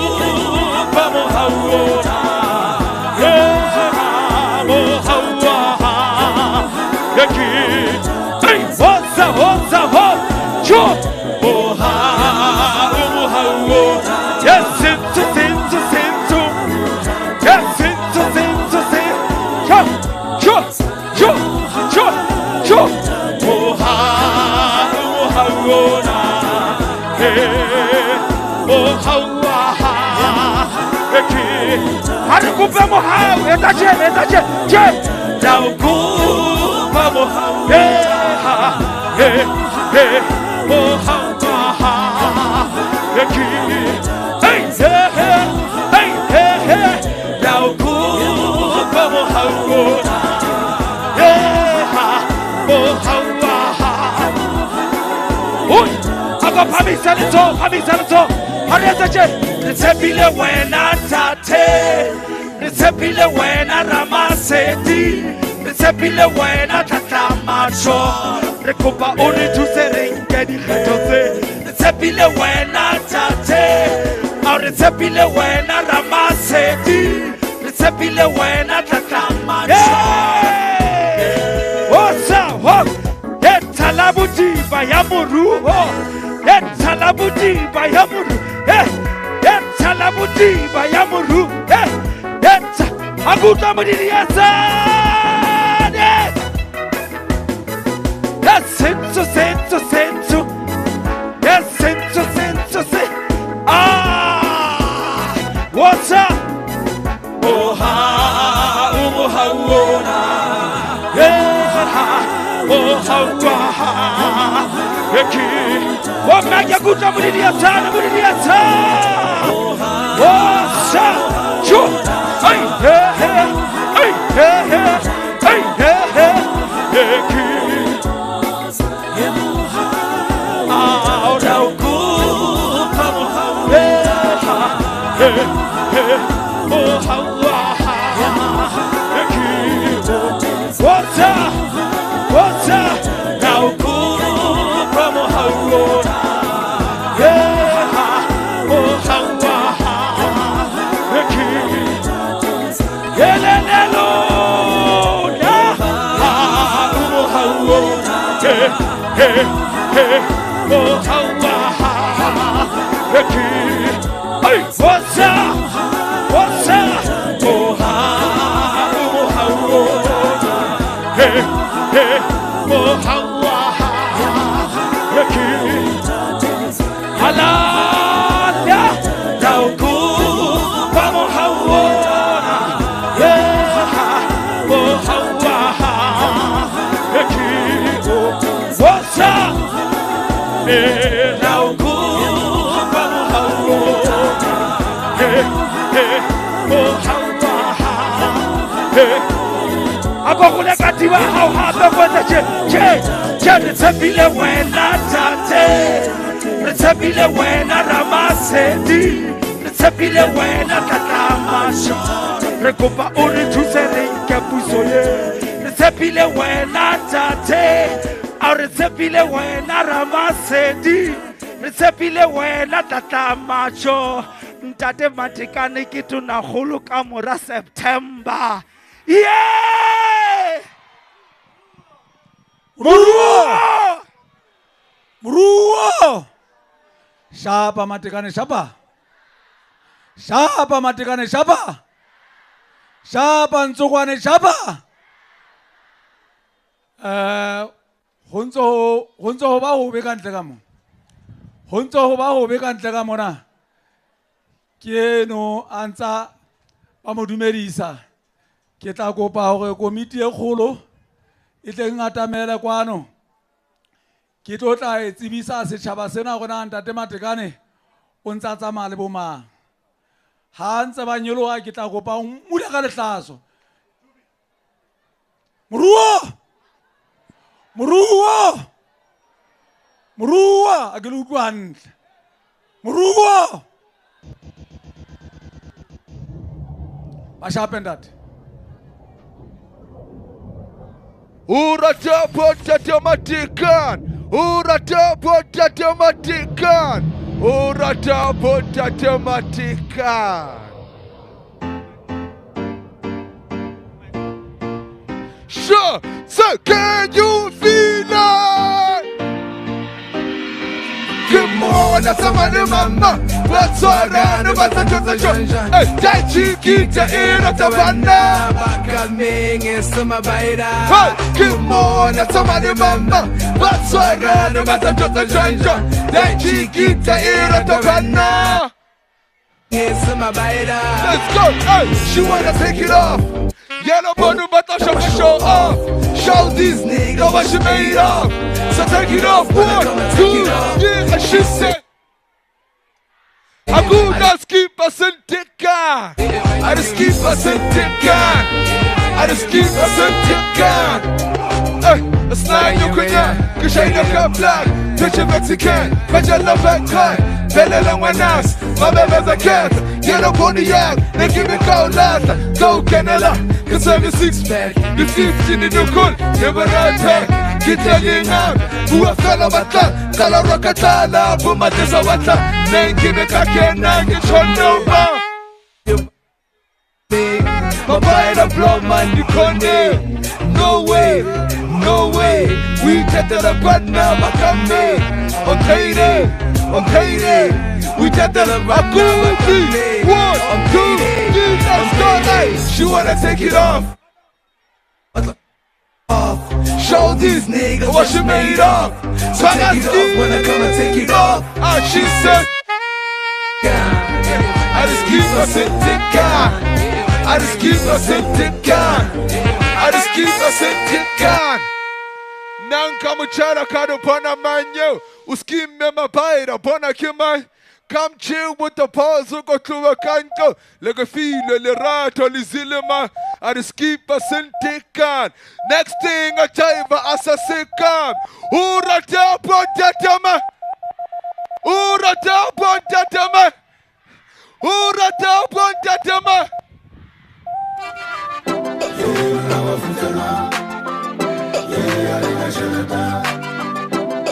Aku pemohon, eta je. Daukupa mohau Hey mohau Eki Hey Daukupa mohau mohau Oi Aga pamisalitso Hariasache Nitsepile wena tate Nitsepile wena ramaseti Nitsepile wena tatamacho Rekopa unithuse renke dikgetho tse Nitsepile wena tate Au nitsepile wena ramaseti Nitsepile wena tatamacho Osa hok Etalabudiba ya muruho Etalabudiba ya muruho Etalabudiba ya muruho Aguta Mudiriasa Senso What's up? Oha Umuhauna Oha Eki Wamaya Guta Mudiriasa What's up? Sure Hey Katiba how hard the Nitsepile wena tate Nitsepile wena ramaseti Nitsepile wena tatamasho Rekopa unithuse renke puso ye Nitsepile wena tate Au nitsepile wena ramaseti Nitsepile wena tatamasho Ntate Matikane kitu na hulu kamura September Yeah! Muruo! Shapa Matikane shapa. Shapa Matikane shapa. Shapa Ntsukwane shapa. Honzo ba ho be kantle ka mo. Honzo ba ho be kantle ka mona. Ke no antsa ba mo dumedisa. Ke tla kopa hore komiti e kgolo e tleng atamela kwano. Ke tlo tla e tsebisa setjhaba sena rona Ntate Matekane o ntsa tsamaya le bo mang. Ha ntse ba nyoloha ke tla kopa mmulela ka lehlaso. Muruo a ke le utlwa hantle. Muruo ba shape ntate. Urata Potato Matikan. Urata Potato Matikan. Urata Potato Matikan. Sure, so can you feel it? Come on, that's somebody, mama. What's all around? What's a just a hey, that chiquita in a tavanna. Come on, that's somebody, mama. What's all around? What's a just a stranger. That chiquita in a tavanna. Let's go. Hey, she wanna take it off. Yellow bottle, but I show off. Show these niggas what you made of. So take it off, 1, 2, yeah, and she said. I could not skip a centicad. I just keep a centicad. I just keep a centicad. A slide you could not, cause I don't come black. Touch a Mexican, but you love that cut. Better than one ass, my baby's a cat. Get up on the yard, they give me cold last. Go Canela, cause I'm a 6-pack. The 15 in the cool, never attack. Get the ling out, who a fellow battle. Kala Rockatala, Puma Desawata. Then give me Kaken, and get on over. My bite of blood, man, the Conde. No way, no way. We get to the partner, Makame. Okay, okay, we get to the partner. 1, 2, 3, let's go. She wanna take it off. Show these niggas what she made of. So I when I come and take it off. And she said, I just keep a centicad. I just keep a centicad. I just keep a centicad. Nanka muchara kado pana manyo. Uskim mema paira pana kimai. Come chill with the pause, go to a canto. Like a feel, le rato, li zilima. I just keep a centicad. Next thing, a chiva as a second. Ura ta pontatama. Ura ta pontatama. Ura ta pontatama.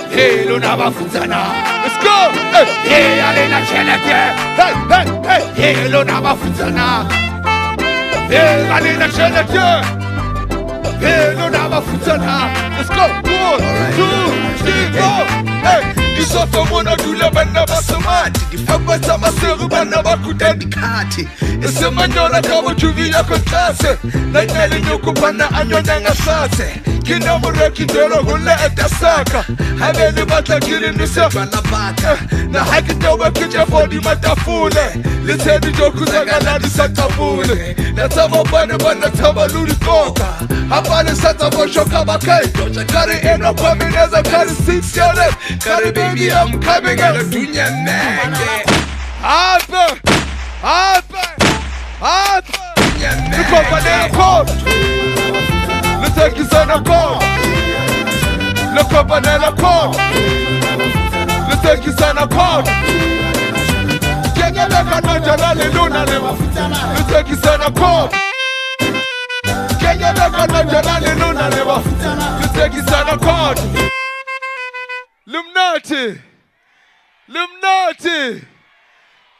Hey, Luna Bafutana. Let's go. Hey, Alena Chelete. Hey, hey, hey. Hey, Luna Bafutana. Hey, Alena Chelete. Hey, Luna Bafutana. Let's go. 1, 2, 3, go. Hey, you saw someone who do love and never so much. I'm a summer server, but never could end the party. It's a man on a double to be a contrast. Like telling you, Kupana and your nanga sauce. Kina mureki dolo hule eta saka. Haveli bata killing yourself and a bata. Na haki tawa kija for the matafule. Let's head the joku zagala di santa fule. Let's have a bunny but not have a ludi coca. Hapana santa for shoka bakai. Carry in a woman as I carry 6 years. Carry baby, I'm coming out of dunya man. Harper, Harper, Harper. Look up at their coat. Let's take this on a call. Look up another call. Let's take this on a call. Let's take this on a call. Let's take this on a call. Lumnati. Lumnati.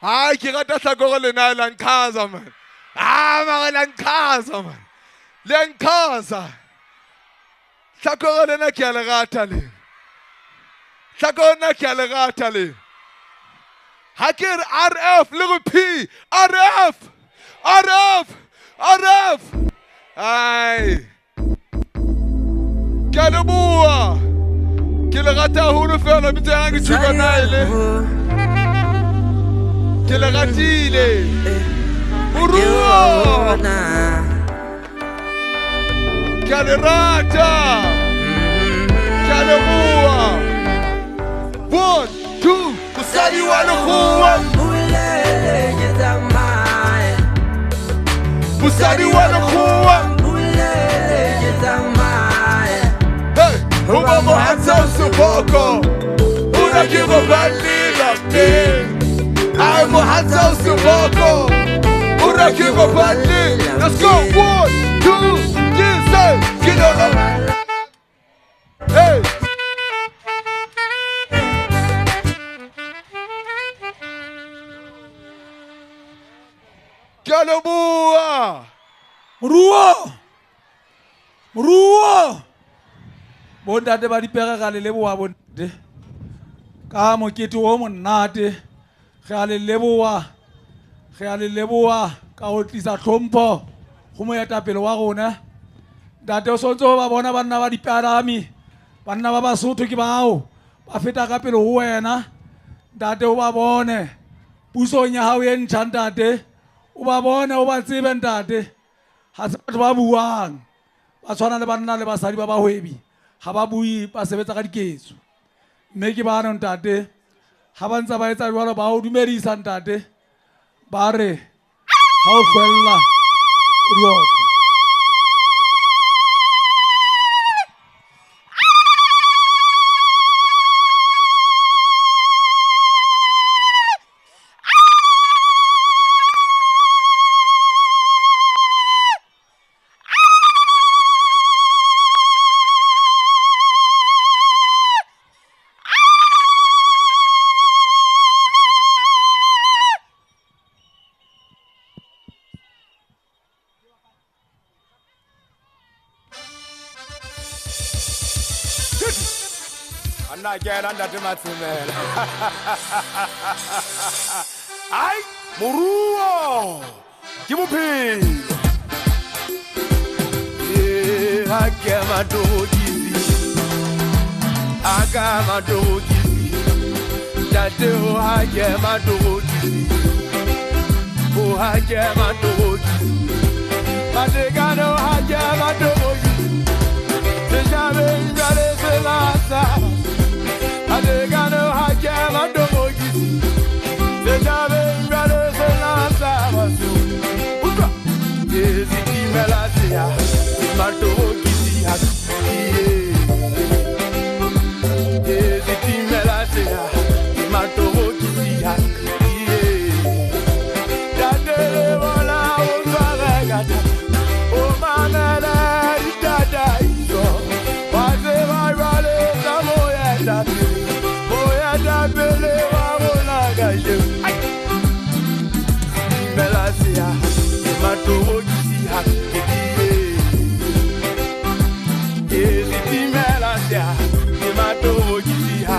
Ay, kirata sa gole na Lankaza, man. Mga Lankaza, man. Lankaza. Sakore na kialegatali. Sakore na kialegatali. Hakir RF, little P. RF. RF. RF. Ay. Kalabua. Kilegata hunu fela bitayangi chuka naile. Kilegatile. Urua. Kalerata. Kalabua. 1, 2. Kusali wanakuwa. Kusali wanakuwa. Hey, uma mohanza usuboko. Una kiva balila me. Ay mohanza usuboko. Una kiva balila. Let's go. 1, 2, 3, say. Get on up. Hey. Kalabua. Ruo. Ruo. Bontate ba dipega ga le leboa bontate. Ka mokete o monate. Ga le leboa. Ga le leboa ka o tlisa tlhompho. Go mo eta pele wa rona. Ntate o sontso ba bona banna ba diparami. Banna ba Basotho ke bao. Ba feta ka pele ho wena. Ntate o ba bone. Puso nya hao e ntšha ntate. O ba bone o ba tsebe ntate. ha se batho ba buang ba tshwana le banna le basadi ba bahwebi ha ba bui ba sebetsa ka diketso mme ke bana ntate ha ba ntse ba etsa jwalo ba o dumedisa ntate ba re ha o hlwella o di Kena ntate Matsimela. Ai, moruo. Ke bophelo. Ha ke madoki. Aga madoki. Tate o ha ke madoki. O ha ke madoki. Mategano ha ke madoki. Se jamais j'allais se lancer. Adegano hakema domogi Sejave ngale senasa wasu Uka Yezi kimelasia Imadogi siya Yezi kimelasia Imadogi siya Dadele wala uzwaregata O mamele idada iso Waze wairale samoye dati Bele wabona gaje Melasia Matoro kisia Ezi melasia Matoro kisia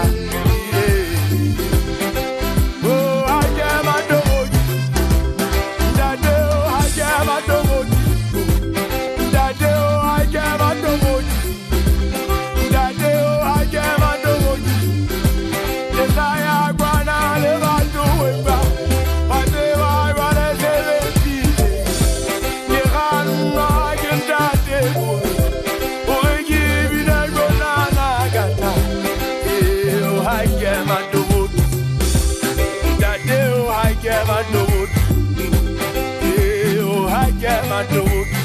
Oh haja matoro Dade oh haja matoro Dade oh haja matoro Dade oh haja matoro Desire guana levando wemba Pate wa wale seleti Yeran ma gendate Oegi bina gona nagata O haike madogi Dade o haike madogi O haike madogi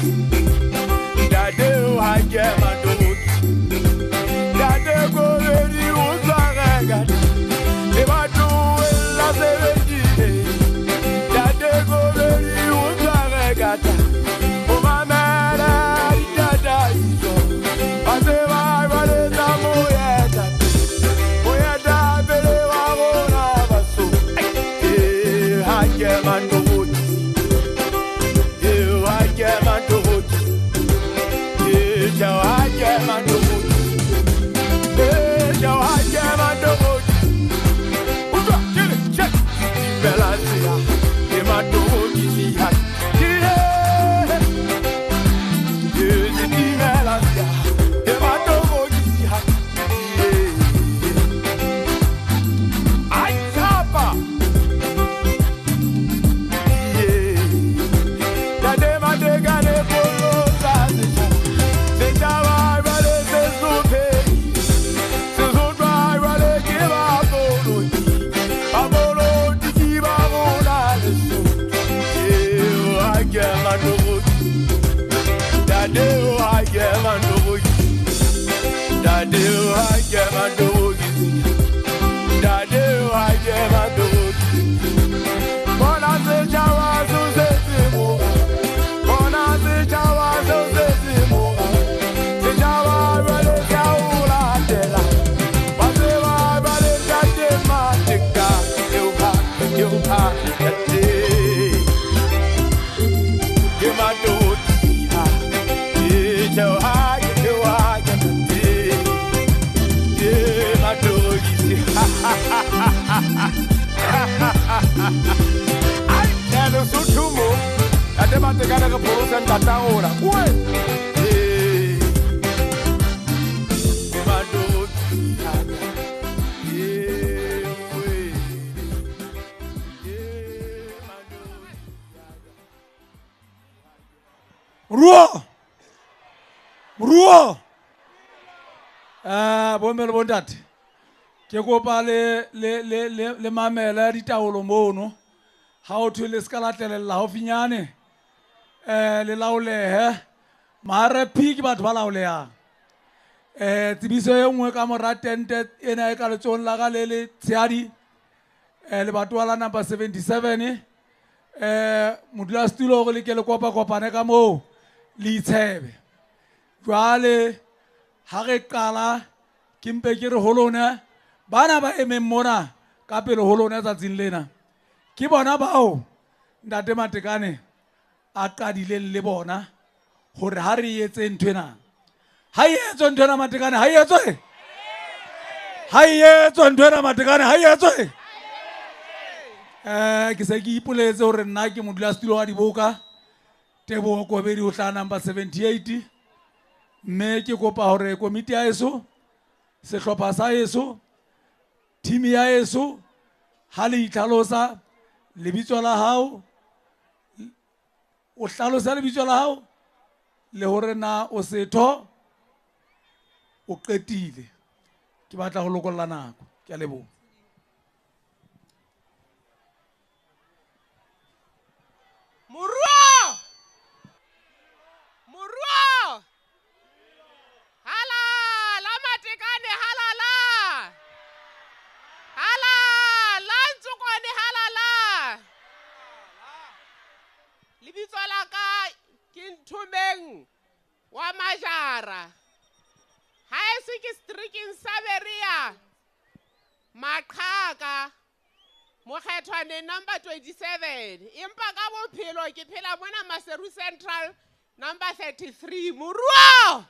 Dade o haike madogi Dade go ready uzaragata Ay, ya lo sutumo. Además te gana que producen tanta hora. Moruo. Bomme le bontate. Ke kopa le mamela ditaolo mono. Ha o thwe le ska latlelela haufinyane. Le laolehe. Mare phiki batho ba laolehang. Tsebiso e nngwe ka mora tente ena e ka letsong la ka le tshehadi. Lebatowa la number 77. Modulasetulo gore le ke le kopane ka moo le itshebe. Jwale ha re qala ke mpe ke re ho lona bana ba emeng mona ka pele ho lona tsatsing lena ke bona bao ntate Matekane a qadileng le bona hore ha re etse nthwena ha etswe nthwena Matekane ha etswe nthwena Matekane ha etswe ke se ke ipoletse hore nna ke modulasetulo wa Diboka Teboho Kobedi o tla number 78 mme ke kopa hore komiti ya eso sehlopha sa eso team ya eso ha le itlhalosa lebitso la hao o hlalosa lebitso la hao le hore na o setho o qetile ke batla ho lokolla nako ke a leboha Moruo halala Matekane halala halala Ntsukwane halala lebitso la ka ke Nthumeng wa Majara ha se ke striking Saberia Maqhaka Mokgethwane number 27 empa ka bophelo ke phela mona Maseru Central number 33 Moruo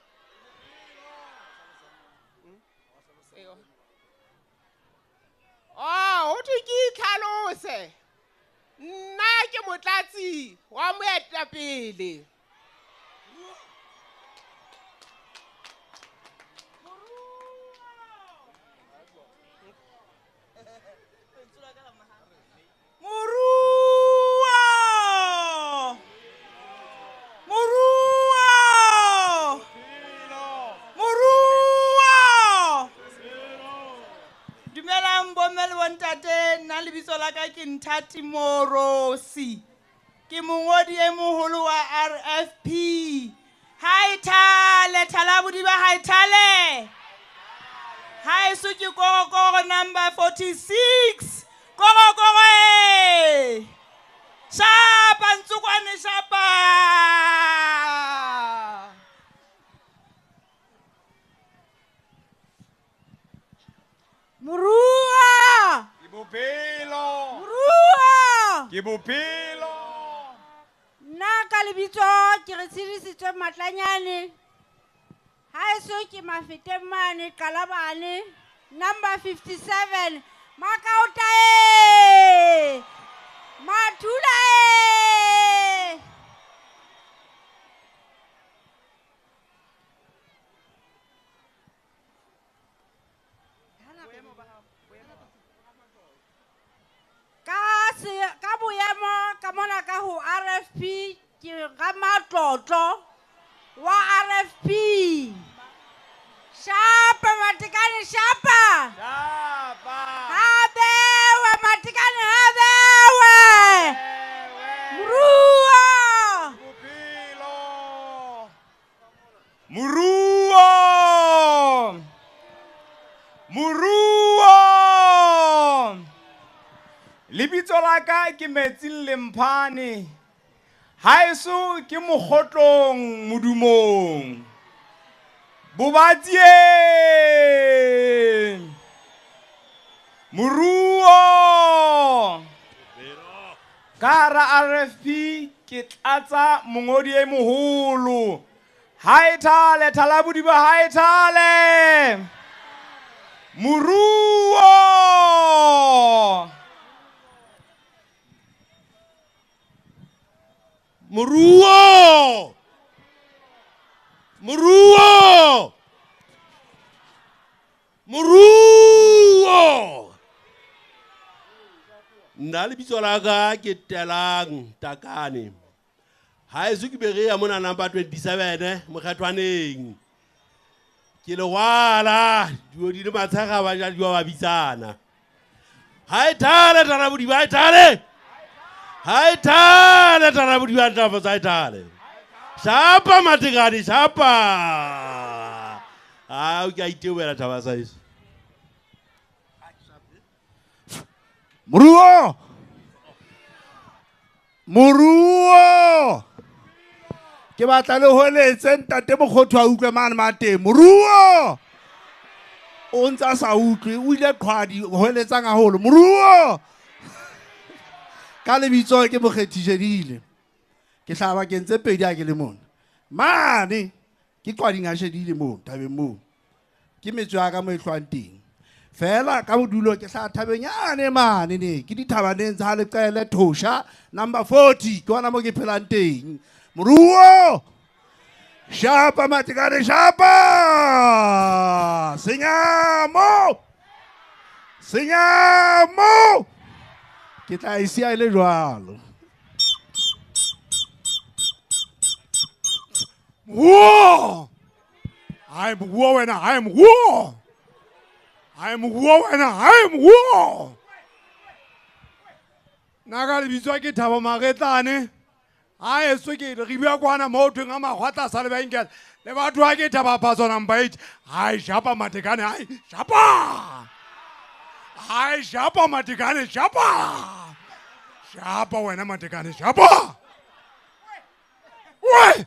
o thwe ke itlhalose nna ke motlatsi wa moetapele lebitso la ka ke Nthati Morosi ke mongodi e moholo wa RFP haithale thalabodiba haithale haeso ke kokoro number 46 kokoro shapa Ntsukwane shapa Moruo Bophelo Moruo ke bophelo nna ka lebitso ke re tshedisitswe Matlanyane haeso ke Mafetemane Qalabane number 57 Makauta Mathula ka boemo ka mona ka ho RFP ke ga matlotlo wa RFP shapa Matekane shapa habewe Matekane habewe Moruo lebitso la ka ke Metsing Lemphane haeso ke Mokgotlong Modumong Bobatsie Moruo ka hara RFP ke tlatsa mongodi e moholo haithale thalabodiba haithale Moruo Moruo Moruo Moruo nna lebitso la ka ke Telang Takane ha e se ke bege ya mona number 27 mokgethwaneng ke le wala dio di le matshega ba ja dio ba bitsana ha e thale tara bodi ba e thale ha e thale tara bodi ba tla fa thale shapa matekane shapa o ke a itebela taba sa iso Moruo! Moruo! Ke batla le holetse ntate Mokgotho a utlwe mane mate. Moruo! O ntsa sa utlwe, o ile qhwadi holetsang haholo. Moruo! Ka lebitso ke Mokgethijedile. Ke hlaba ke ntse pedi a ke le mona. Mane ke qhwading a shedile mo tabeng mo. Ke metso ya ka mo e hlwang teng. Fela ka bodulo ke hla thabeng yane mane ne ke dithabaneng tsa Leqele Thosha number 40 ke ona mo ke phelang teng. Moruo! Shapa matekane shapa! Senyamo! Senyamo! Ke tla isia ile jwalo. War! I'm war and I'm war! I'm war and I'm war! Naga lebitswa ke Thabo Magetlane. A eso ke re bua kwana mo thweng a magwata sa le ba inkela. Le batho a ke Thaba Phaso number 8. Hai shapa matekane hai shapa. Hai shapa matekane shapa. Shapa wena matekane shapa. We!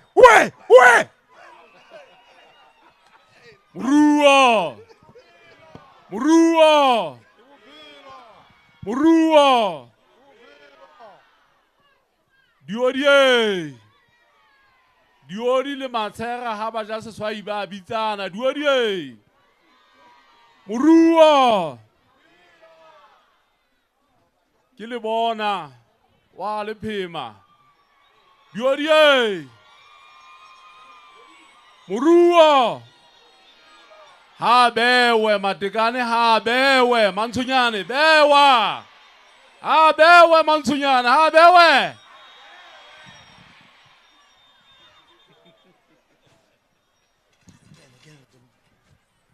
Moruo! Moruo! Moruo! Diodie! Diodi le matshega ha ba ja seswai ba bitsana. Diodie! Moruo! Ke le bona wa le phema. Diodie! Moruo! Ha bewe matekane ha bewe Mantshunyane bewa. Ha bewe Mantshunyane ha bewe.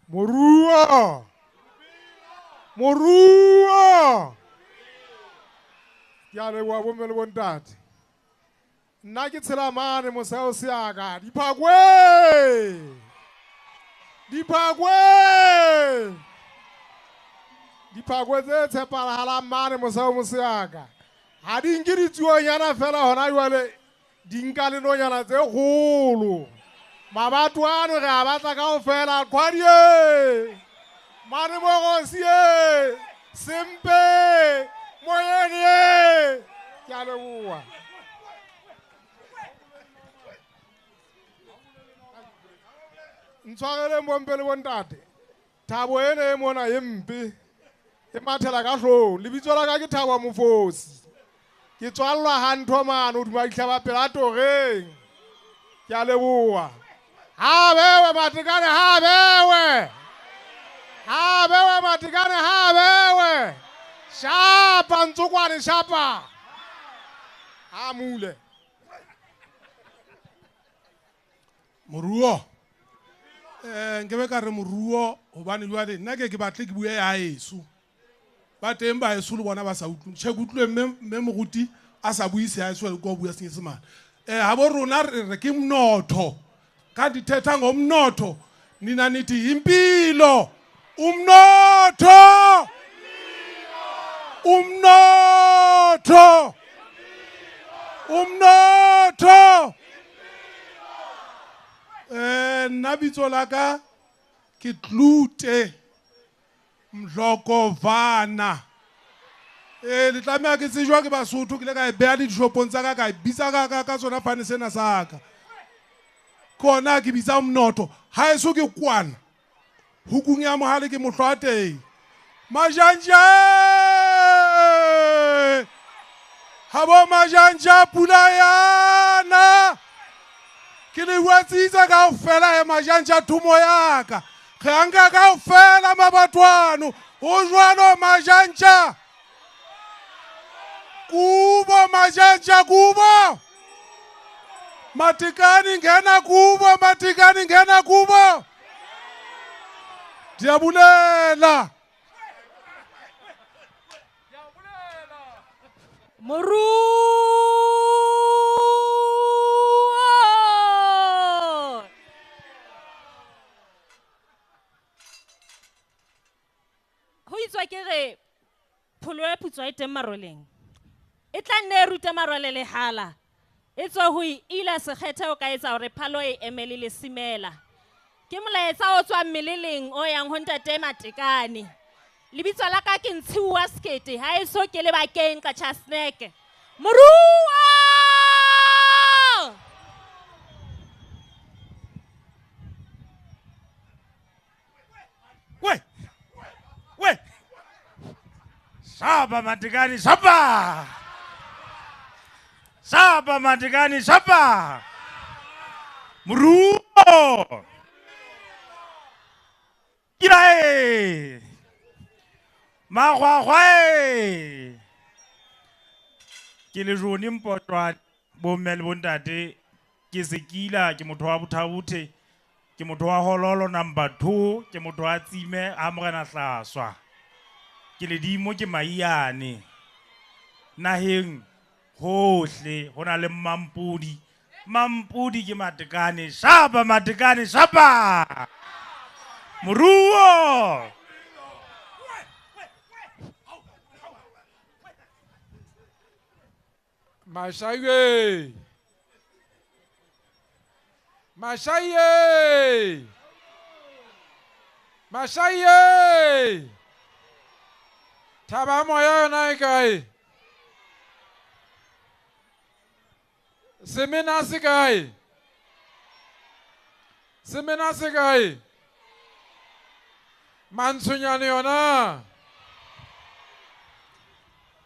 Moruo! Moruo! Ya le wa bomme le bontate. Nna ke tshela mane mosao seaka diphakwe. Diphakwe! Diphakwe tse tshepalahalang mane mosao moseaka. Ha di nke ditsuonyana fela hona jwale di nka le nonyana tse kgolo. Mabato ano re a batla kaofela qhwadie. Mane mogosie. Sempe. Moyene. Ke a leboha. Ntshwarele mbompe le bontate. Thabo ene e mona e mpe. E mathela ka hlong. Lebitso la ka ke Thabo Mofosi. Ke tswallwa Hantho mane o duma dihlaba pela Toreng. Ke a leboha. Ha bewe matekane ha bewe. Ha bewe matekane ha bewe. Shapa ntsukwane shapa. Ha mule. Moruo. Nkebe ka re moruo hobane jwale nna ke batle ke bua ya heso ba teng ba heso le bona ba sa utlwe che kutlwe mme moruti a sa buise ha heso le go bua senyesemane ha bo rona re ke mnotho ka dithetha ngomnotho nina nithi impilo umnotho umnotho umnotho nna bitso la ka ke Tlute Mdlokovana le tlameha ke tsejwa ke Basotho ke le ka e beha le dishopong tsa ka e bitsa ka tsona fane sena sa ka kona ke bitsa mnotho ha eso ke kwana hukung ya mohale ke mohlwateng majanja habo majanja pula yana ke le watsitsa kaofela e majanja thumo ya ka ge anka kaofela mabatwano ho jwalo majanja kubo majanja kubo Matikani ngena kubo, Matikani ngena kubo. Diabulela. Ho itswa ke re pholo ya putswa e teng maroleng. E tla nne ruta marole le hala. E tswa ho ila sekgethe o ka etsa hore phalo e emele le simela. Ke molaetsa o tswa mmeleleng o yang ho ntate Matekane. Lebitso la ka ke Ntshiwa Skete ha eso ke le bakeng ka cha snack. Moruo! We. Saba Matekane, saba. Saba Matekane, saba. Moruo! Kirae! Magwagwe! Ke le jone mpotwa bomme le bontate ke sekila ke motho wa bothabuthe ke motho wa hololo number 2 ke motho wa tsime a morena hlaswa ke le dimo ke maiane naheng hohle hona le mampudi ke Matekane shaba Matekane shaba Moruo Mashaye! Mashaye! Mashaye! Thaba moya yona e kae? Semena se kae? Semena se kae? Mantshunyane yona.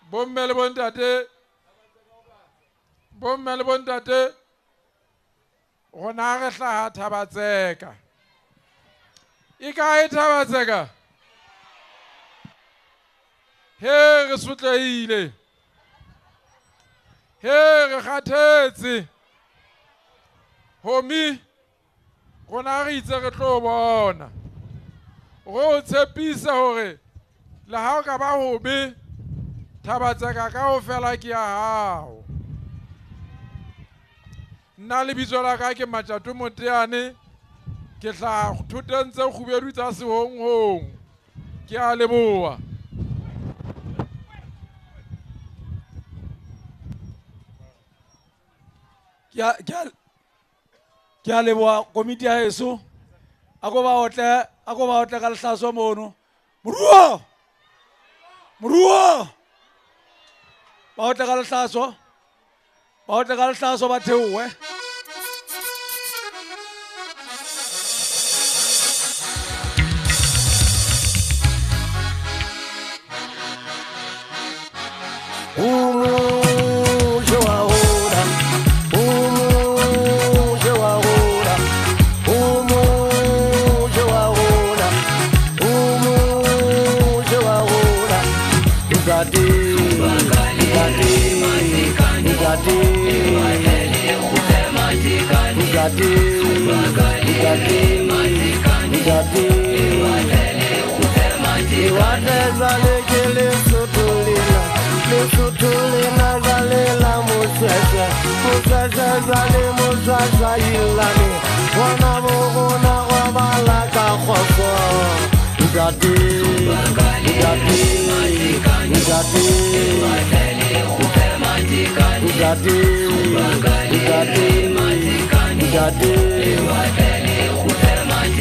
Bomme le bontate. Bomme le bontate. Rona re hlaha Thabatseka. E kae Thabatseka? He re sotlehile. He re kgathetse. Homi rona re itse re tlo bona. Ro tshepisa hore le ha o ka ba hobe Thabatseka kaofela ke ya hao. Nna lebitso la ka ke Matjatu Moteane ke tla thuteng tse kgubedu tsa sehonghong ke a leboha. Ke a leboha komiti ya heso a go ba otle ka lehlaso mono. Moruo ba otle ka lehlaso ba theowe.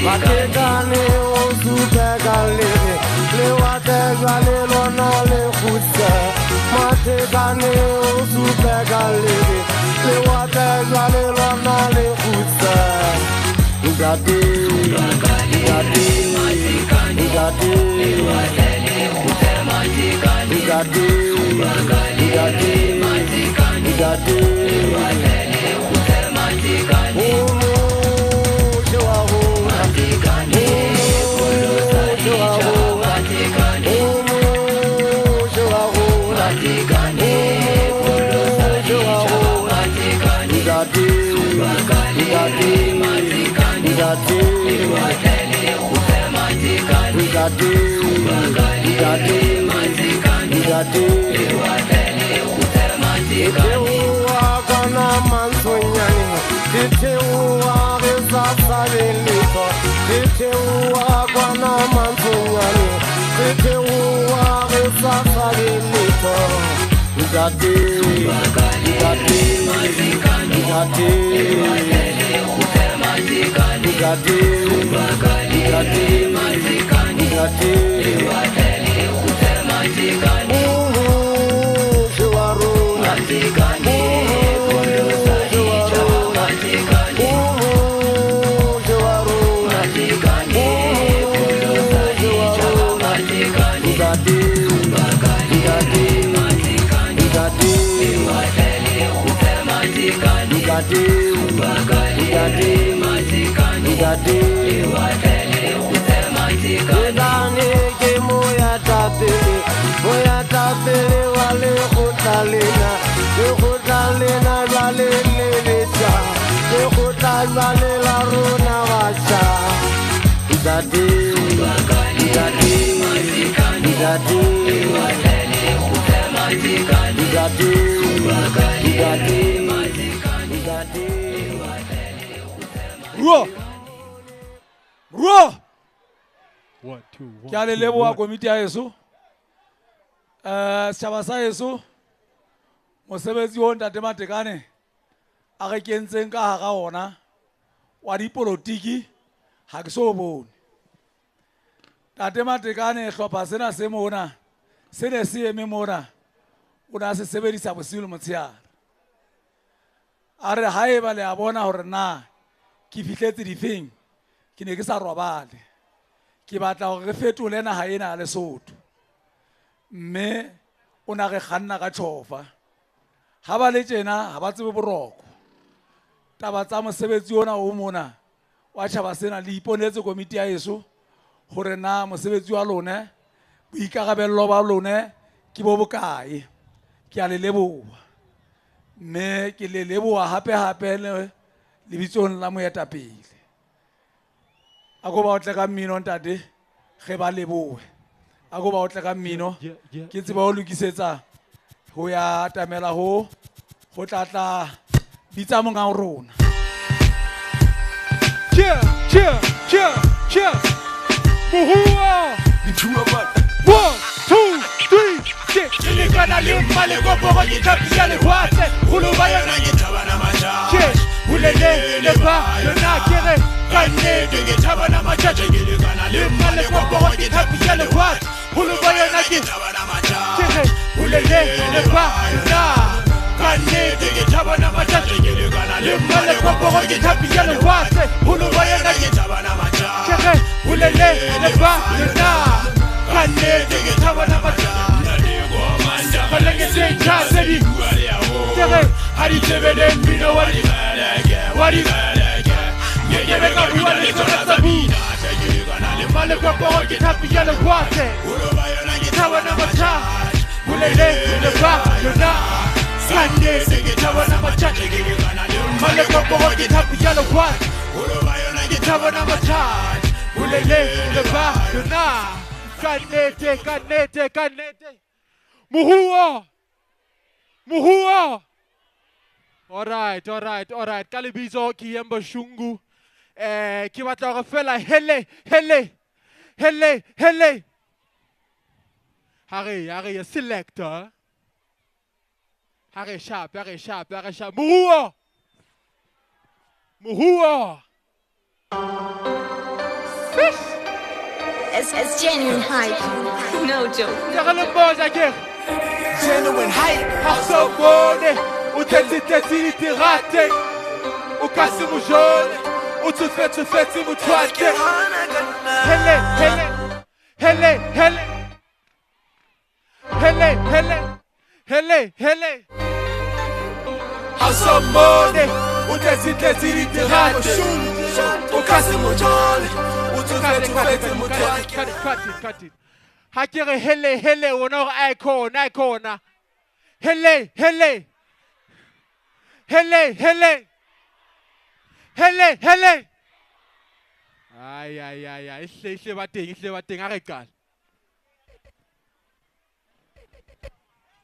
Matekane o sutekale le watezwa le lona le khutse Matekane o sutekale le watezwa le lona le khutse Ugati Ke a le leboha komiti ya heso. Setjhaba sa heso, mosebetsi o Ntate Matekane a re kentseng ka hara ona wa dipolotiki ha ke so bone. Ntate Matekane hlopha sena se mona se ne se eme mona o na se sebedisa bosiu le motshehare. A re haeba le a bona hore na ke fihletse difeng ke ne ke sa robale. Ke batla hore re fetole naha ena ya Lesotho. Mme o na re kganna ka tjhofa. Ha ba le tjena ha ba tsebe boroko. Taba tsa mosebetsi ona o mona wa tjhaba sena le iponetse komiti ya heso hore na mosebetsi wa lona boikarabello ba lona ke bo bokae. Ke a le leboha. Mme ke le leboha hape le lebitsong la moetapele. A go ba o tle ka mmino ntate ge ba lebohe. A go ba o tle ka mmino ke tseba o lokisetsa ho ya tamela ho tlatla bitsa monga rona. Cheer. Muhua. 1, 2, 3, check. Ilikana limba le koporo ki tapia le wate. Huluba yana ki tabana macha. Check. Ulele le ba yona kere. Kane de tabana macha. Ilikana limba le koporo ki tapia le wate. Huluba yana ki tabana macha. Check. Ulele le ba yona. Kane de tabana macha. Ilikana limba le koporo ki tapia le wate. Huluba yana ki tabana macha. Check. Ulele le ba yona. Kane de tabana macha. Kalenge se chasedi. Tere hari tebele mbino wali Yeye ka buwale kona sabu. Male kwa kwa kitapi yale kwate. Tawa na macha. Ulele le ba yona. Kane de tabana macha. Male kwa kwa kitapi yale kwate. Tawa na macha. Ulele le ba yona. Kanete. Muhua. All right. Ka lebitso ke Yemba Shungu. Ke batla go fela hele. Hare ya selector. Hare sharp. Muhua. It's genuine hype. No joke. Genuine hype. Hassobone. Uthetsi tirate. Ukasimu jaune. Utufetsi mutwate. Hele. Hassobone. Uthetsi tirate. Ukasimu jaune. Cut it. Hakere hele wona icona. Hele. Ai, ihle bateng, a re qala.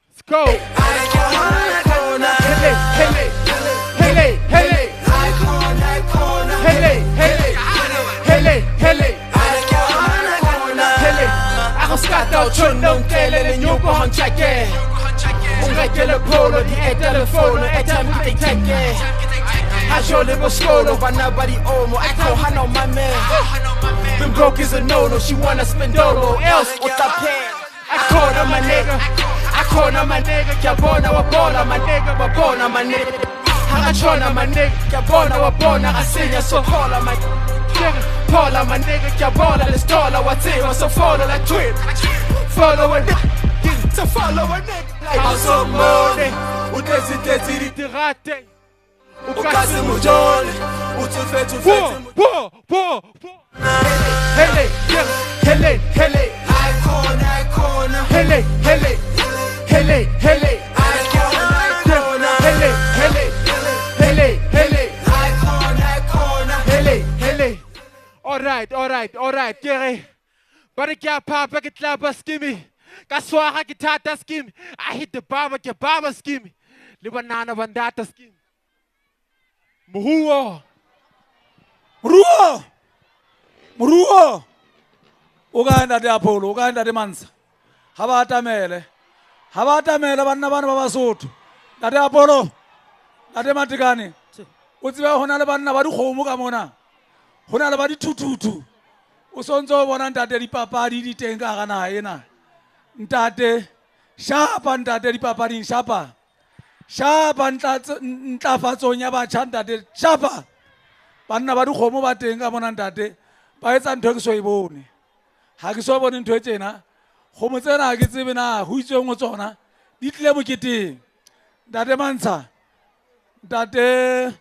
Let's go. Ako skata og tønder gælde en jobber håndtjekke. Hun rækker polo, de er telefoner, er der mit ikke tænke. Har sjålet på skåler, var nobody omo, I call her no my man. Been broke is a no-no, she wanna spend dolo, else what the pan. I call her my nigga, jeg born og born, my nigga, var born og my nigga. Har tjona my nigga, jeg born og born, og senior, så holder my nigga. Paula my nigga, jeg boller, let's dollar, what team, så follow like twin. Follow a nigga, så follow a nigga. Also money, udesi di rate. Ukasi mujole, utufetu hele, icon, hele, Alright, Gary. But get papa get laba skimmy. Kaswara get tata skim. I hit the baba get baba skimmy. Libanana bandata skim. Muruo. Uganda de Apollo, Uganda de Mansa. Habata mele banna bana ba Basotho. Ntate Apollo. Ntate Matekane. O tseba hona le banna ba dikgomo ka mona. Hona le ba dithuthuthu. O sontso bona ntate dipapadi di teng ka gana ena. Ntate shapa ntate dipapading shapa. Shapa ntlafatsong ya batjha ntate shapa. Banna ba dikgomo ba teng ka mona ntate. Ba etsa ntho ke so e bone. Ha ke so bone ntho e tsena. Kgomo tsena ha ke tsebe na ho itsweng o tsona. Di tle boketeng. Ntate Mantsha. Ntate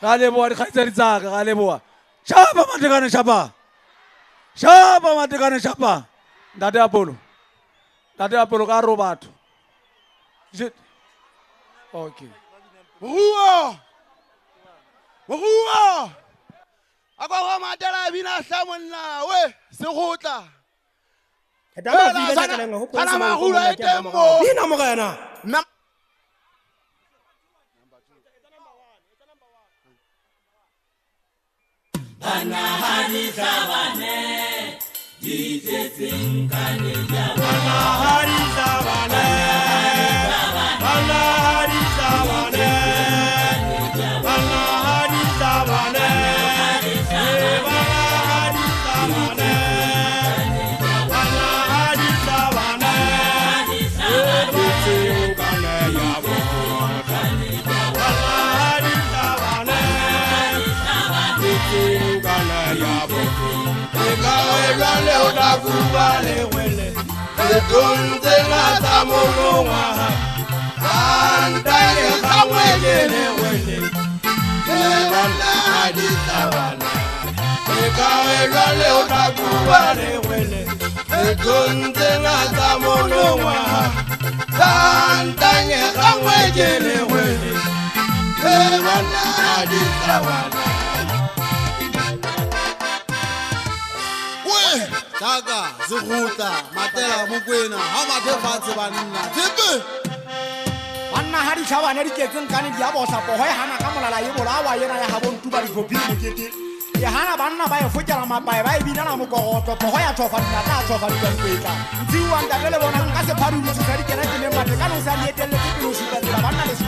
Galeboa di khaitsedi tsaka galeboa. Shapa matekane shapa. Shapa matekane shapa. Ntate Apollo. Ntate Apollo ka ro batho. Okay. Moruo. Moruo. Ako go matela bina hlamonna we se gotla. Kana magulu a tembo. Bina mo kana. Bana hadisa bane, jitetsing kanija. Bana hadisa bane, bana hadisa bane, bana hadisa bane, bana hadisa bane, bana hadisa bane, jitetsing kanija. Bana hadisa bane, jitetsing yabo ekawe le odakuba le wele etonze ngata monongwa andale kamwele le wele ebana hadisabana ekawe le odakuba le wele etonze ngata monongwa andale kamwele le wele ebana hadisabana. Daga, Zuhuta, Matela, Muguena, how much advance banana? Timber! Anna Hari Chavan, Eric, Kani Yabosa, Pohoy, Hana Kamala, Yola, and I have on two body for people. Yahana Banna by a Fujalama by Binana Muko, Pohoya Tofa, Nata of a do one that Bella one has a party which is very connected in Matacanos and yet the people who see the Banana is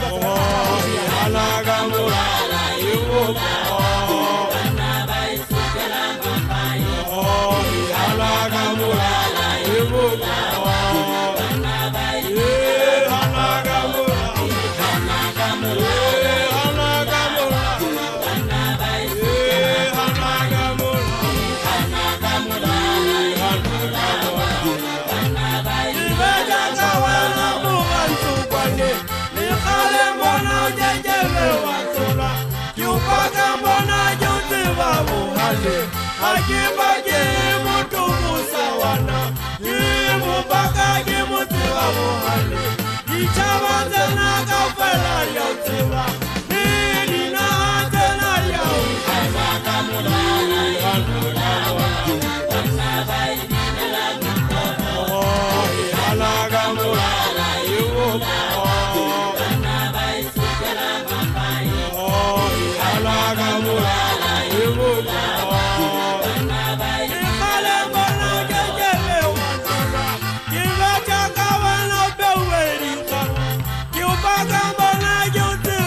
Akibage mutu musawana, imubaka kimutiwa muhali. Ichabanze na kafela yautiwa, nina tena yau. Aibaka mulali, wanabai dinela nuko. Alaga mulala yuko. Wanabai sukela mapai. Alaga mulala yuko. You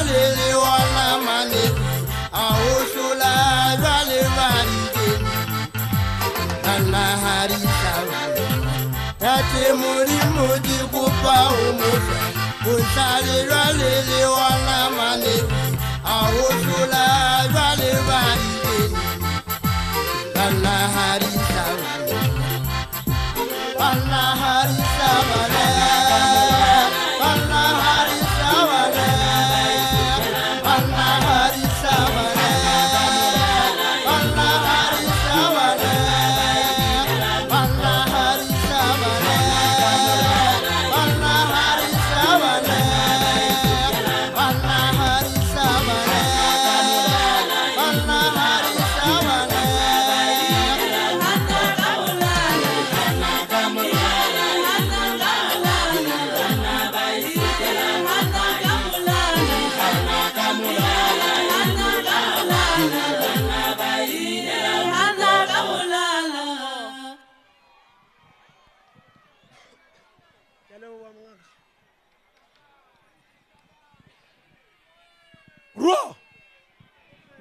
jwale le wala mane a ho hlola jwale bankeng kana harisa tate modimo di kopa o mofa o hlale jwale le wala mane a ho hlola jwale bankeng kana harisa wale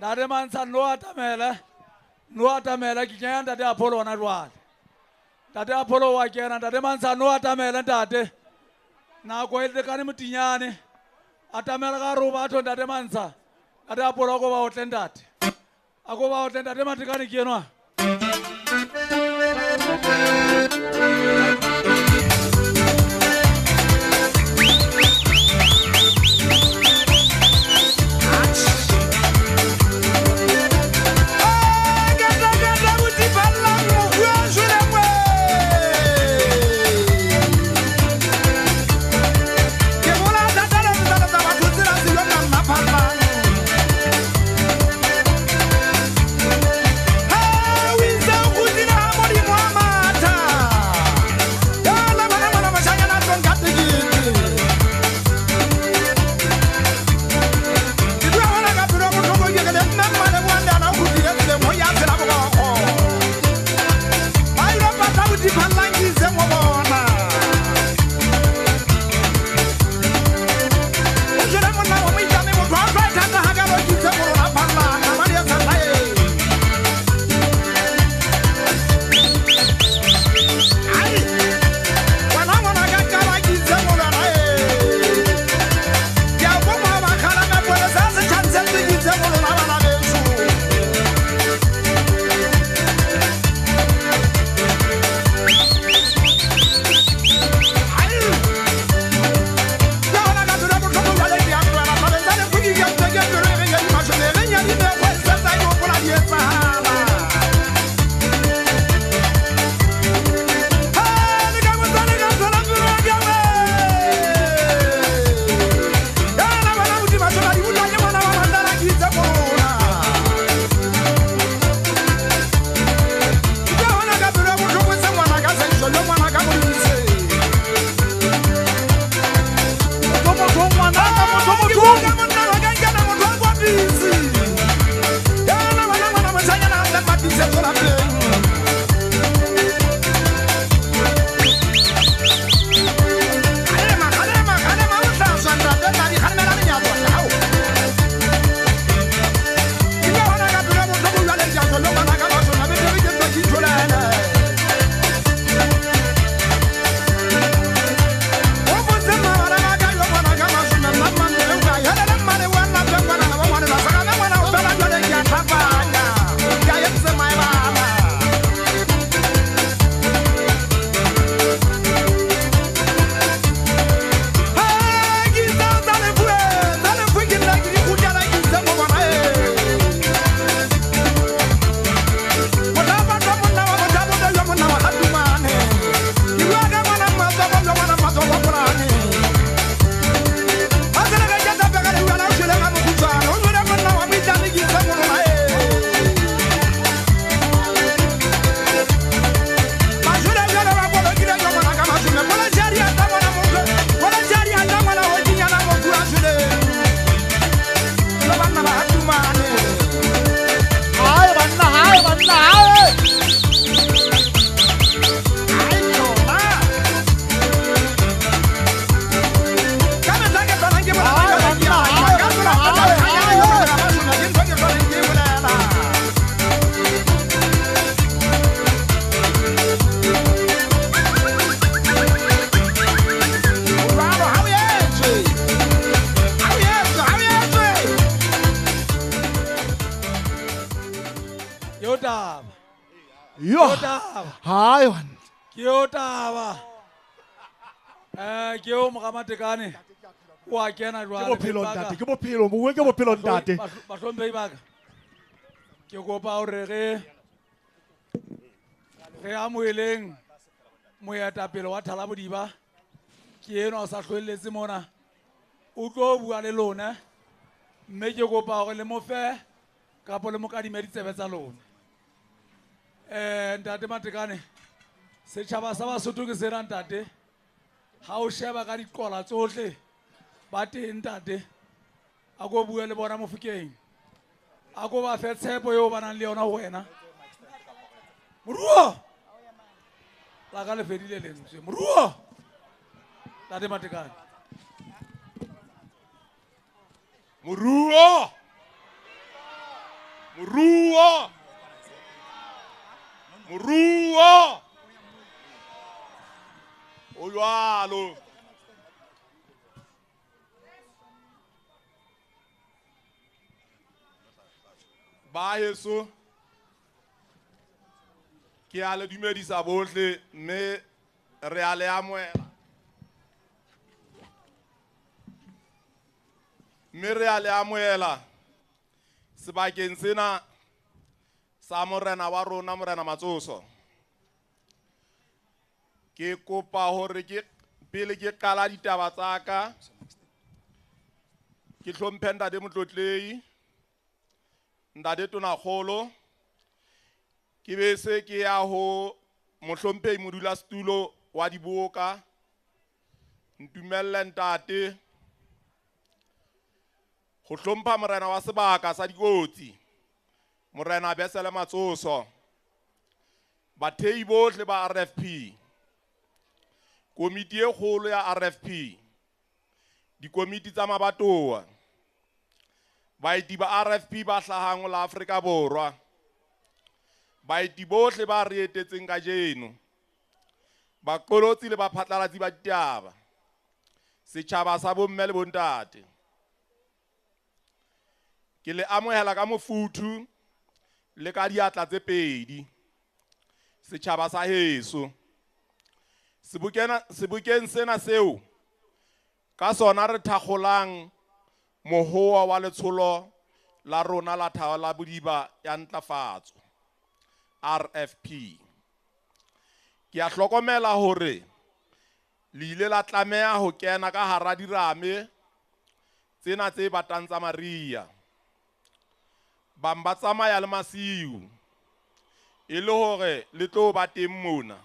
Ntate Mansa no atamela ke kenya ntate Apollo ona jwale. Ntate Apollo wa kena ntate Mansa no atamela ntate. Nako e lekane motinyane. Atamela ka roba atho ntate Mansa. Ntate Apollo go ba o tle ntate. A go ba o tle ntate matikane ke enwa. yo taba. Yo. taba. Hayi wan. Ke yo taba. Ke yo Mogamatekane. Wa kena Ke jwale. bophelo ntate, ke bophelo, bongwe ke bophelo ntate. Bahlomphehi ba ka. Ke kopa hore re amoheleng moetapele wa Thalabodiba. Ke eno a sa hlwelletse mona. O tlo bua le lona. Mme ke kopa hore le mo fe kapo le mo kadime ditsebe tsa lona. Ntate Matekane, setjhaba sa Basotho ke sena ntate. Ha o sheba ka diqola tsohle ba teng ntate. A go bua le bona Mofokeng. A go ba fe tshepo eo ba nang le yona ho wena. Moruo la ka le fedile lentswe. Moruo Ntate Matekane. Moruo! Moruo! Moruo! O jwalo. Ba heso ke a le dumedisa bohle mme re a le amohela. Mme re a le amohela sebakeng sena sa morena wa rona Morena Matsoso. Ke kopa hore ke pele ke qala ditaba tsa ka ke hlomphe ntate Motlotlehi, ntate Tonakgolo, ke be se ke ya ho mohlomphehi modulasetulo wa Diboka, Ntumelle ntate, ho hlompha morena wa sebaka sa Dikotsi, Morena Besele Matsoso, bathehi bohle ba RFP, komiti e kgolo ya RFP, dikomiti tsa mabatowa, baeti ba RFP ba hlahang la Afrika Borwa, baeti bohle ba re etetseng kajeno, baqolotsi le baphatlalatsi ba ditaba, setjhaba sa bomme le bontate. Ke le amohela ka mofuthu le ka diatla tse pedi setjhaba sa heso. Sebokeng sena seo ka sona re thakgolang mohoa wa letsholo la rona la Thalabodiba ya ntlafatso RFP. Ke a hlokomela hore le ile la tlameha ho kena ka hara dirame tsena tse batang tsa Maria. Bamba tsamaya le masiu e le hore le tlo ba teng mona,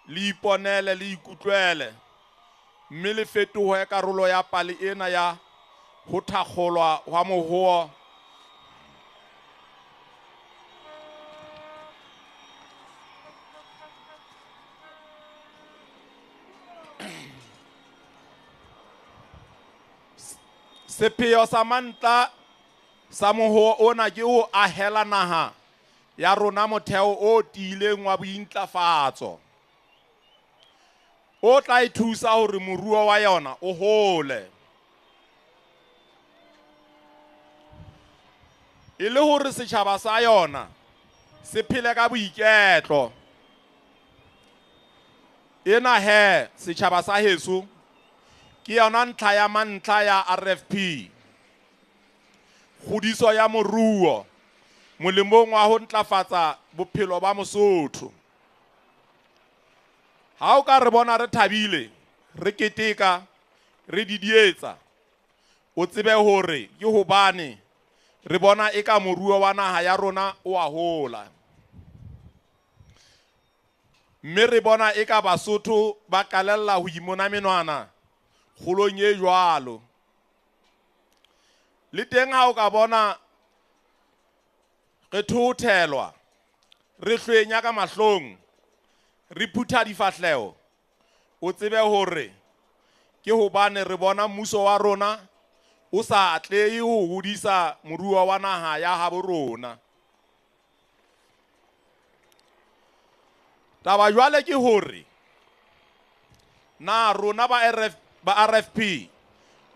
le iponele le ikutlwele mme le fetohe karolo ya pale ena ya ho thakgolwa wa mohoa sepheo sa mantla sa mohoa ona ke ho ahela naha ya rona motheo o tiileng wa bointlafatso o tla ithusa hore moruo wa yona o hole, e le hore setjhaba sa yona se phele ka boiketlo. Ena he setjhaba sa heso ke yona ntlha ya mantla ya RFP, kgodiso ya moruo molemong wa ho ntlafatsa bophelo ba Mosotho. Ha o ka re bona re thabile, re keteka, re didietsa, o tsebe hore ke hobane re bona eka moruo wa naha ya rona o a hola. Mme re bona eka Basotho ba qalella ho imona menwana kgolong e jwalo. Le teng ha o ka bona re thothelwa, re hlwenya ka mahlong, re phutha difahleho, o tsebe hore ke hobane re bona mmuso wa rona o sa atlehe ho hodisa moruo wa naha ya habo rona. Taba jwale ke hore na rona ba RFP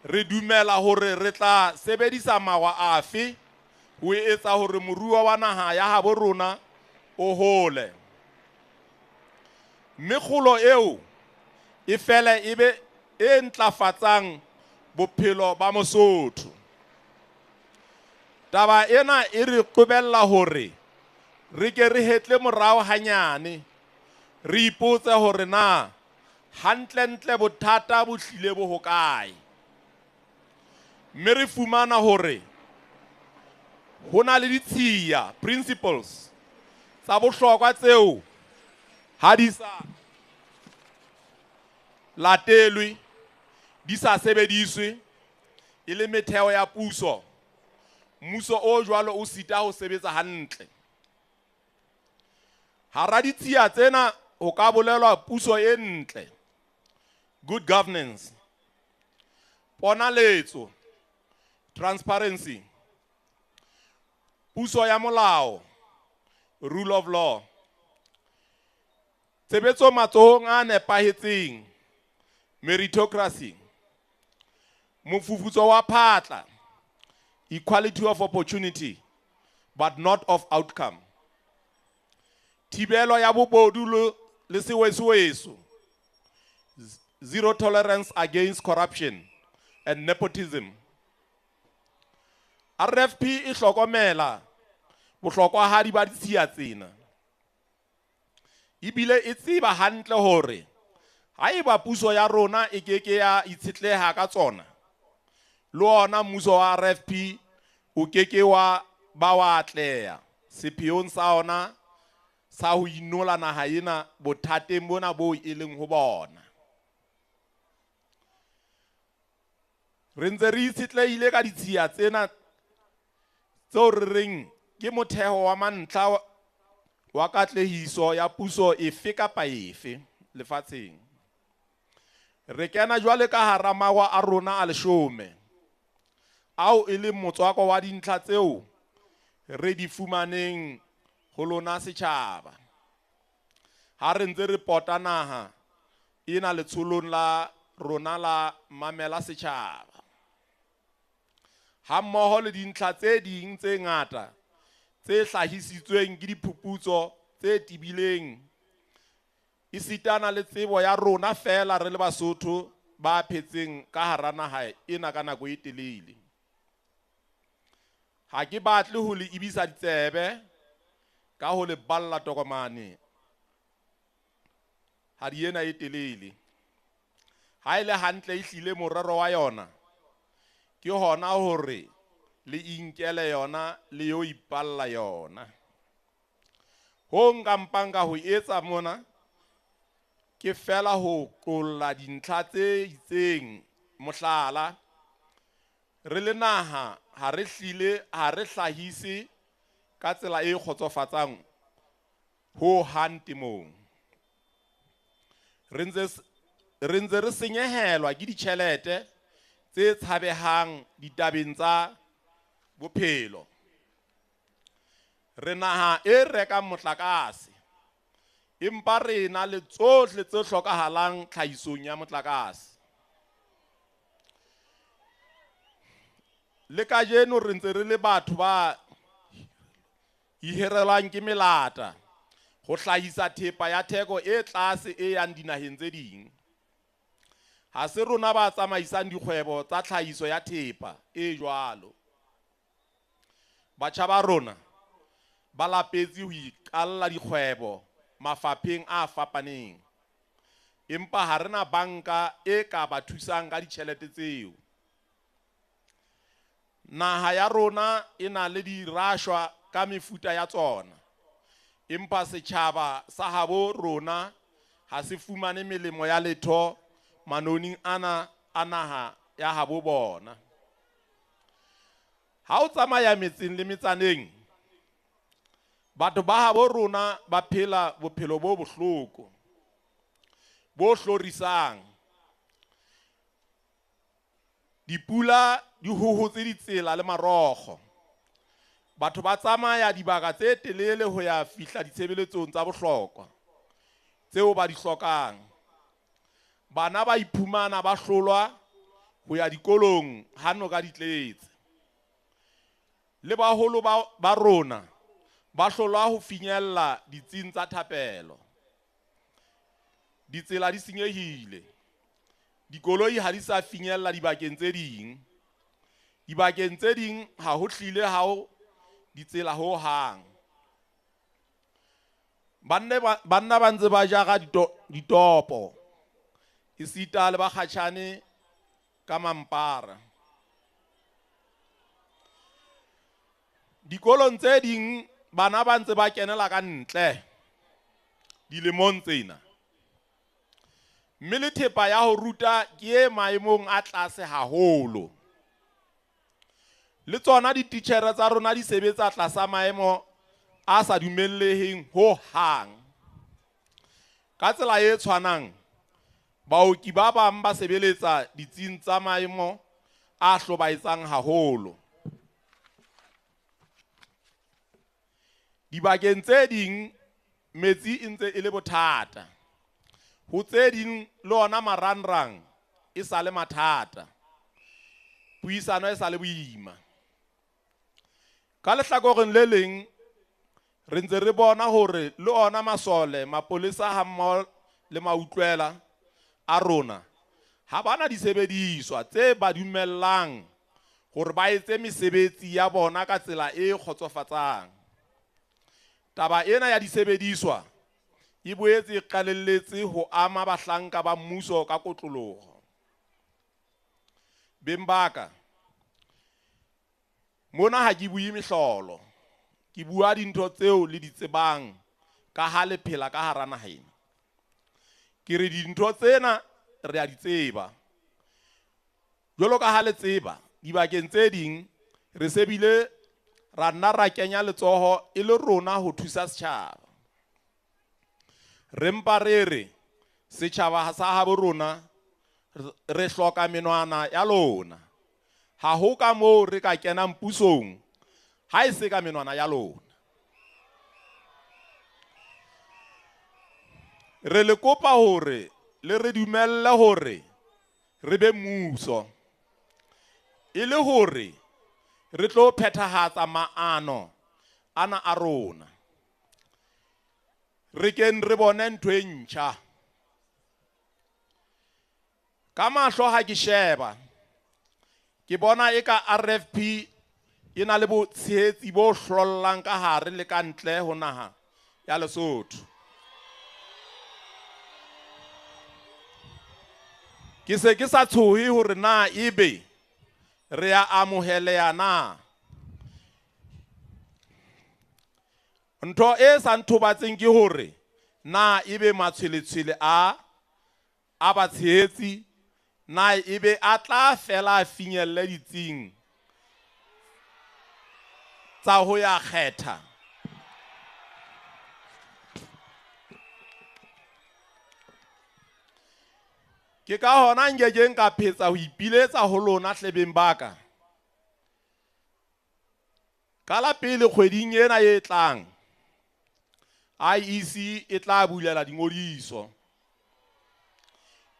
re dumela hore re tla sebedisa mawa afe o etsa hore moruo wa naha ya habo rona o hole. Mme kgolo eo e fela ebe e ntlafatsang bophelo ba Mosotho. Taba ena e re qobella hore re ke re hetle morao hanyane, re ipotse hore na hantlentle bothata bo hlile bo hokae. Mme re fumana hore ho na le ditshiya, principles tsa bohlokwa tseo ha di sa latelwe, di sa sebediswe, e le metheo ya puso, mmuso o jwalo o sita ho sebetsa hantle. Hara ditshiya tsena ho ka bolelwa puso e ntle, good governance, ponaletso, transparency, puso ya molao, rule of law, tshebetso matsohong a nepahetseng, meritocracy, mofufutso wa phatla, equality of opportunity but not of outcome, thibelo ya bobodu le seweso, zero tolerance against corruption and nepotism. RFP e hlokomela bohlokwahadi ba ditshiya tsena, ebile e tseba hantle hore haeba puso ya rona e keke ya itshetleha ka tsona, le ona mmuso wa RFP o keke wa ba wa atleha sepheong sa ona sa ho inola naha ena bothateng bona bo e leng ho bona. Re ntse re itshetlehile ka ditshiya tsena tseo re reng ke motheo wa mantlha wa katlehiso ya puso efe kapa efe lefatsheng. Re kena jwale ka hara mawa a rona a 10 ao e leng motswako wa dintlha tseo re di fumaneng ho lona setjhaba. Ha re ntse re pota naha ena letsholong la rona la mamela setjhaba, ha mmoho le dintlha tse ding tse ngata tse hlahisitsweng ke diphuputso tse tibileng, e sitana le tsebo ya rona fela re le Basotho ba phetseng ka hara naha ena ka nako e telele. Ha ke batle ho le ibisa ditsebe ka ho le balla tokomane ha di ena e telele. Ha ile hantle ehlile morero wa yona ke hona hore le inkele yona le yo ipalla yona. Ho nkampanga ho etsa mona ke fela ho qolla dintlha tse itseng, mohlala re le naha ha re hlahise ka tsela e khotsofatsang ho hantemong. Re ntse re senyehelwa ke ditjhelete tse tshabehang ditabeng tsa bophelo. Re naha e rekang motlakase, empa re na le tsohle tse hlokahalang tlhahisong ya motlakase. Le kajeno re ntse re le batho ba iherelang ke melata ho hlahisa thepa ya theko e tlase e yang dinaheng tse ding. Ha se rona ba tsamaisang dikgwebo tsa tlhahiso ya thepa e jwalo. Batjha ba rona ba lapetse ho iqalla dikgwebo mafapheng a fapaneng, empa ha rena banka e ka ba thusang ka ditjhelete tseo. Naha ya rona e na le dirashwa ka mefuta ya tsona, empa setjhaba sa habo rona ha se fumane melemo ya letho manoning ana a naha ya habo bona. Ha o tsamaya metseng le metsaneng, batho ba habo rona ba phela bophelo bo bohloko, bo hlorisang. Dipula di hohotse ditsela le marokgo. Batho ba tsamaya dibaka tse telele ho ya fihla ditshebeletsong tsa bohlokwa tseo ba di hlokang. Bana ba iphumana ba hlolwa ho ya dikolong hano ka ditletse. le baholo ba rona ba hlolwa ho finyella ditsing tsa thapelo. Ditsela di senyehile, dikoloi ha di sa finyella dibakeng tse ding, dibakeng tse ding ha ho hlile ha ho ditsela ho hang. Banna ba ntse ba jara ditopo isita le ba khatshane ka mampara. Dikolong tse ding bana ba ntse ba kenela ka ntle dilemong tsena, mme le thepa ya ho ruta ke e maemong a tlase haholo. Le tsona dititjhere tsa rona di sebetsa tlasa maemo a sa dumelleheng ho hang. Ka tsela e tshwanang, baoki ba bang ba sebeletsa ditsing tsa maemo a hlobaetsang haholo. Dibakeng tse ding metsi e ntse e le bothata, ho tse ding le ona marangrang e sa le mathata, puisano e sa le boima. Ka lehlakoreng le leng re ntse re bona hore le ona masole, mapolesa hammoho le mautlwela a rona ha bana disebediswa tse ba dumellang hore ba etse mesebetsi ya bona ka tsela e kgotsofatsang. Taba ena ya disebediswa e boetse qalelletse ho ama bahlanka ba mmuso ka kotloloho. Beng ba ka, mona ha ke bue mehlolo, ke bua dintho tseo le di tsebang ka ha le phela ka hara naha ena. Ke re dintho tsena re a di tseba. Jwalo ka ha le tseba, dibakeng tse ding re se bile ra nna ra kenya letsoho e le rona ho thusa setjhaba. Re mpa re re setjhaba sa habo rona re hloka menwana ya lona. Ha ho ka moo re ka kenang pusong ha e se ka menwana ya lona. Re le kopa hore le re dumelle hore re be mmuso, e le hore re tlo phethahatsa maano ana a rona. Re ken re bone ntho e ntjha. Ka mahlo ha ke sheba, ke bona eka RFP e na le botshehetsi bo hlollang ka hare le ka ntle ho naha ya Lesotho. Ke se ke sa tshohe hore na ebe re a amoheleha na. Ntho e sa nthobatseng ke hore na ebe matshweletshwele a batshehetsi na ebe a tla fela a finyelle ditsing tsa ho ya kgetha. Ke ka hona nkekeng ka phetsa ho ipiletsa ho lona hlebeng baka. Ka la pele kgweding ena e tlang, IEC e tla bulela dingodiso.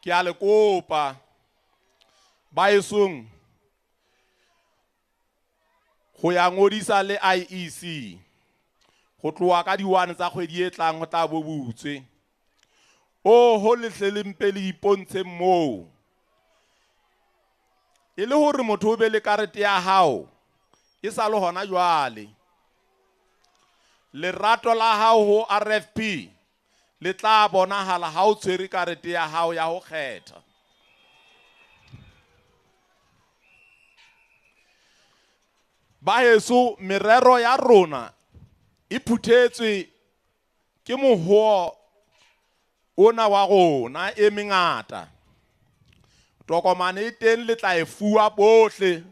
Ke a le kopa baesong ho ya ngodisa le IEC. Ho tloha ka di 1 tsa kgwedi e tlang ho tla bobutswe. Ho lehle mpe le ipontshe moo. E le hore motho o be le karete ya hao, e sa le hona jwale. Lerato la hao ho RFP le tla bonahala ha o tshwere karete ya hao ya ho kgetha. Baheso, merero ya rona e phuthetswe ke mohuo ona wa rona e mengata. Tokomane e teng le tla e fuwa bohle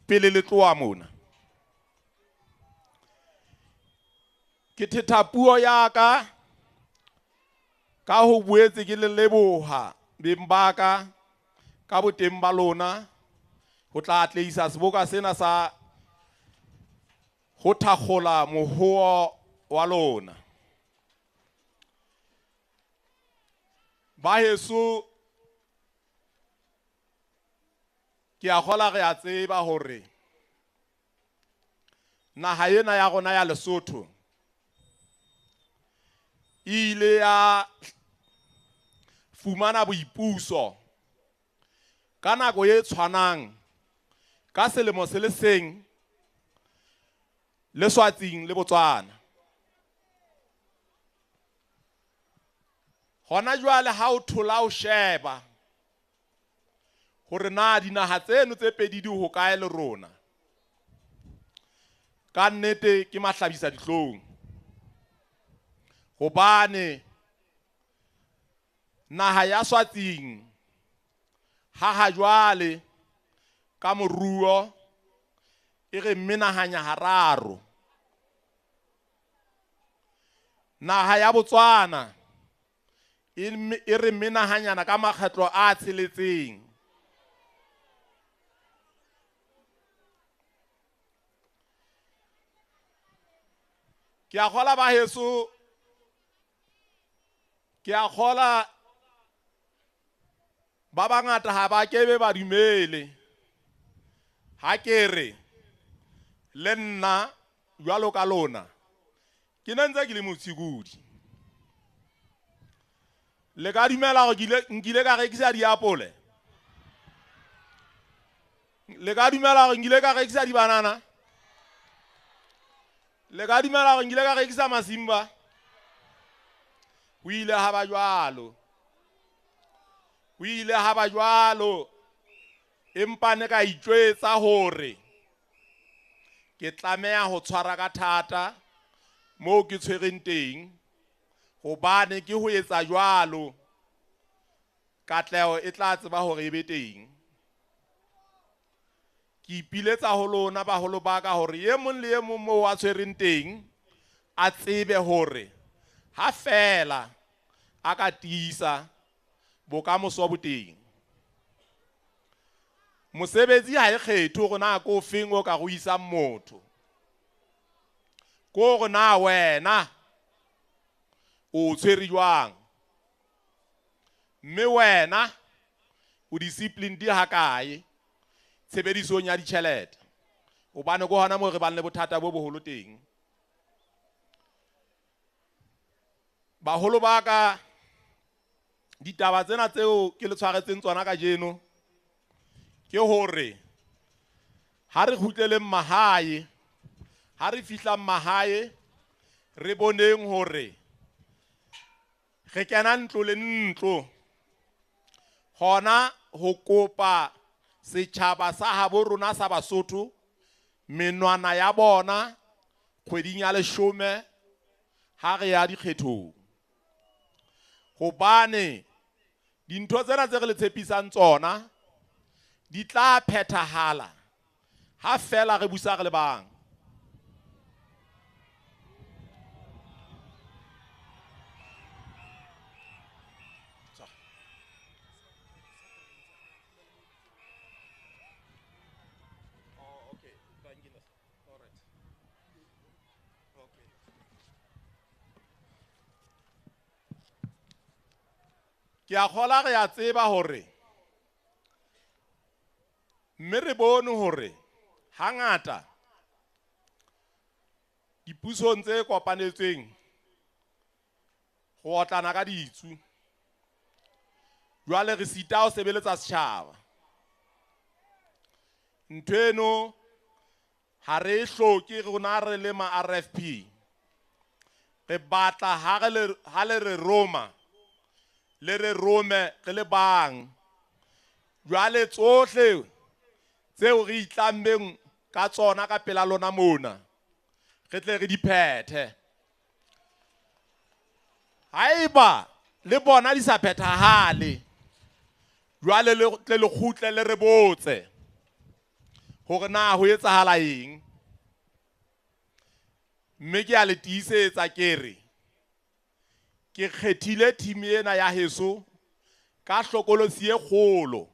pele le tloa mona. Ke thetha puo ya ka ho boetse ke le leboha beng ba ka boteng ba lona ho tla atlehisa seboka sena sa ho thakgola mohuo wa lona. Baheso, ke a kgola re a tseba hore naha ena ya rona ya Lesotho ile ya fumana boipuso ka nako e tshwanang ka selemo se le seng le Swatseng le Botswana. Hona jwale ha o thola o sheba hore na dinaha tseno tse pedi di ho kae le rona, ka nnete ke mahlabisa dihlong. Hobane naha ya Swatseng ha jwale ka moruo e re menahanya hararo. Naha ya Botswana e re menahanyana ka makgetlo a tsheletseng. Ke a kgola ba heso, ke a kgola ba bangata ha ba kebe ba dumele ha ke re le nna jwalo ka lona ke nentse ke le motshikudi. Le ka dumela gore nkile ka rekisa diapole? Le ka dumela gore nkile ka rekisa dibanana? Le ka dumela gore nkile ka rekisa masimba? Ho ile ha ba jwalo. Ho ile ha ba jwalo. Empa ne ka itjwetsa hore ke tlameha ho tshwara ka thata moo ke tshwereng teng, hobane ke ho etsa jwalo katleho e tla tseba hore e be teng. Ke ipiletsa ho lona baholo ba ka hore ye mong le ye mong moo a tshwereng teng a tsebe hore ha fela a ka tiisa bokamoso bo teng. Mosebetsi ha e kgethe hore na ko feng o ka go isa motho, ko gore na wena o tshwere jwang, mme wena o discipline di ha kae tshebedisong ya ditjhelete, hobane go hona mo re bang le bothata bo boholo teng. Baholo ba ka, ditaba tsena tseo ke le tshwaretseng tsona ka jeno ke hore ha re khutleleng mahae, ha re fihlang mahae re boneng hore re kena ntlo le ntlo hona ho kopa setjhaba sa habo rona sa Basotho menwana ya bona kgweding ya 10 ha re ya dikgethong. Hobane dintho tsena tse re le tshepisang tsona di tla phethahala ha fela re busa re le bang. Ke a kgola re a tseba hore mme re bone hore hangata dipusong tse kopanetsweng go otlana ka ditsu, jwale re sita ho sebeletsa setjhaba. Nthweno ha re hloke rona re le ma RFP, re batla ha le re Roma le re Rome re le bang, jwale tsohle tseo re itlambeng ka tsona ka pela lona mona re tle re di phethe. Haeba le bona di sa phethahale, jwale le tle le khutle le re botse hore na ho etsahala eng. Mme ke a le tiisetsa ke re ke kgethile team ena ya heso ka hlokolosi e kgolo,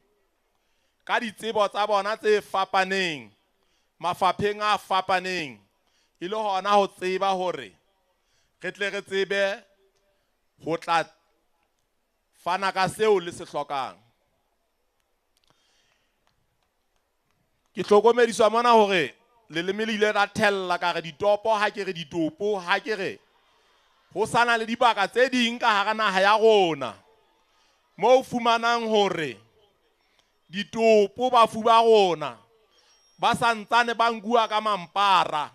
ka ditsebo tsa bona tse fapaneng mafapheng a fapaneng, e le hona ho tseba hore re tle re tsebe ho tla fana ka seo le se hlokang. Ke hlokomediswa mona hore leleme le ile la thella ka re ditopo ha ke re ditopo ha ke re ho sana le dibaka tse ding ka hara naha ya rona mo o fumanang hore ditopo bafu ba rona ba santsane ba ngua ka mampara.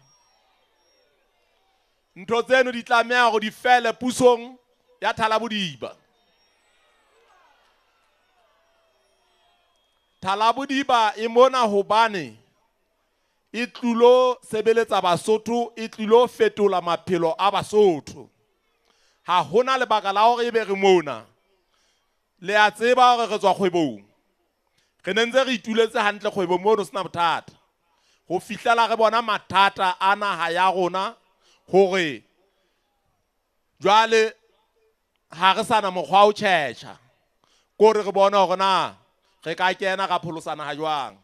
Ntho tseno di tlameha go di fele pusong ya Thalabodiba. Thalabodiba e mona hobane e tlulo sebeletsa Basotho, e tlulo fetola maphelo a Basotho. Ha hona lebaka la hore ebe re mona le a tseba hore re tswa kgwebong. Re nentse re ituletse hantle kgwebo mono sena bothata. Go fihlela re bona mathata a naha ya rona hore jwale ha re sana mokgwa o tjhetjha ko re bona hore na re ka kena ga pholosana ha jwang.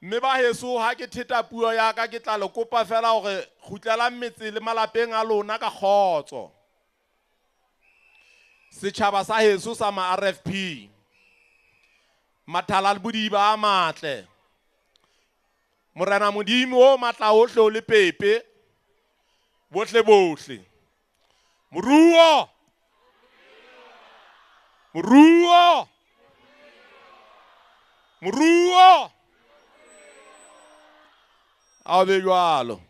Mme ba heso ha ke theta puo ya ka ke tla le kopa fela hore khutlela metse le malapeng a lona ka khotso. Setjhaba sa heso sa ma RFP Mathalabodiba a matle. Morena Modimo o matla ohle o le pepe bohle bohle. Moruo Moruo Moruo a be jwalo.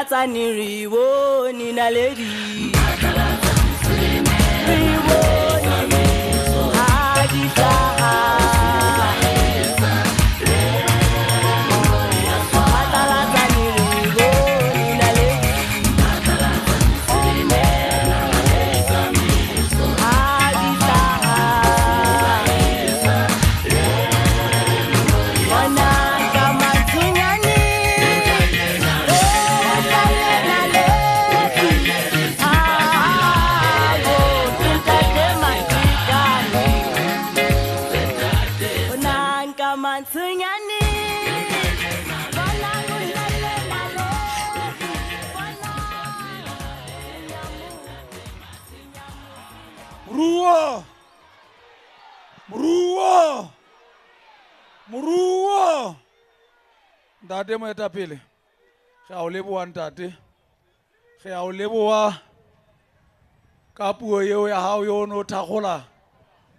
Phatlalatsane re bone naledi re bone ha di hlaha Phatlalatsane re bone naledi ha di hlaha Bona ka mathunyane Moruo ntate moetapele ge a o leboa ntate ge a o leboa ka puo eo ya hao yo no thagola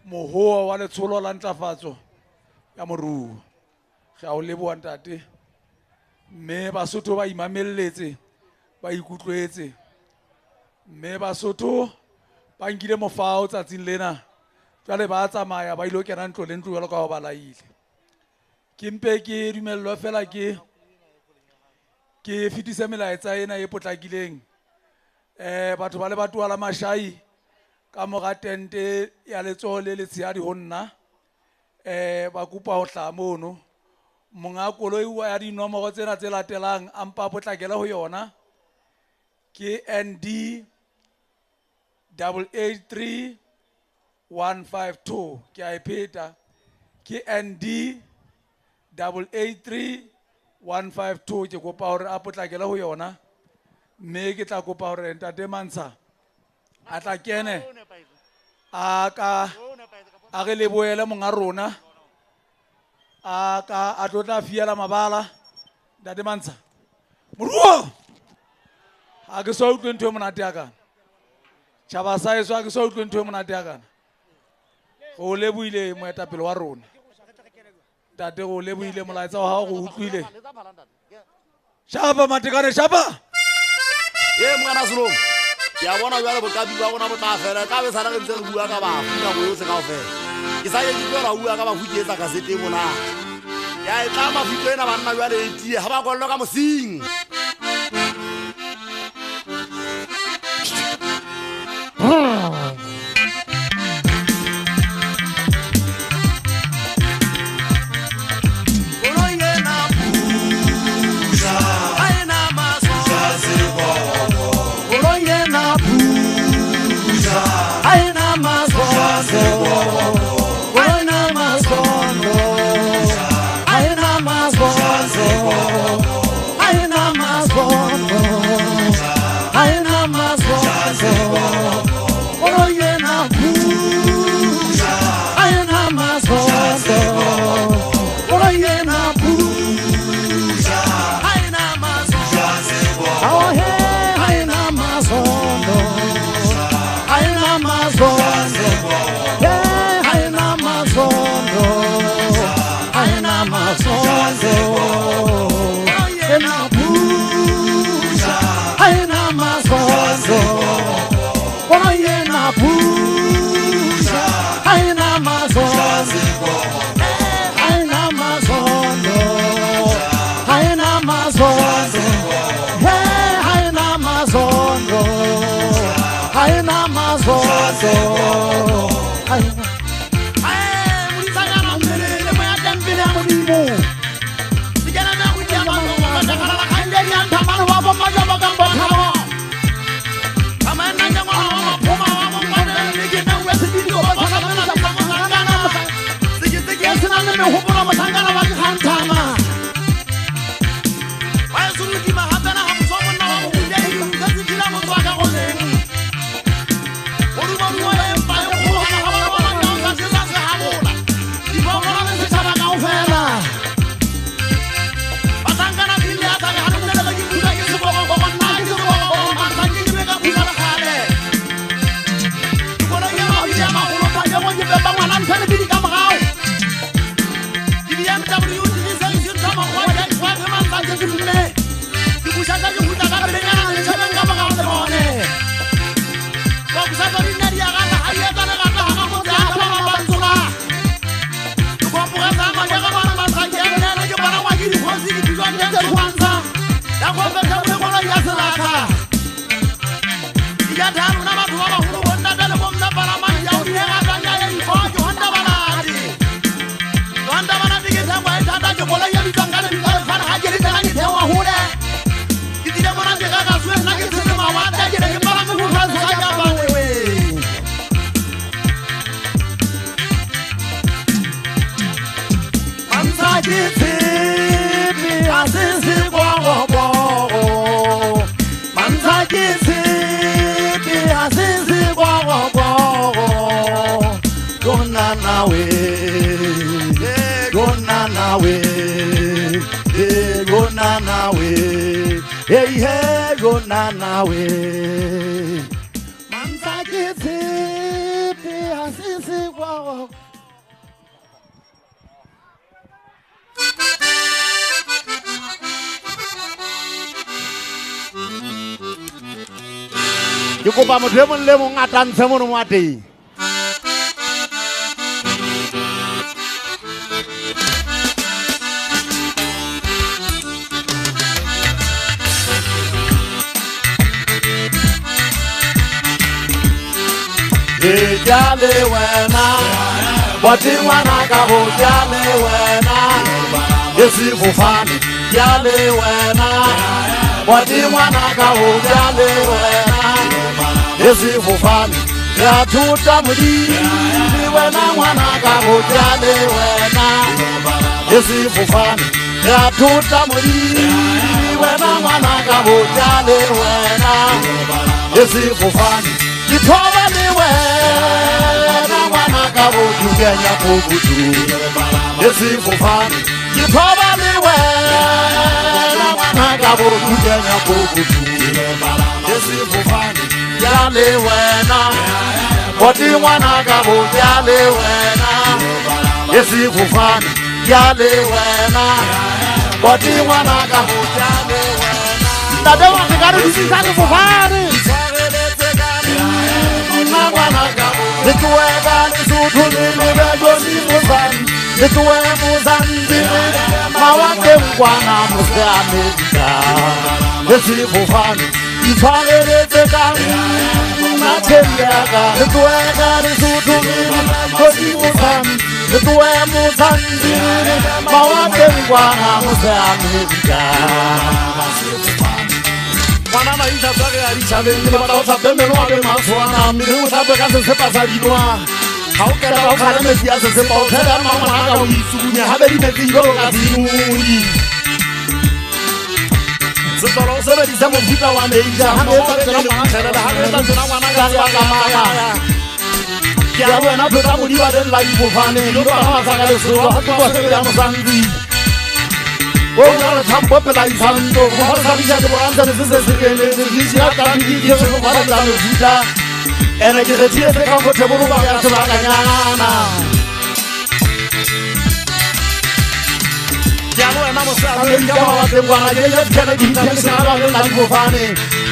mohuo wa letsholo la ntlafatso ya moruo ge a o leboa ntate mme Basotho ba imamelletse ba ikutlwetse mme Basotho ba nkile mofao tsatsing lena jwale ba tsamaya ba ilo kena ntlo le ntlo jwalo ka ho ba laile ke mpe ke dumello fela ke fitise melaetsa ena e potlakileng batho ba le batua la mashai ka mora tente ya letsoho le letshehadi ho nna ba kopa ho tla mono monga koloi wa ya dinomoro tsena tse latelang a mpa potlakela ho yona ke ND 883152 ke a ipeta ke ND 883152 ke kopa hore a potlakela ho yona mme ke tla kopa hore ntate Mantsha a tla kene a re leboele monga rona a tlo tla fiela mabala ntate Mantsha moruo a ke so utlwe ntho e monate ya kana tšhaba sa eso a ke so utlwe ntho e monate ya kana go leboile moetapele wa rona ntate go leboile molaetsa wa gago go utlwile shapa matekane shapa Mwana Zulong ke a bona jwale bokabi ba bona bo tla fela ka be sana re ntse re bua ka ba funa go yotse ka ofela ke sa ye ke ra bua ka ba fudietsa ka sete mona ya e tla mafito ena banna jwale e tie ha ba kollo ka mosing BMW, ke tshepe a se sekorokoro mantsha ke tshepe a se sekorokoro gona nawe gona nawe hey hey gona nawe mantsha ke tshepe a se sekorokoro. Ke kopa motho e mong le mong a tantshe mono mo a teng. Jale wena boti ngwana ka go jale wena esi fofane jale wena boti ngwana ka go jale wena esi fofane ya tuta mudi wena ngwana ka go jale wena esi fofane ya tuta mudi wena ngwana ka go jale wena esi fofane Ithoba le wena ngwana ka bo dugenya go butu esifofane Ithoba le wena ngwana ka bo dugenya go butu esifofane ya le wena boti ngwana ka bo ya le wena esifofane ya le wena boti ngwana ka bo ya le wena Ntate wa ka re ditsa ke fofane It's where Lesotho le lebego di Mozambique. It's where Mozambique mawake mkwana mose Amerika. Esifofane itshwareletse ka nna tshembeka. It's where Lesotho le lebego di Mozambique. It's where Mozambique mawake mkwana mose Amerika. Mwana maisha sage alishabenge bata usabeme no ave maswana miri usabe kase sepa dinoa hau kera hau kala mesi ase sepa kera mama naga uisunya haberi mesi yoro kazinuri Sotoro sebe di samo fita wa meija hame kera mwana kera hame tanzuna mwana gari wa kamaya Kia wena peta muri wa den lai bufane Nyoka nama sagale suwa hatu wa sebe ya Mozambique Ora tambo pela isando, ora sabia de boanza de sesegele, de vigia tambi de para la vida. Ene que retire de campo te buru ba ya tuma kanyana. Ya no enamo sa de ngama de ngwana ye ye kene di na sa ba na go fane.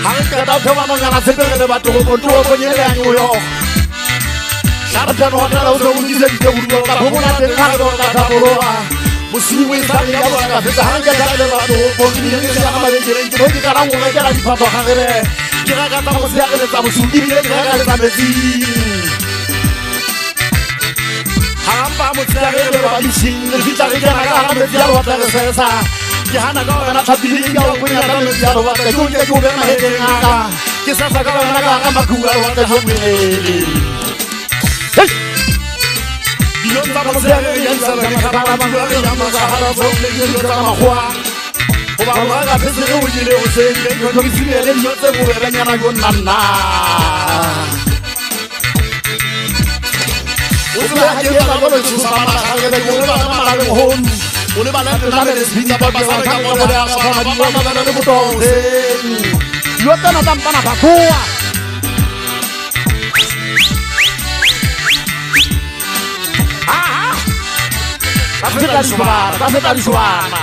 Hanka da tuma no ngana se de ba to ko to ko nyele anyo yo. Sharta no ta lo do ni se de buru ka buna de ka do ka boroa. Musiwe sali ya waka feta hanga dale ba do bonni ni ya ma de jere jere ki kara ngona jara di papa hangere kira ka ta musia ke ta musundi ni kira ka ta mezi hamba musia ke ba di shin ni ta ke na ka mezi ya wa ta sesa ki hana ka na ta bili ya wa kunya ta mezi ya wa ta ku ke ku be ma he ke ngaka ki sa sa ka na ka ma ku ga wa ta jo mi Yo estaba cerca y él sabe que estaba la mano de la mazahara sobre el yo estaba Juan. O va a la pese de un giro se que yo vi si el yo te voy a venir con nana. O sea, que ya lo de sus amaras, que de yo la mala de hon. Una bala de la de espina para pasar a campo de agua para matar de botón. Yo te no tan para Pakua. Afeta di suana.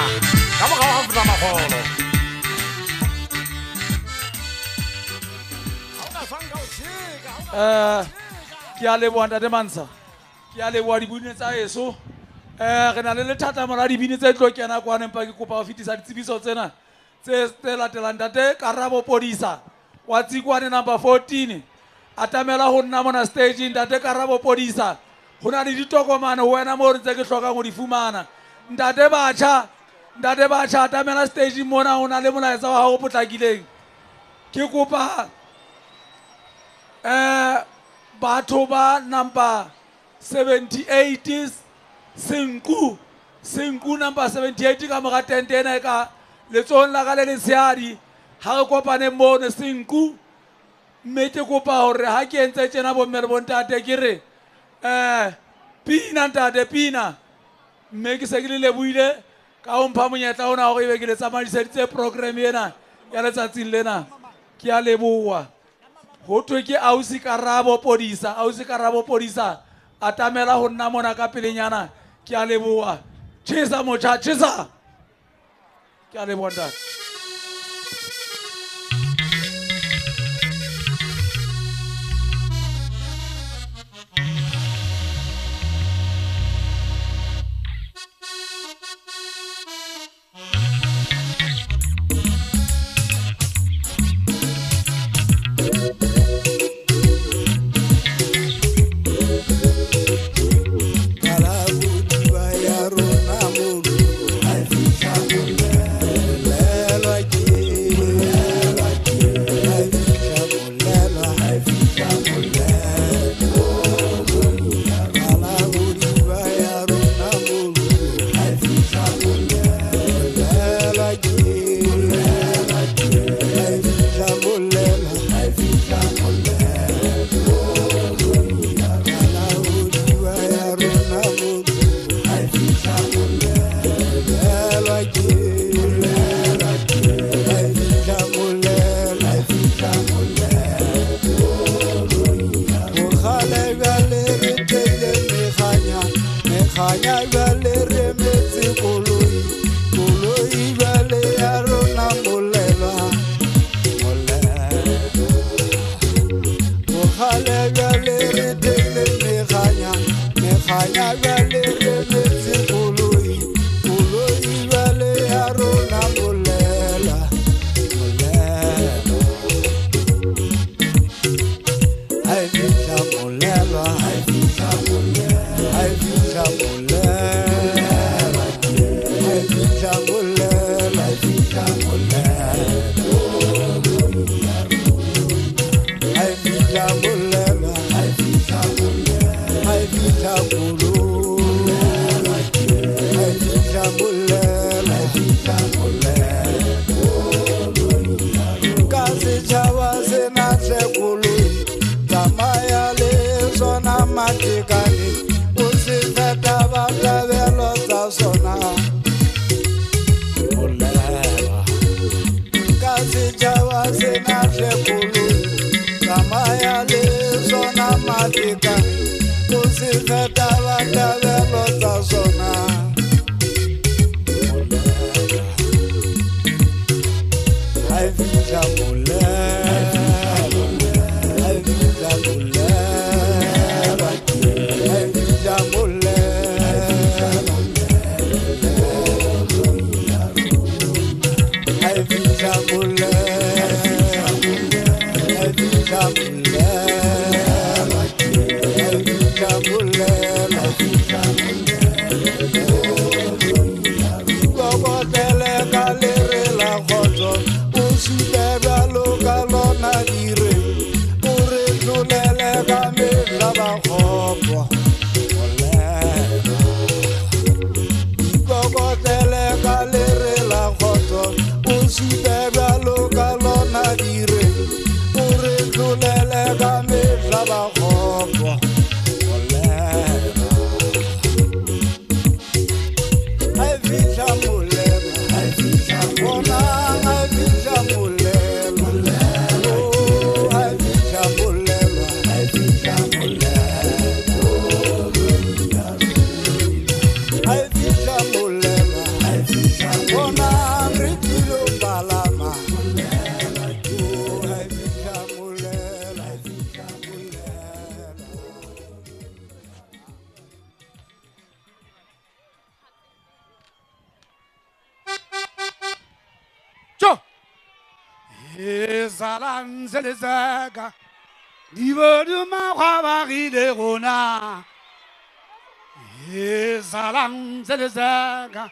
Kamu kau afeta maholo. Ke a leboha ntate Mansa. Ke a leboha dibine tsa heso. Re na le lethata mara dibine tse tlo kena kwana empa ke kopa ho fetisa ditsebiso tsena tse latelang ntate Karabo Podisa wa Tsikwane number 14 atamela ho nna mona stage ntate Karabo Podisa ho na le ditokomane ho wena mo re ntse ke hloka go di fumana ntate batjha atamela stage mona ho na le molaetsa wa ho potlakileng ke kopa batho ba number 78 Senku senku number 78 ka mora tente ena ka letsohong la ka le letshehadi ha re kopane mono senku mme ke kopa hore ha ke entse tjena bomme le bontate ke re pina ntate pina mme ke se ke le lebohile ka o mpha monyetla ona hore ebe ke le tsamaisitse program ena ya letsatsing lena ke a leboha ho thwe ke ausi Karabo Podisa a tamela ho nna mona ka pelenyana ke a leboha tshisa mocha tshisa ke a leboha ntate. Zelezaka Niveau de ma ravari de Rona Zalan Zelezaka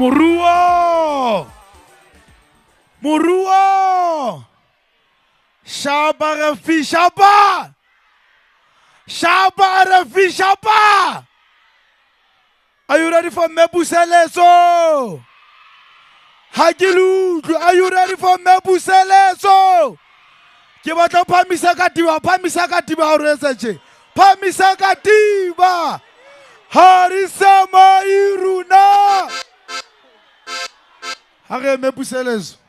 Moruo! Moruo! Shaba Rafi Shaba! Shaba Rafi Shaba! Are you ready for Mebuseleso? Hagilu, are you ready for Mebuseleso? Ke batla phamisaka tiba o research. Phamisaka tiba. Harisama iruna. Hare Mebuseleso.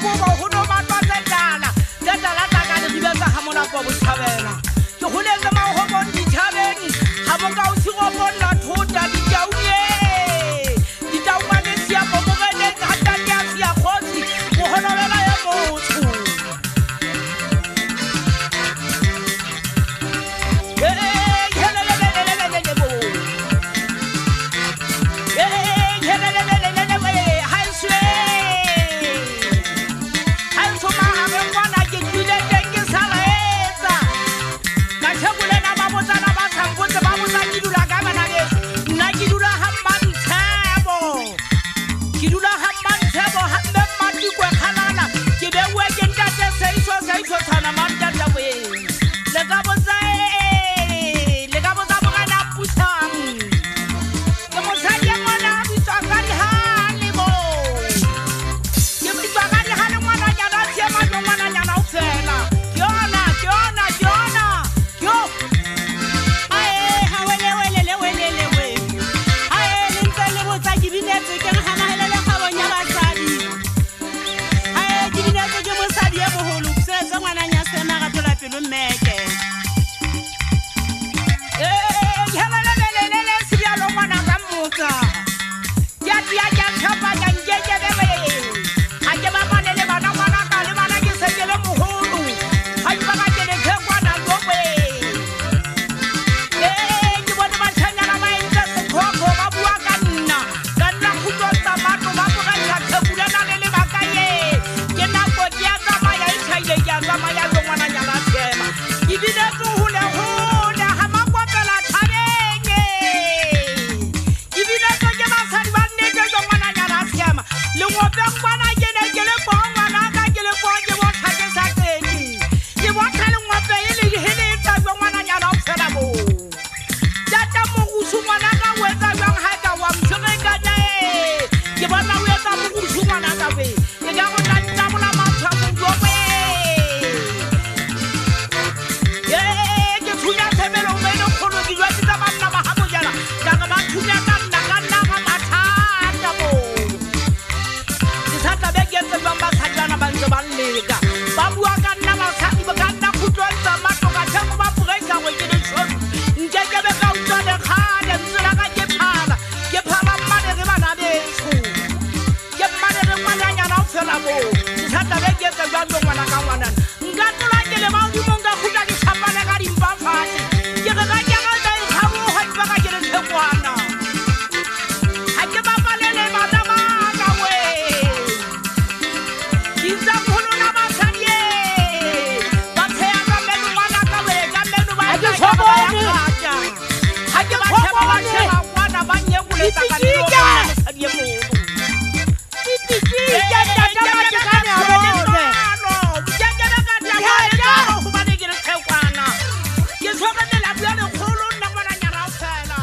Come on. boletsa ka nne o monna mosadi e moholo. Dititike tata matekane a bone. Hobane ke le thekwana. Ke tlhokomela bua lekgolo nna ngwananyana o fela.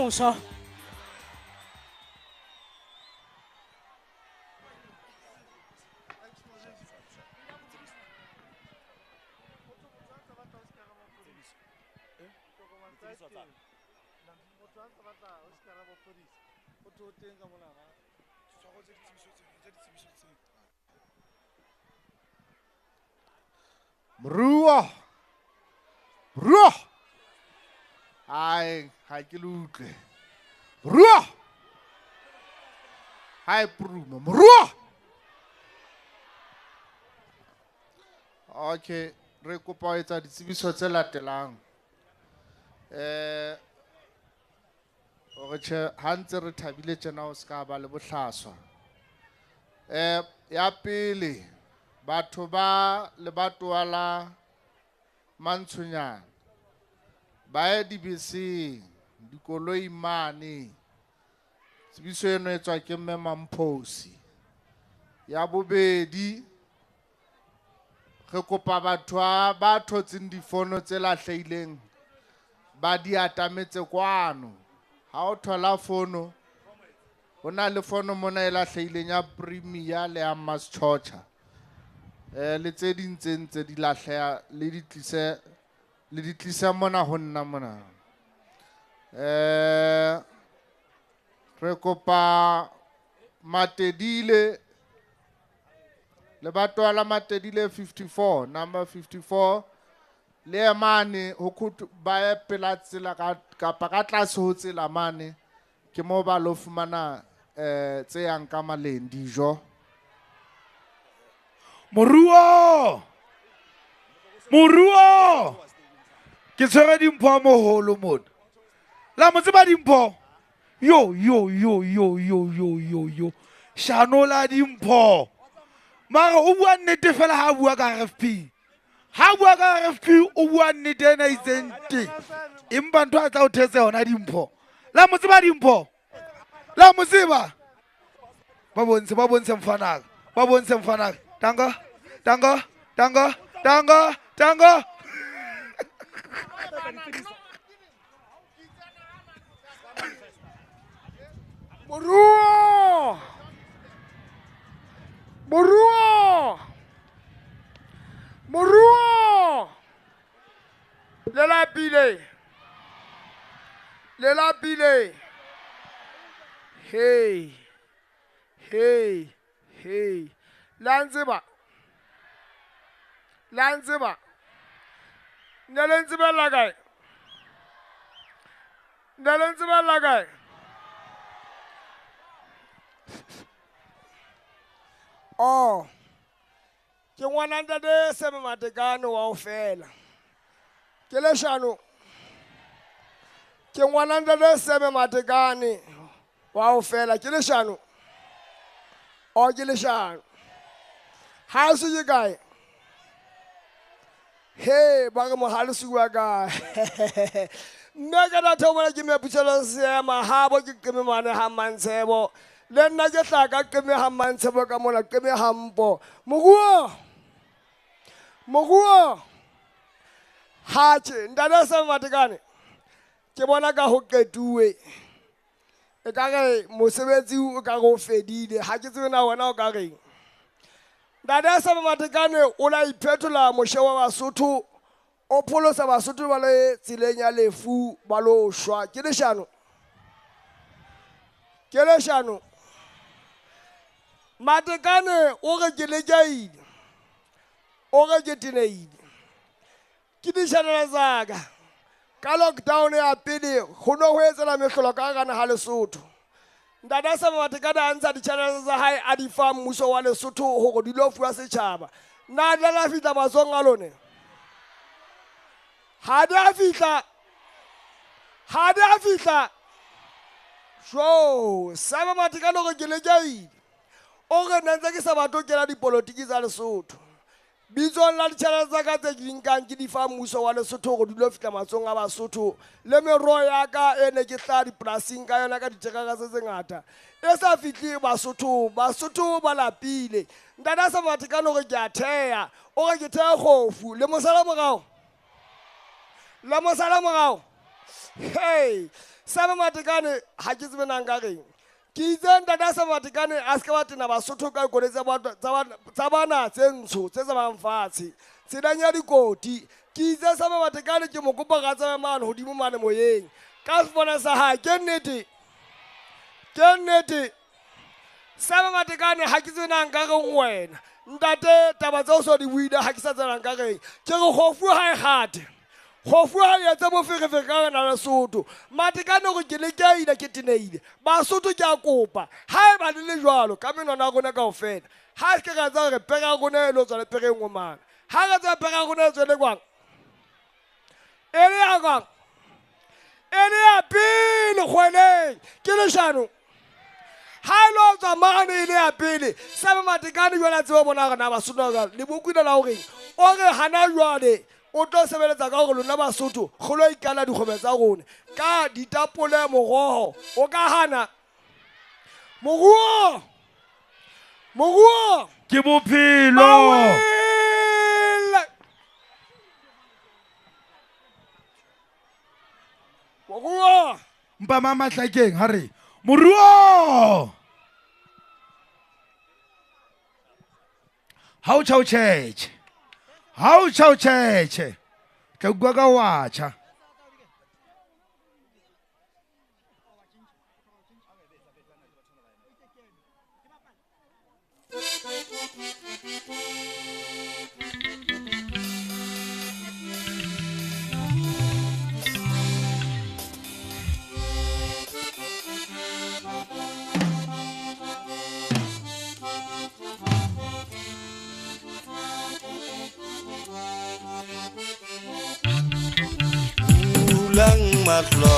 moso. Moruo. Moruo. Ai, ha ke lutle. Moruo. Hai Bruno, moruo. Okay, re kopa ho etsa ditsebiso tse latelang. Hore tjhe ha ntse re thabile tjena o ska ba le bohlaswa. Ya pele, batho ba lebatowa la Mantshonyana ba ye dibeseng dikoloi mane. Tsebiso eno e tswa ke Mme Mamphosi. Ya bobedi, Re kopa batho ba thotseng difono tse lahlehileng ba di atametse kwano. Ha o thola fono ho na le fono mona e lahlehileng ya Premier le ya Mass Chocha. Le tse ding tse ntse di lahleha le di tlisa mona ho nna mona. Re kopa Matedile le batho la Matedile 54, number 54 le emane ho khutu ba pela tsela ka tlase ho tsela mane ke mo ba lo fumana tse yang ka maleng dijo. Moruo ke tshwere dimpho a moholo mona la mo tseba dimpho yo shano la dimpho mara o bua nnete fela ha bua ka RFP o bua nnete ena itsente empa ntho a tla o thetse hona dimpho la mo tseba dimpho la mo tseba ba bontshe mfanaka Tanga. Moruo. Lela pile. Hey. Lanziba. Nalenziba lagai. Oh. Ke ngwana ntate Seme Matekane wa ofela. Ke le shano. Ke ngwana ntate Seme Matekane wa ofela. Ke le shano. O ke le shano. Ha se ye kae? Hey, ba re mohale suwa kae? Nna ka data bona ke me putsela seema ha bo ke keme mane ha mantshebo. Le nna ke tla ka keme ha mantshebo ka mona keme hampo. Moguo. Hache ndana Seme Matekane. Ke bona ka ho ketuwe. E ka re mosebetsi o ka go fedile. Ha ke tsena wena o ka reng. Ndana Seme Matekane o la iphetola moshe wa Basotho. O pholosa Basotho ba le tsileng ya lefu ba lo shwa. Ke le shano. Matekane o re ke lekeile. O re ke tineile. Ke di channel tsaka. Ka lockdown ya pele go no ho etsela mehlolo ka gana ha Lesotho. Ndana Seme Matekane a ntsha di channel tsa hae a di fa mmuso wa Lesotho go di lo fuwa setjhaba. Na la fitla mazong a lone. Ha di a fitla. So, Seme Matekane go ke lekeile. O re nantse ke sa batho ke la dipolotiki tsa Lesotho. Bizon la ditšhelete tsa ka tse ke dinkang ke di fa mmuso wa Lesotho go dilo fitla matsong a Basotho le meroho ya ka e ne ke tla dipolasing ka yona ka ditjeka tse tse ngata e sa fihle Basotho ba lapile. Ndana Seme Matekane gore ke a theya o re ke theya kgofu le mosala morao. Hey, Seme Matekane ha ke tsebe nang ka reng. Ke itse Ndana Seme Matekane a ska batena Basotho ka ikone tsa bana tse ntsho tse bang fatshe tseleng ya dikoti. Ke itse Seme Matekane ke mo kopa ga tsama mane hodimo mane moyeng ka sefona sa ha ke nnete Seme Matekane ha ke tsena nka reng wena ntate taba tsa o so di buile ha ke sa tsena nka reng ke re khofu ha e gate khofu ha ya tsa boferefere ka na Lesotho. Matekane go ke lekeile ke tineile Basotho ke a kopa ha e ba le jwalo ka menwana gona ka ofela ha ke ga tsa re pega gona lo tswa le pege ngomana ha ga tsa pega gona tswe le kwang ere ya pele kgweleng ke le shano ha lo tswa mane ile ya pele Seme Matekane jwala tseo bona gana Basotho ga le bokwina la hore o re hana jwale o tlo sebeletsa ka gore lona Basotho go lo ikala dikgobe tsa rona ka ditapole moroho o ka hana moruo ke bophelo Moruo. Mpa mama tlakeng hare. Moruo. How chao church. How chao church. Ka gwa ka wacha. Ulang matlo,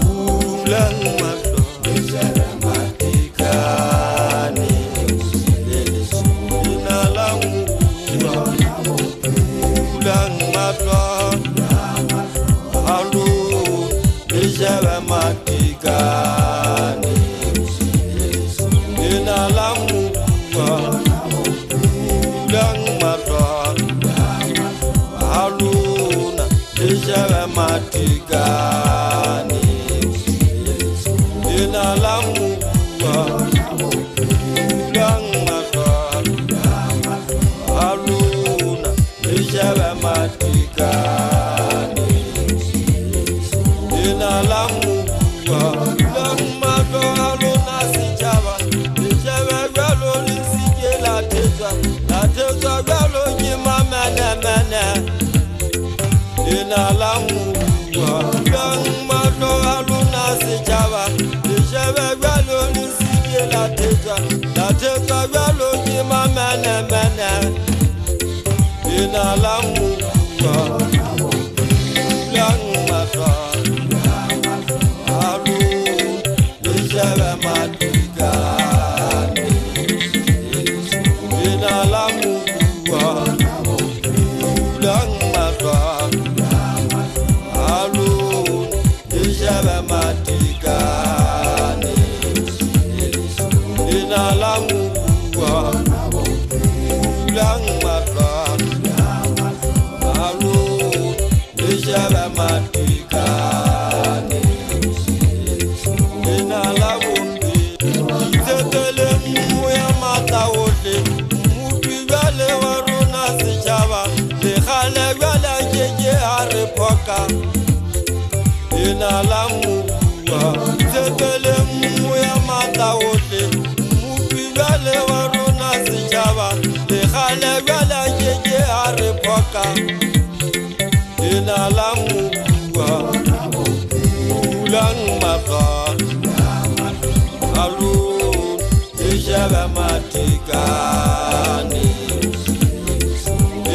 ulang matlo, bicara matikani, inalang ulang matlo, halu bicara matikani, inalang ulang matlo, halu Ijara matikani Ina lamu Gang mata Aluna Ijara matikani Ina lamu Gang mata aluna sijaba Ijara galo nisike la teza galo jima mene mene Inalamu gang mato aluna sejava Ijebe galo nisike la teza galo jima mene mene Inalamu gang mato alu Ijebe matikani Inalamu gang mato Alun Ijaba matikani Inalamu Ulang mata Alun Ijaba matikani Inalamu Itetele muya mata wote Mupigale waruna sijaba Lekhale gala jeje aripoka Inalamu Tetele muya mata wote Mupigale waruna sijaba Lekhale gala jeje aripoka Inalamu Ulang mata Alun Ijaba matikani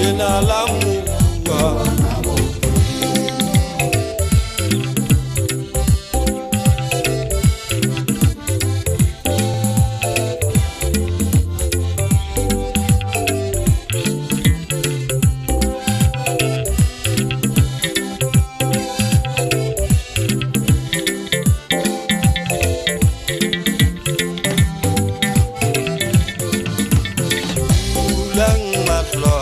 Inalamu Ulang matlo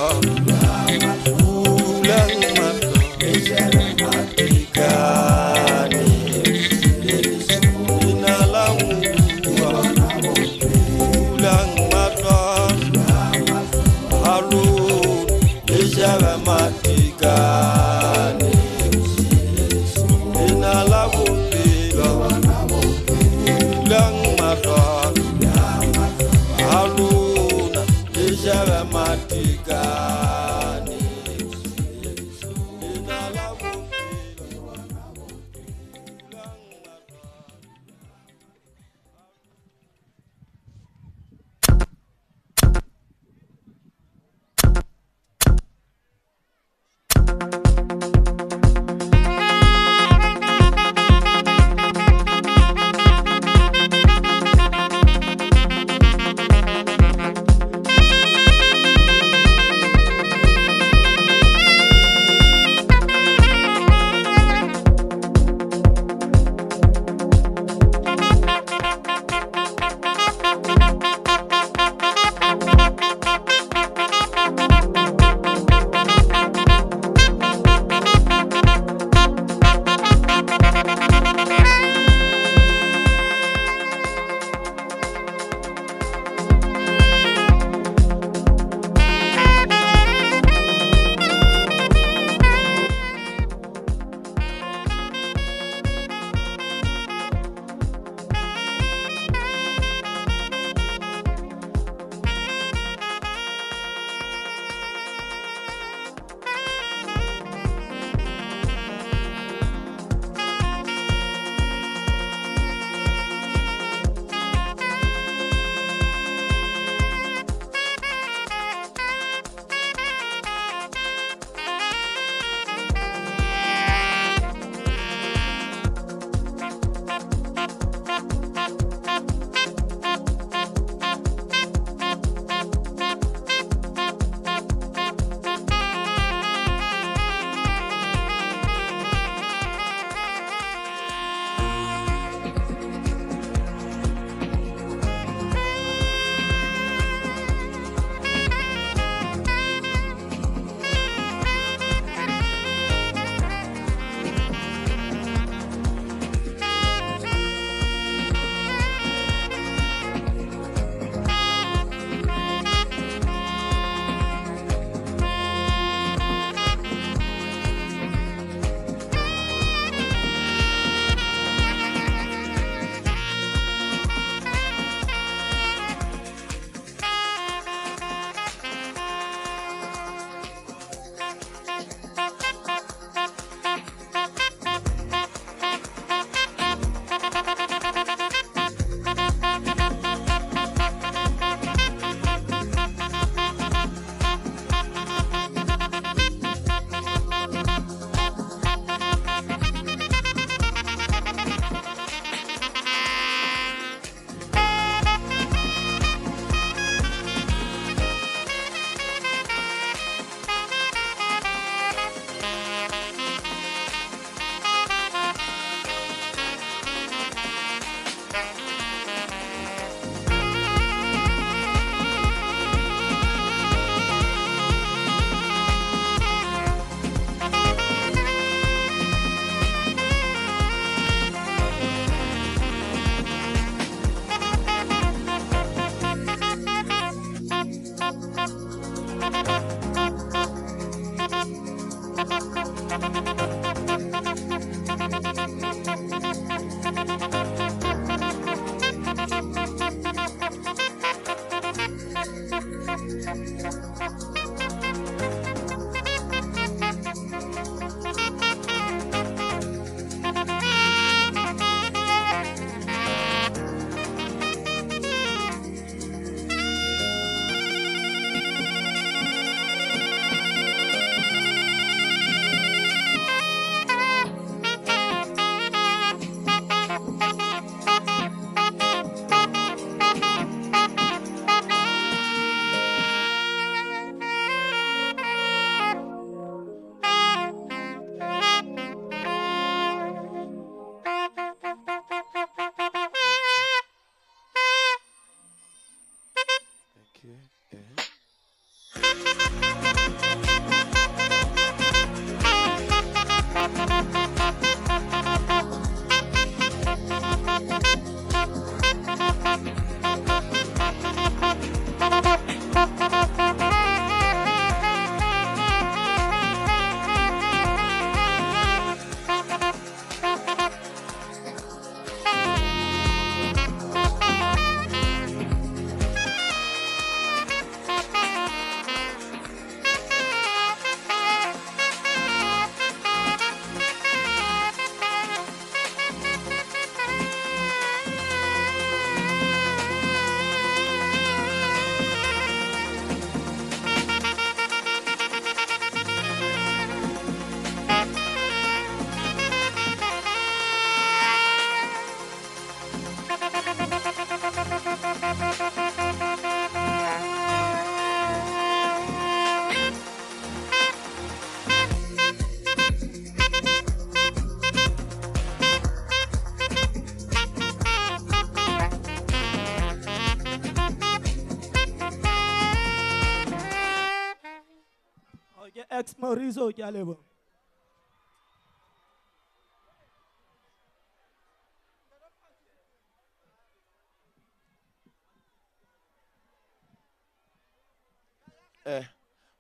Ex Maurizo ke a leboha.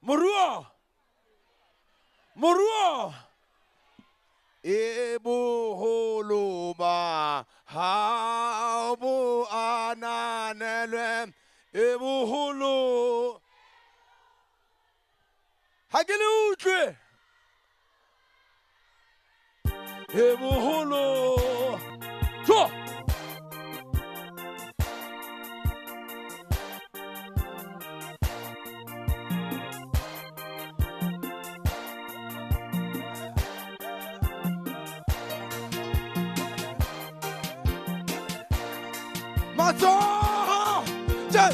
Moruo Moruo Ebuholuma Habu Ananelwe Ebuhulu Hagelutre Ebuhulu Cho Mato Jen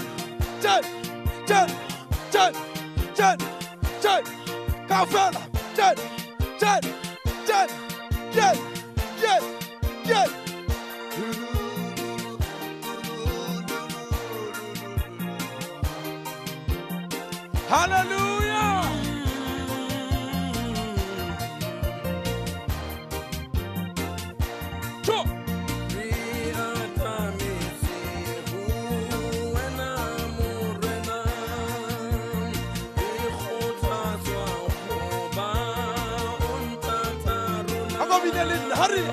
Kafela Jen Hallelujah Cho Hurry!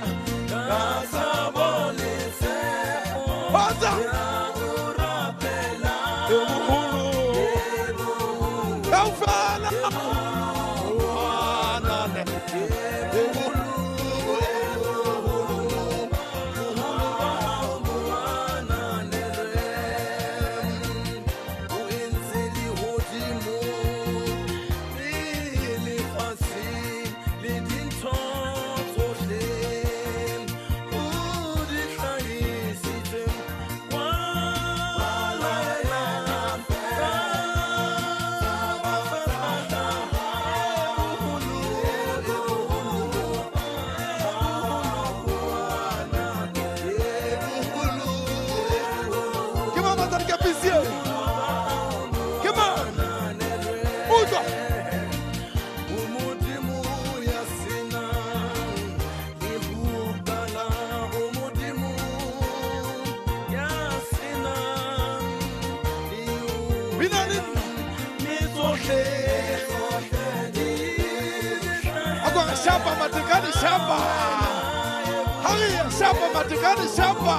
One bina le nna akwa shapa matekane shapa hare shapa matekane shapa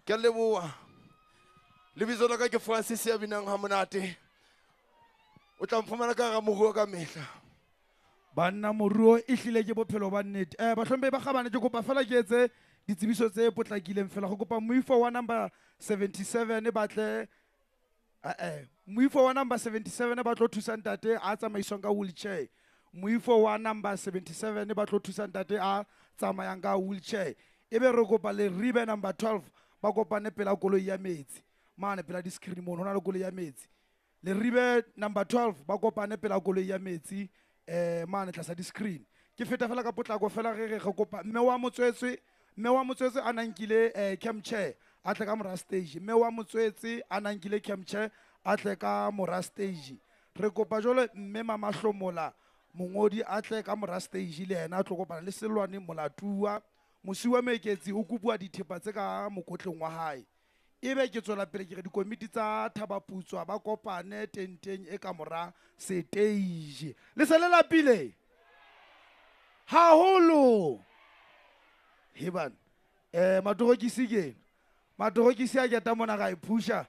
ke leboa lebitso la ka ke Francis ya binang ha monate o tla mfumana ka ga moruo ka mehla banna moruo e hlile ke bophelo ba nnete bahlombe ba gabane ke kopa fela ke etse ditsebiso tse potlakileng fela go kopa moifo wa number 77 batle moifo wa number 77 ba tlo thusa ntate a tsamaiswang ka wheelchair moifo wa number 77 ba tlo thusa ntate a tsamayang ka wheelchair ebe re kopa le ribe number 12 ba kopane pela koloi ya metsi mane pela di screen mo hona le koloi ya metsi le ribe number 12 ba kopane pela koloi ya metsi mane tlasa di screen ke feta fela ka potlako fela re kopa mme wa motswetse a nankile cam chair a tle ka mora stage mme wa motswetse a nankile cam chair a tle ka mora stage re kopa jole mme mama hlomola mongodi a tle ka mora stage le yena a tlo kopana le selwane molatua mosi wa meketsi o kopua dithepa tse ka mokotleng wa hae ebe ke tswela pele ke re dikomiti tsa thabaputswa ba kopane tenteng e ka mora stage le se le lapile haholo heban matorokisi ke matorokisi a keta mona ga e pusha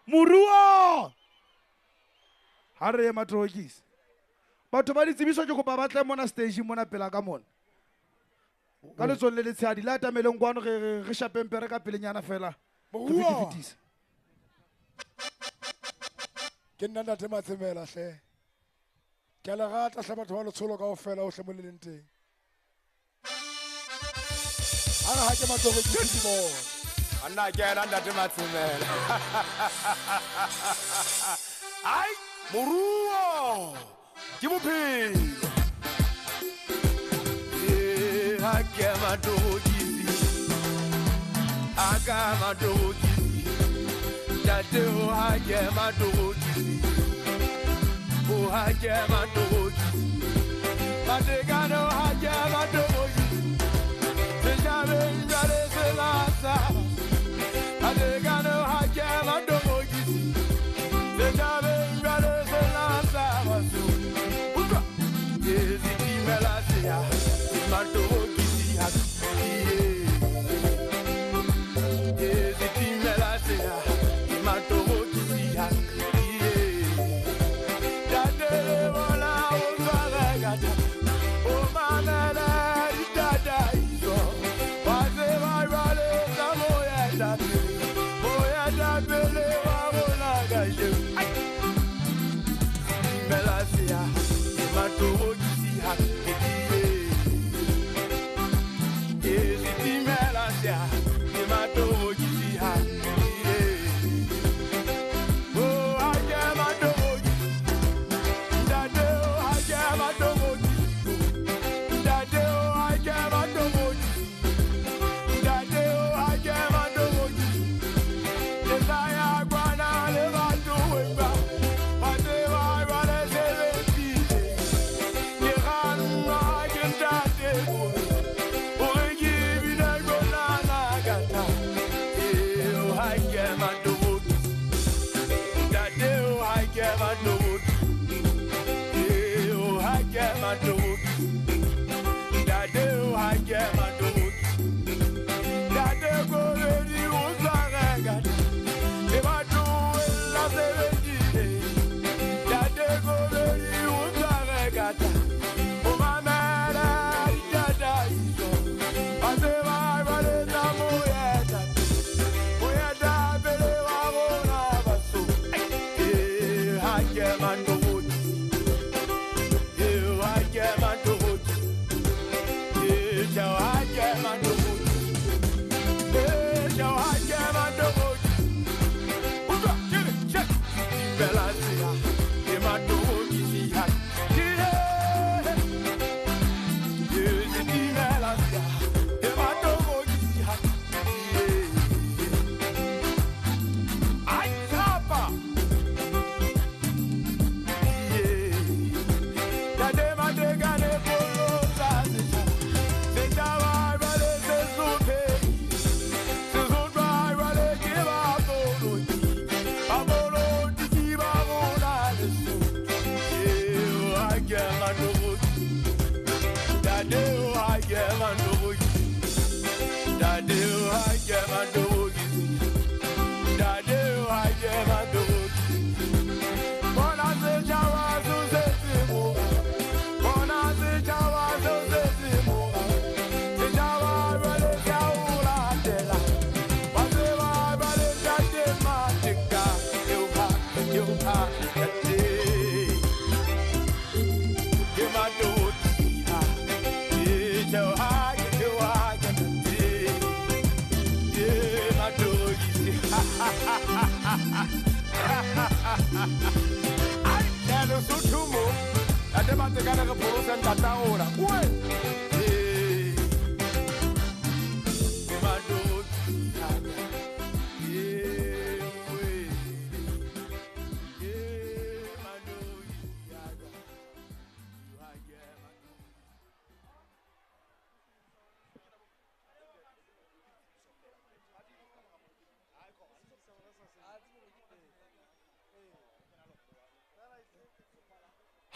moruo ha re matorokisi batho ba ditsebiso ke kopa ba tle mona station mona pela ka mona ka letsohong le letshehadi le atameleng kwano re shapeng pere ka pelenyana fela re fetisa ke nna ntate Matsemela hle ke a le rata hle batho ba letsholo kaofela o hle mo le leng teng ana ha ke matsogo ke di bona anna ke ena ntate Matsemela ai moruo ke bophelo ha ke matogisi aka matogisi ntate o ha ke matogisi o ha ke matogisi matekano ha ke matogisi se jabe njare se lasa matekano ha ke matogisi se jabe njare se lasa wasu uka yezi timela sia matogisi ha yezi timela sia matogisi ha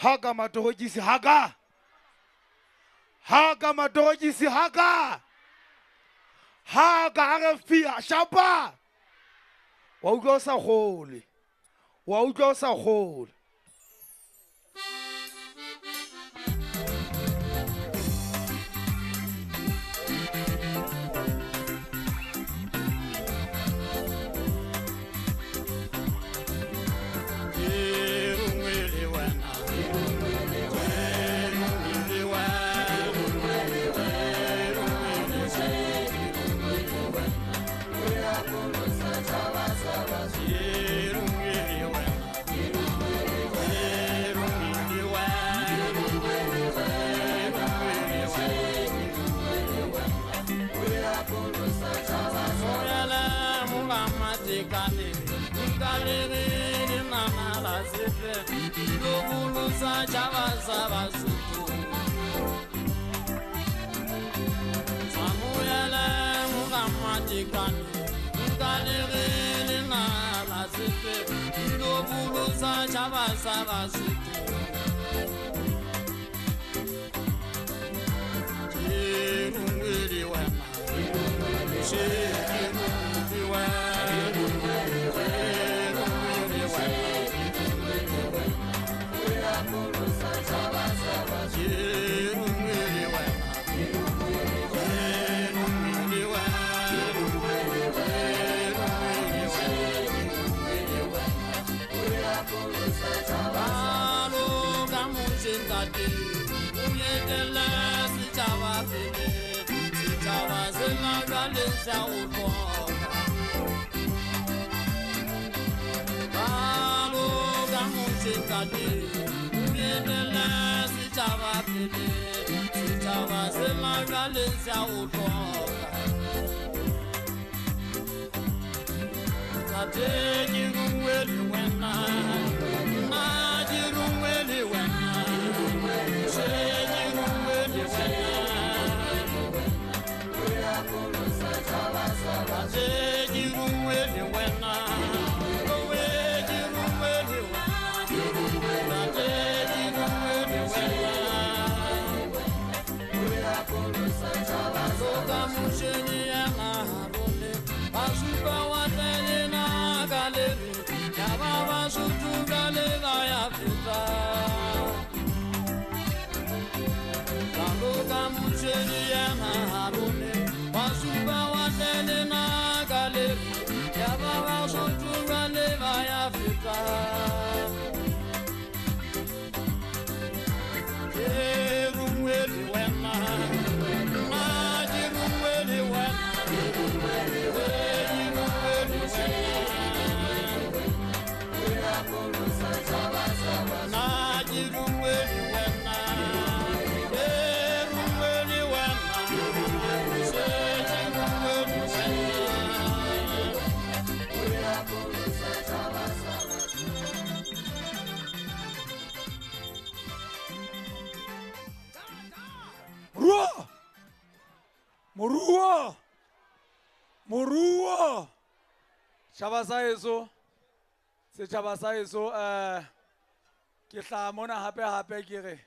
Haga matogisi haga. Haga matogisi haga. Haga RFP shapa. Wa utlwa sa gole. Wa utlwa sa gole. Galeri mama basife Lobulusa chavasa basutu Samuyele mugamatikani Galeri mama basife Lobulusa chavasa basutu Chirungiri wema Chirungiri wema Morua Shaba saeso setjhaba saeso ke tla mona hape ke re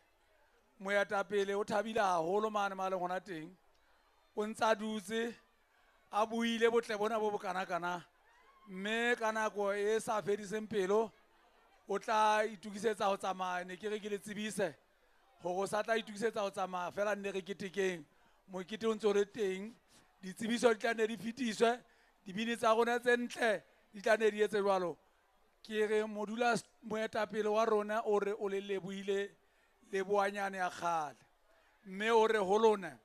moetapele o thabile haholo mane male gona teng o ntsa dutse a buile botle bona bo bokana mme ka nako e sa fediseng pelo o tla itukisetsa ho tsamaya ne ke re ke le tsebise go sa tla itukisetsa ho tsamaya fela nne re ketekeng mo kete o ntse o le teng ditsebiso di tla ne di fetiswe dibini tsa rona tse ntle di tla ne di etse jwalo ke re modula moetapele wa rona o re o le lebohile le boanyane ya kgale mme o re ho lona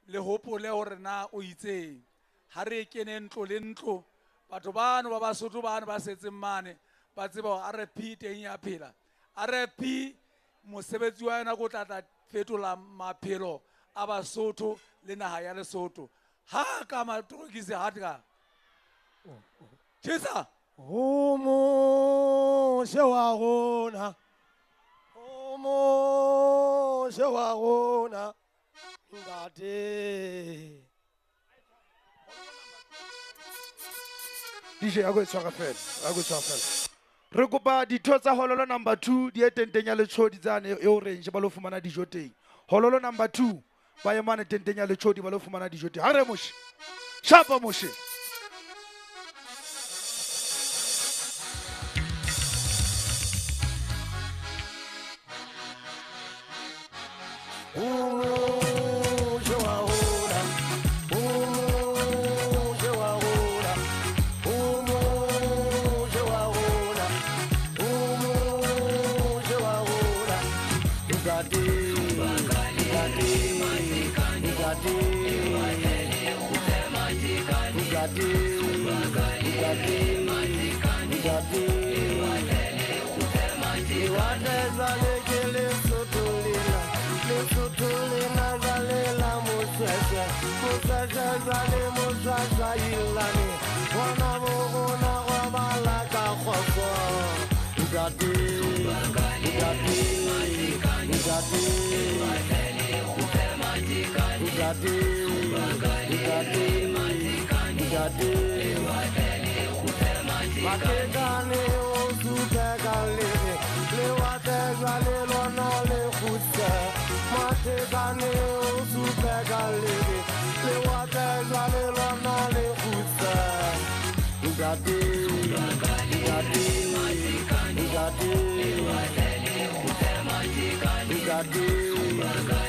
le hopole hore na o itseng ha re kene ntlo le ntlo batho bano ba Basotho bano ba setseng mane ba tseba hore RFP teng ya phela RFP mosebetsi wa yona go tla fetola maphelo a Basotho le naha ya Lesotho ha ka matrokisi hatka tshisa Homo shewagona Homo shewagona ngate DJ a go tshwara fela re kopa ditho tsa hololo number 2 di etenteng ya letshodi tsane e orange ba lo fumana dijo teng hololo number 2 ba ye mane tenteng ya letshodi ba lo fumana dijo teng ha re moshi shapa moshi Wana mo gona wa malaka Matekane o supegale, le wate jwale lono le khutse. Matekane o supegale, le wate jwale lono le khutse. Ugati, ugati, ugati, ugati, ugati,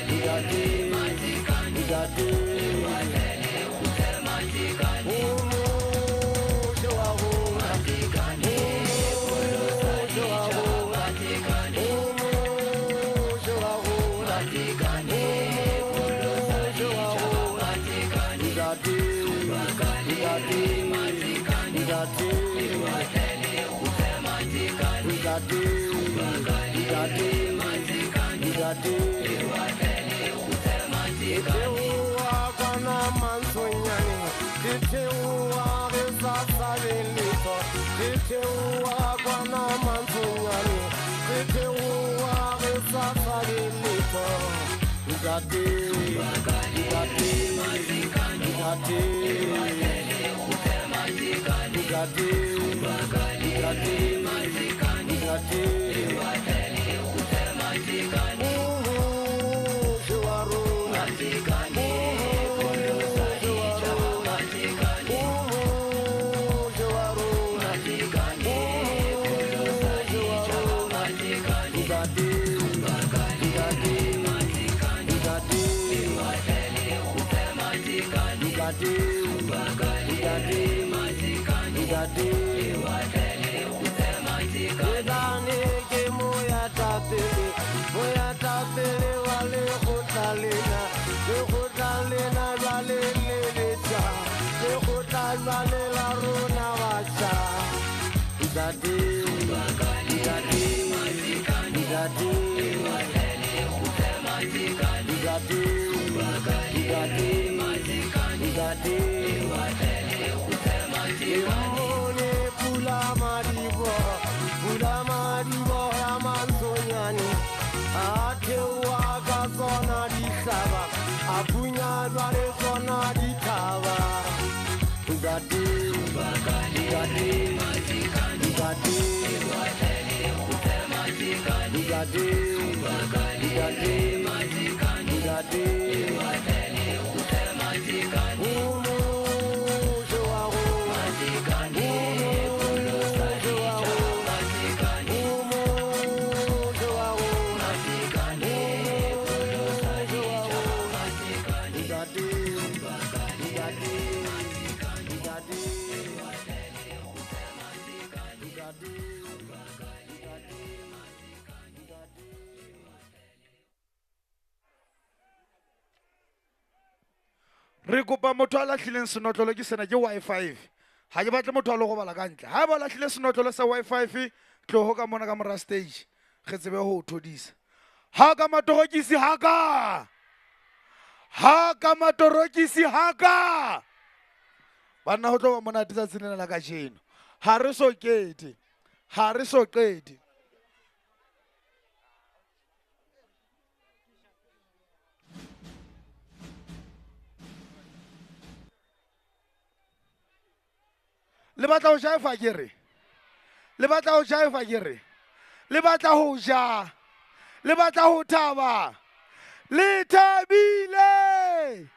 re kopa motho a latlhileng senotlolo ke sena ke Wi-Fi ha ke batle motho a le go bala ka ntle ha ba latlhile senotlolo sa Wi-Fi tlogo ka mona ka mora stage ge tsebe ho thodisa ha ka matorokisi ha ka matorokisi ha ka banna ho tlo ba mona tsa tsenela la ka jeno ha re so qete le batla ho jaifa kere le batla ho jaifa kere le batla ho ja le batla ho thaba le thabile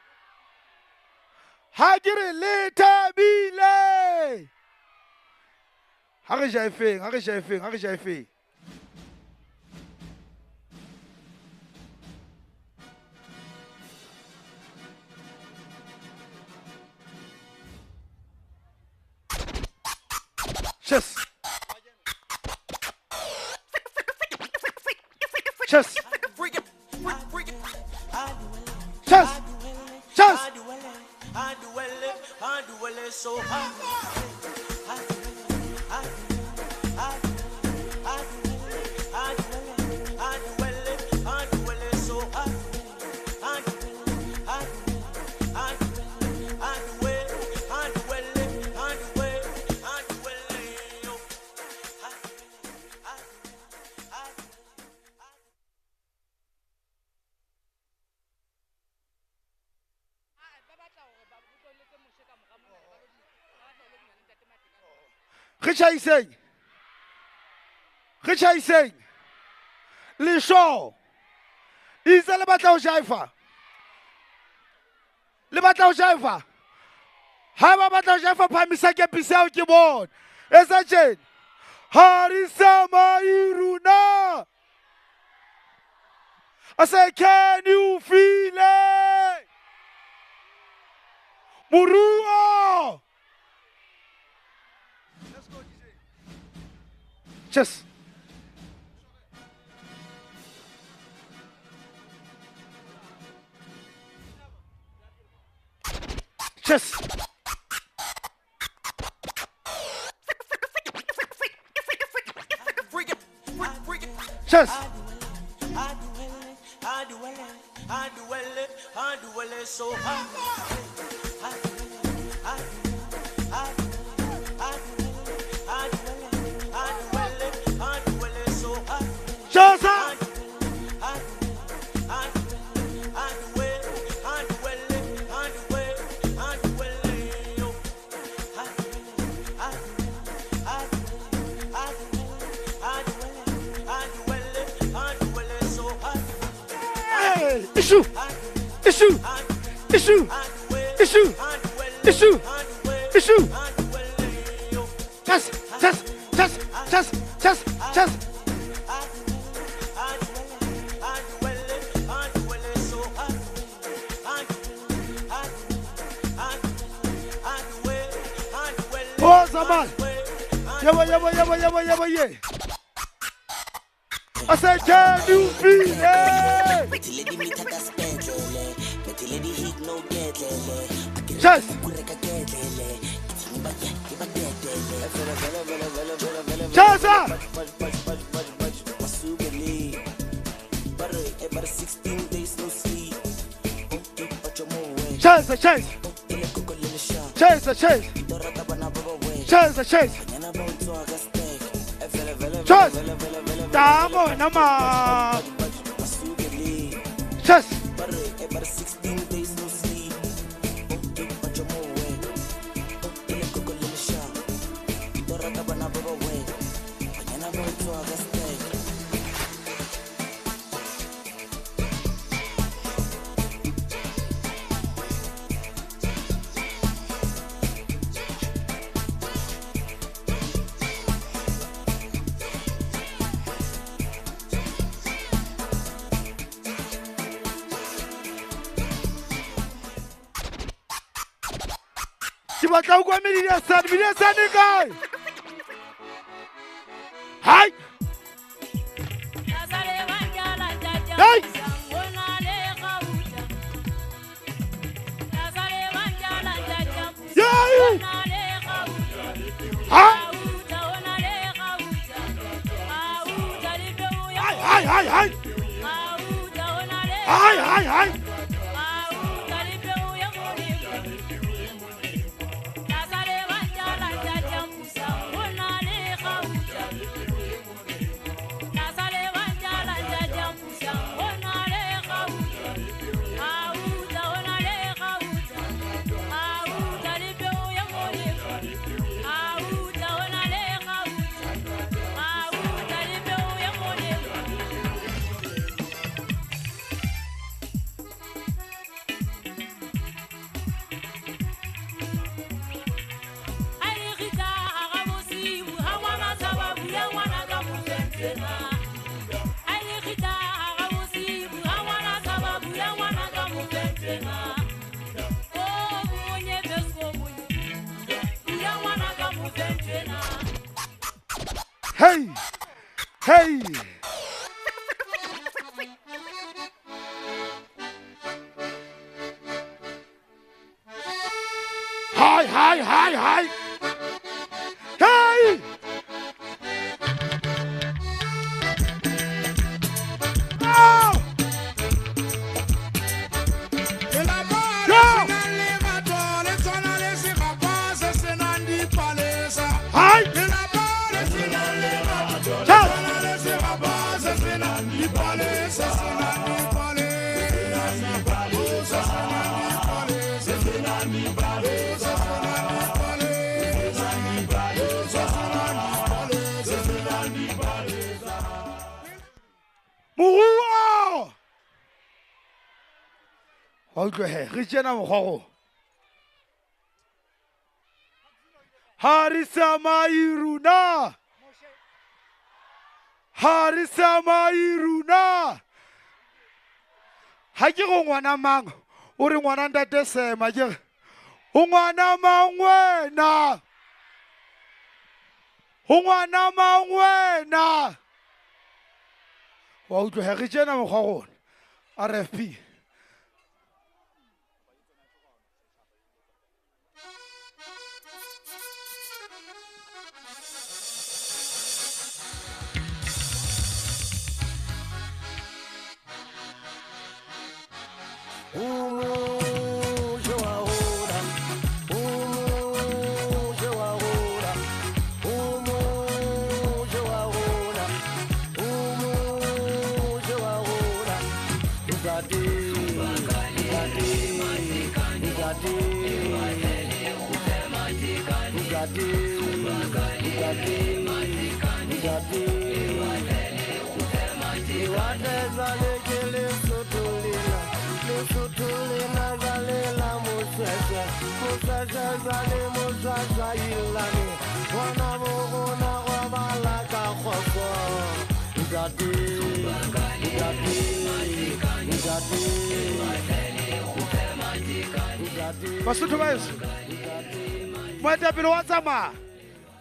ha kere le thabile ha re jaifeng Chess. Chess. Chess. Chess. Re tjhaiseng. Re tjhaiseng. Lesho. Itse le batla ho jaifa. Le batla ho jaifa. Ha ba batla ho jaifa phamisa kepisi ya ke bona. Esa tjena. Harisa Mairuna. I say, can you feel it? Murua. Let's go, DJ. Just. Just. So Issue. Just. Oh, Zaman. Yeah. I said, can you feel it? Just. Chase. Damo, nama. Chase. Batla go media san guy. Hi. Hey. Hi. Hey. Hi. Hey. Oh. Hi. Moruo! Wa utlwe he, re tjena mokgwa go. Harisama iruna. Harisama iruna. Ha ke go ngwana mang, o re ngwana ntate Sema ke. O ngwana mang wena? O ngwana mang wena? Wa utlwe he, re tjena mokgwa go. RFP. Basotho ba eso. Moetapele wa tsamaya.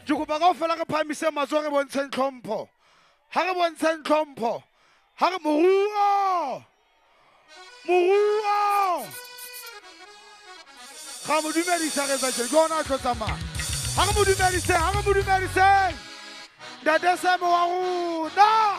Ke kopa kaofela re phamise matsoho re bontsheng tlhompho. Ha re bontsheng tlhompho. Ha re moruo. Moruo. Ga mo dumedisa re tsa ke ona tlo tsamaya. Ha re mo dumedise, ha re mo dumedise. Ntate Sema wa rona.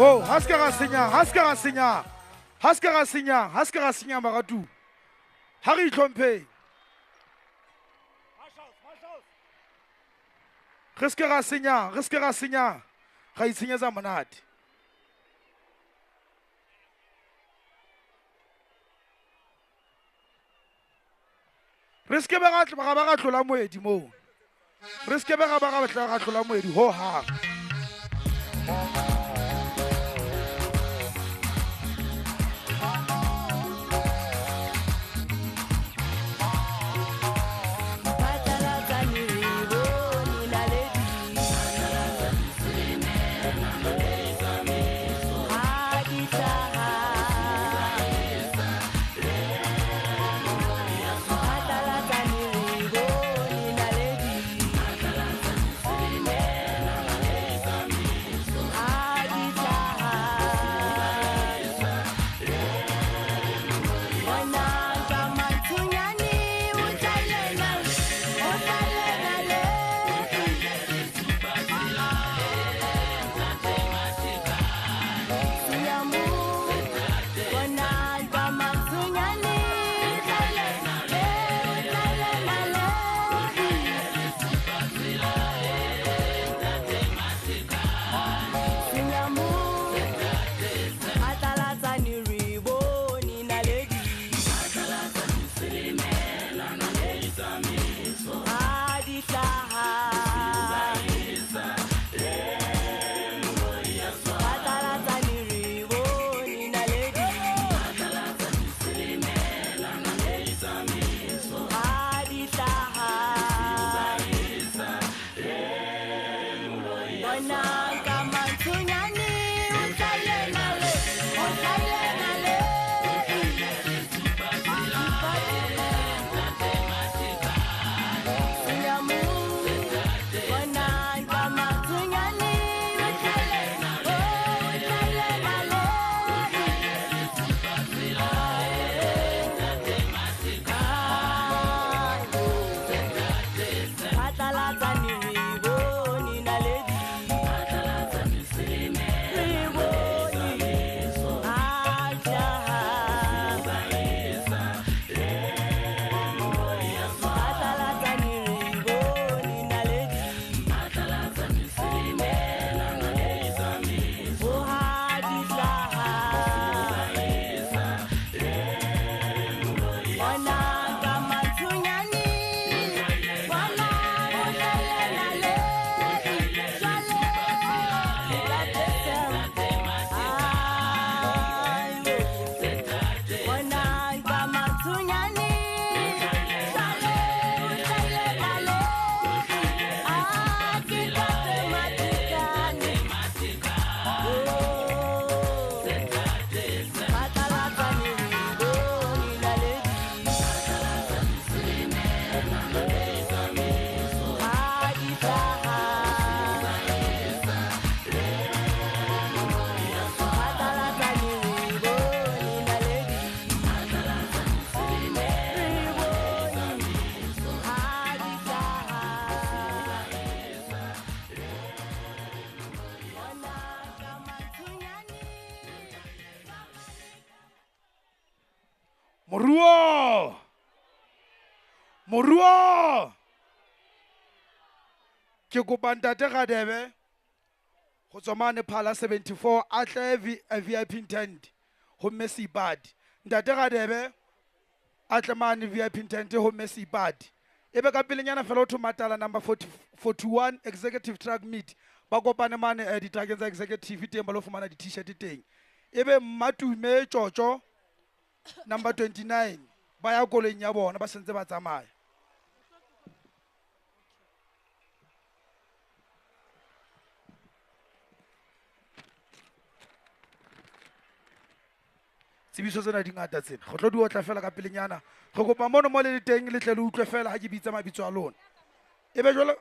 Oh, haskara senya magatu. Hari itlhomphe. Re se ke ra senya ga itshenyetsa monate. Re se ke be ga tlola moedi moo. Re se ke be ga tlola moedi ho hang. Moruo ke kopa ntate Radebe go tswa mane Phala 74 a tle VIP tent ho Messi Bad. Ntate Radebe a tle mane VIP tent ho Messi Bad. Ebe ka pelenyana fela o thomatala number 41 executive track meet ba kopane mane di track tsa executive teng ba lo fumana di t-shirt teng. Ebe Mmatume Tjotjo number 29 ba ya koleng ya bona ba sentse ba tsamaya. Tsebiso tsena di ngata tsena go tlo di otla fela ka pelenyana go kopa mono mo le teng le tle le utlwe fela ha ke bitsa mabitso a lona. Ebe jwale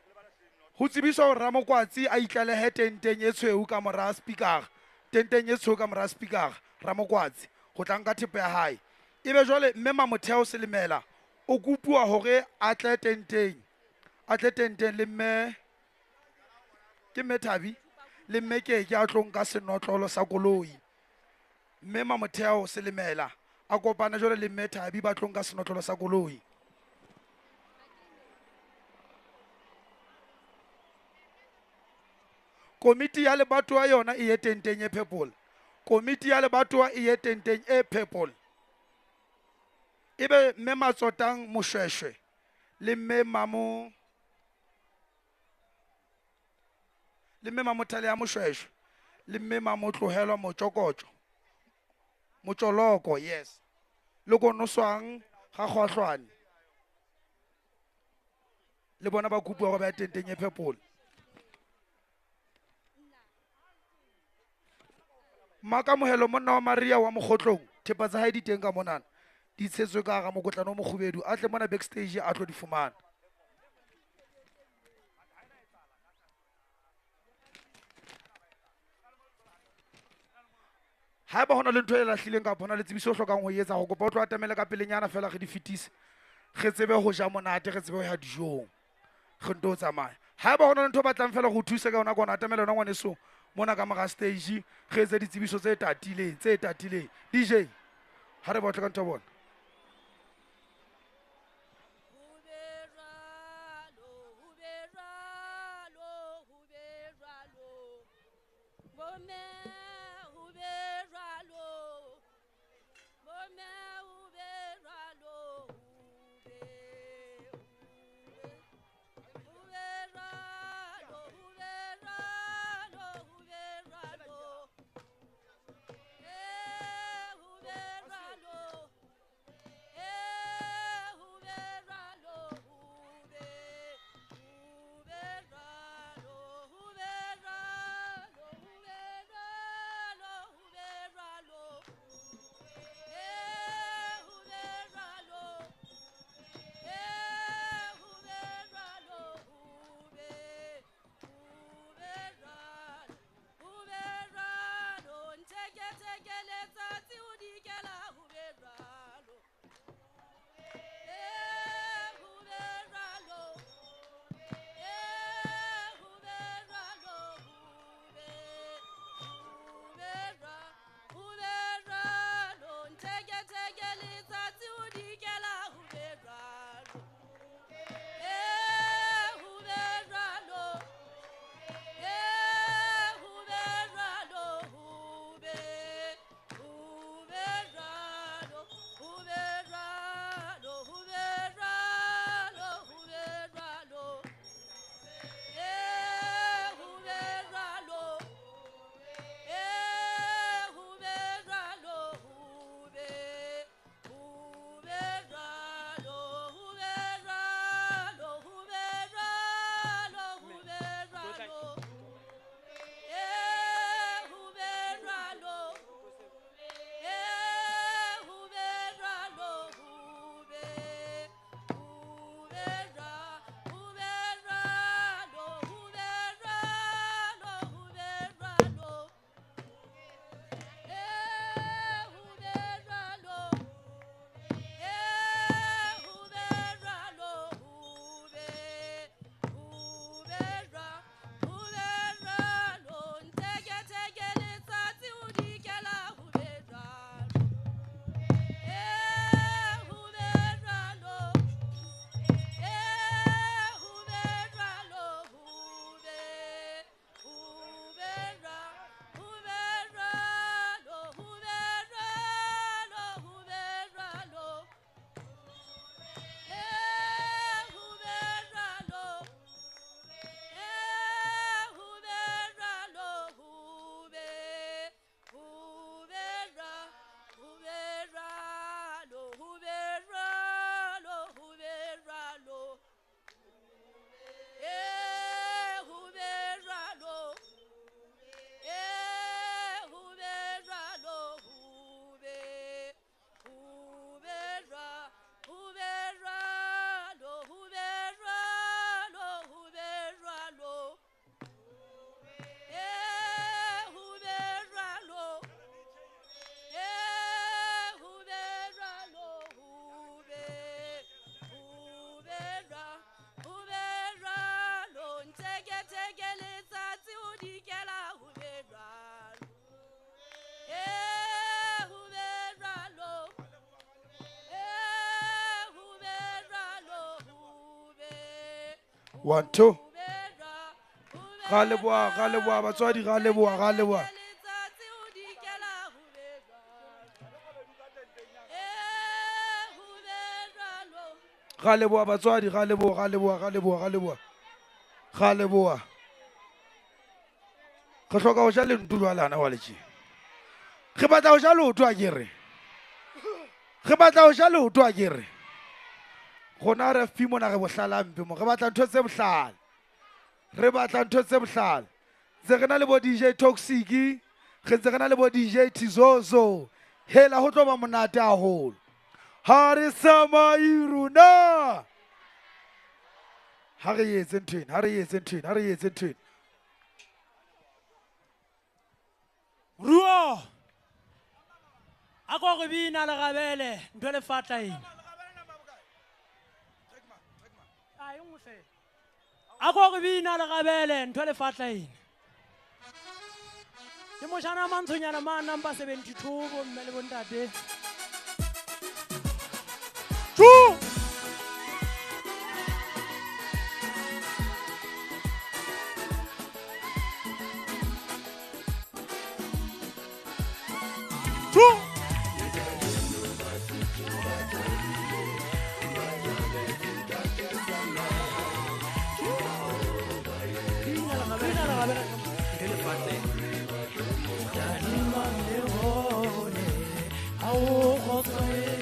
ho tsebiso hore Ramokwatsi a itlalehe tenteng e tshweu ka mora speaker, tenteng e tshweu ka mora speaker Ramokwatsi go tla nka thepe ya hae. Ebe jwale mme Mamotheo Selemela o kopuwa hore a tle tenteng le mme ke Methabi le mme ke a tlong ka senotlolo sa koloi. Mme Mamotheo Selemela a kopana jwale le Methabi ba tlong ka senotlolo sa koloi. komiti ya lebatowa yona e ye tenteng e purple. Komiti ya lebatowa e ye tenteng e purple. Ebe mme Matsotang Moshweshwe le mme Mamo Thalea Moshweshwe le mme Mamo Tlohelwa Motjokotjo Motjoloko, yes, le Konoswang ga Kgwahlwane le bona ba kopiwa go ba tenteng e purple. Makamohelo monna wa Maria wa Mogotlong, thepa tsa hae di teng ka monana di tshetswe ka ga mokotlano o mogobedu a tle mona backstage a tlo di fumana. Ha ba hona le ntho e lahlileng ka bona le tsebiso o hlokang ho etsa go kopa o tlo atamela ka pelenyana fela ge di fetise ge tsebe ho ja monate ge tsebe ho ya dijong ge nto o tsamaya. Ha ba hona le ntho ba tlang fela go thusa ka yona kona atamela yona ngwaneso mona ka moga stage ge tse ditsebiso tse tatileng DJ ha re botle ka ntho bona. One, two. ga leboa batswadi ga leboa ga leboa batswadi ga leboa re hloka go ja lentu lwana wa letše ge batla go ja leoto a kere gona re fi mona ge bohlalampe mo ge batla ntho tse bohlale tse re na le bo DJ Toxic ge ntse re na le bo DJ Tizozo hela ho tlo ba monate haholo ha re samairuna ha re yetse nthwena ruo a ko go bina le gabele ntho le fatlaine a ko go bina le gabele ntho le fatlaine ke moshana mantshonyana ma number 72 bo mme le bontate Oh,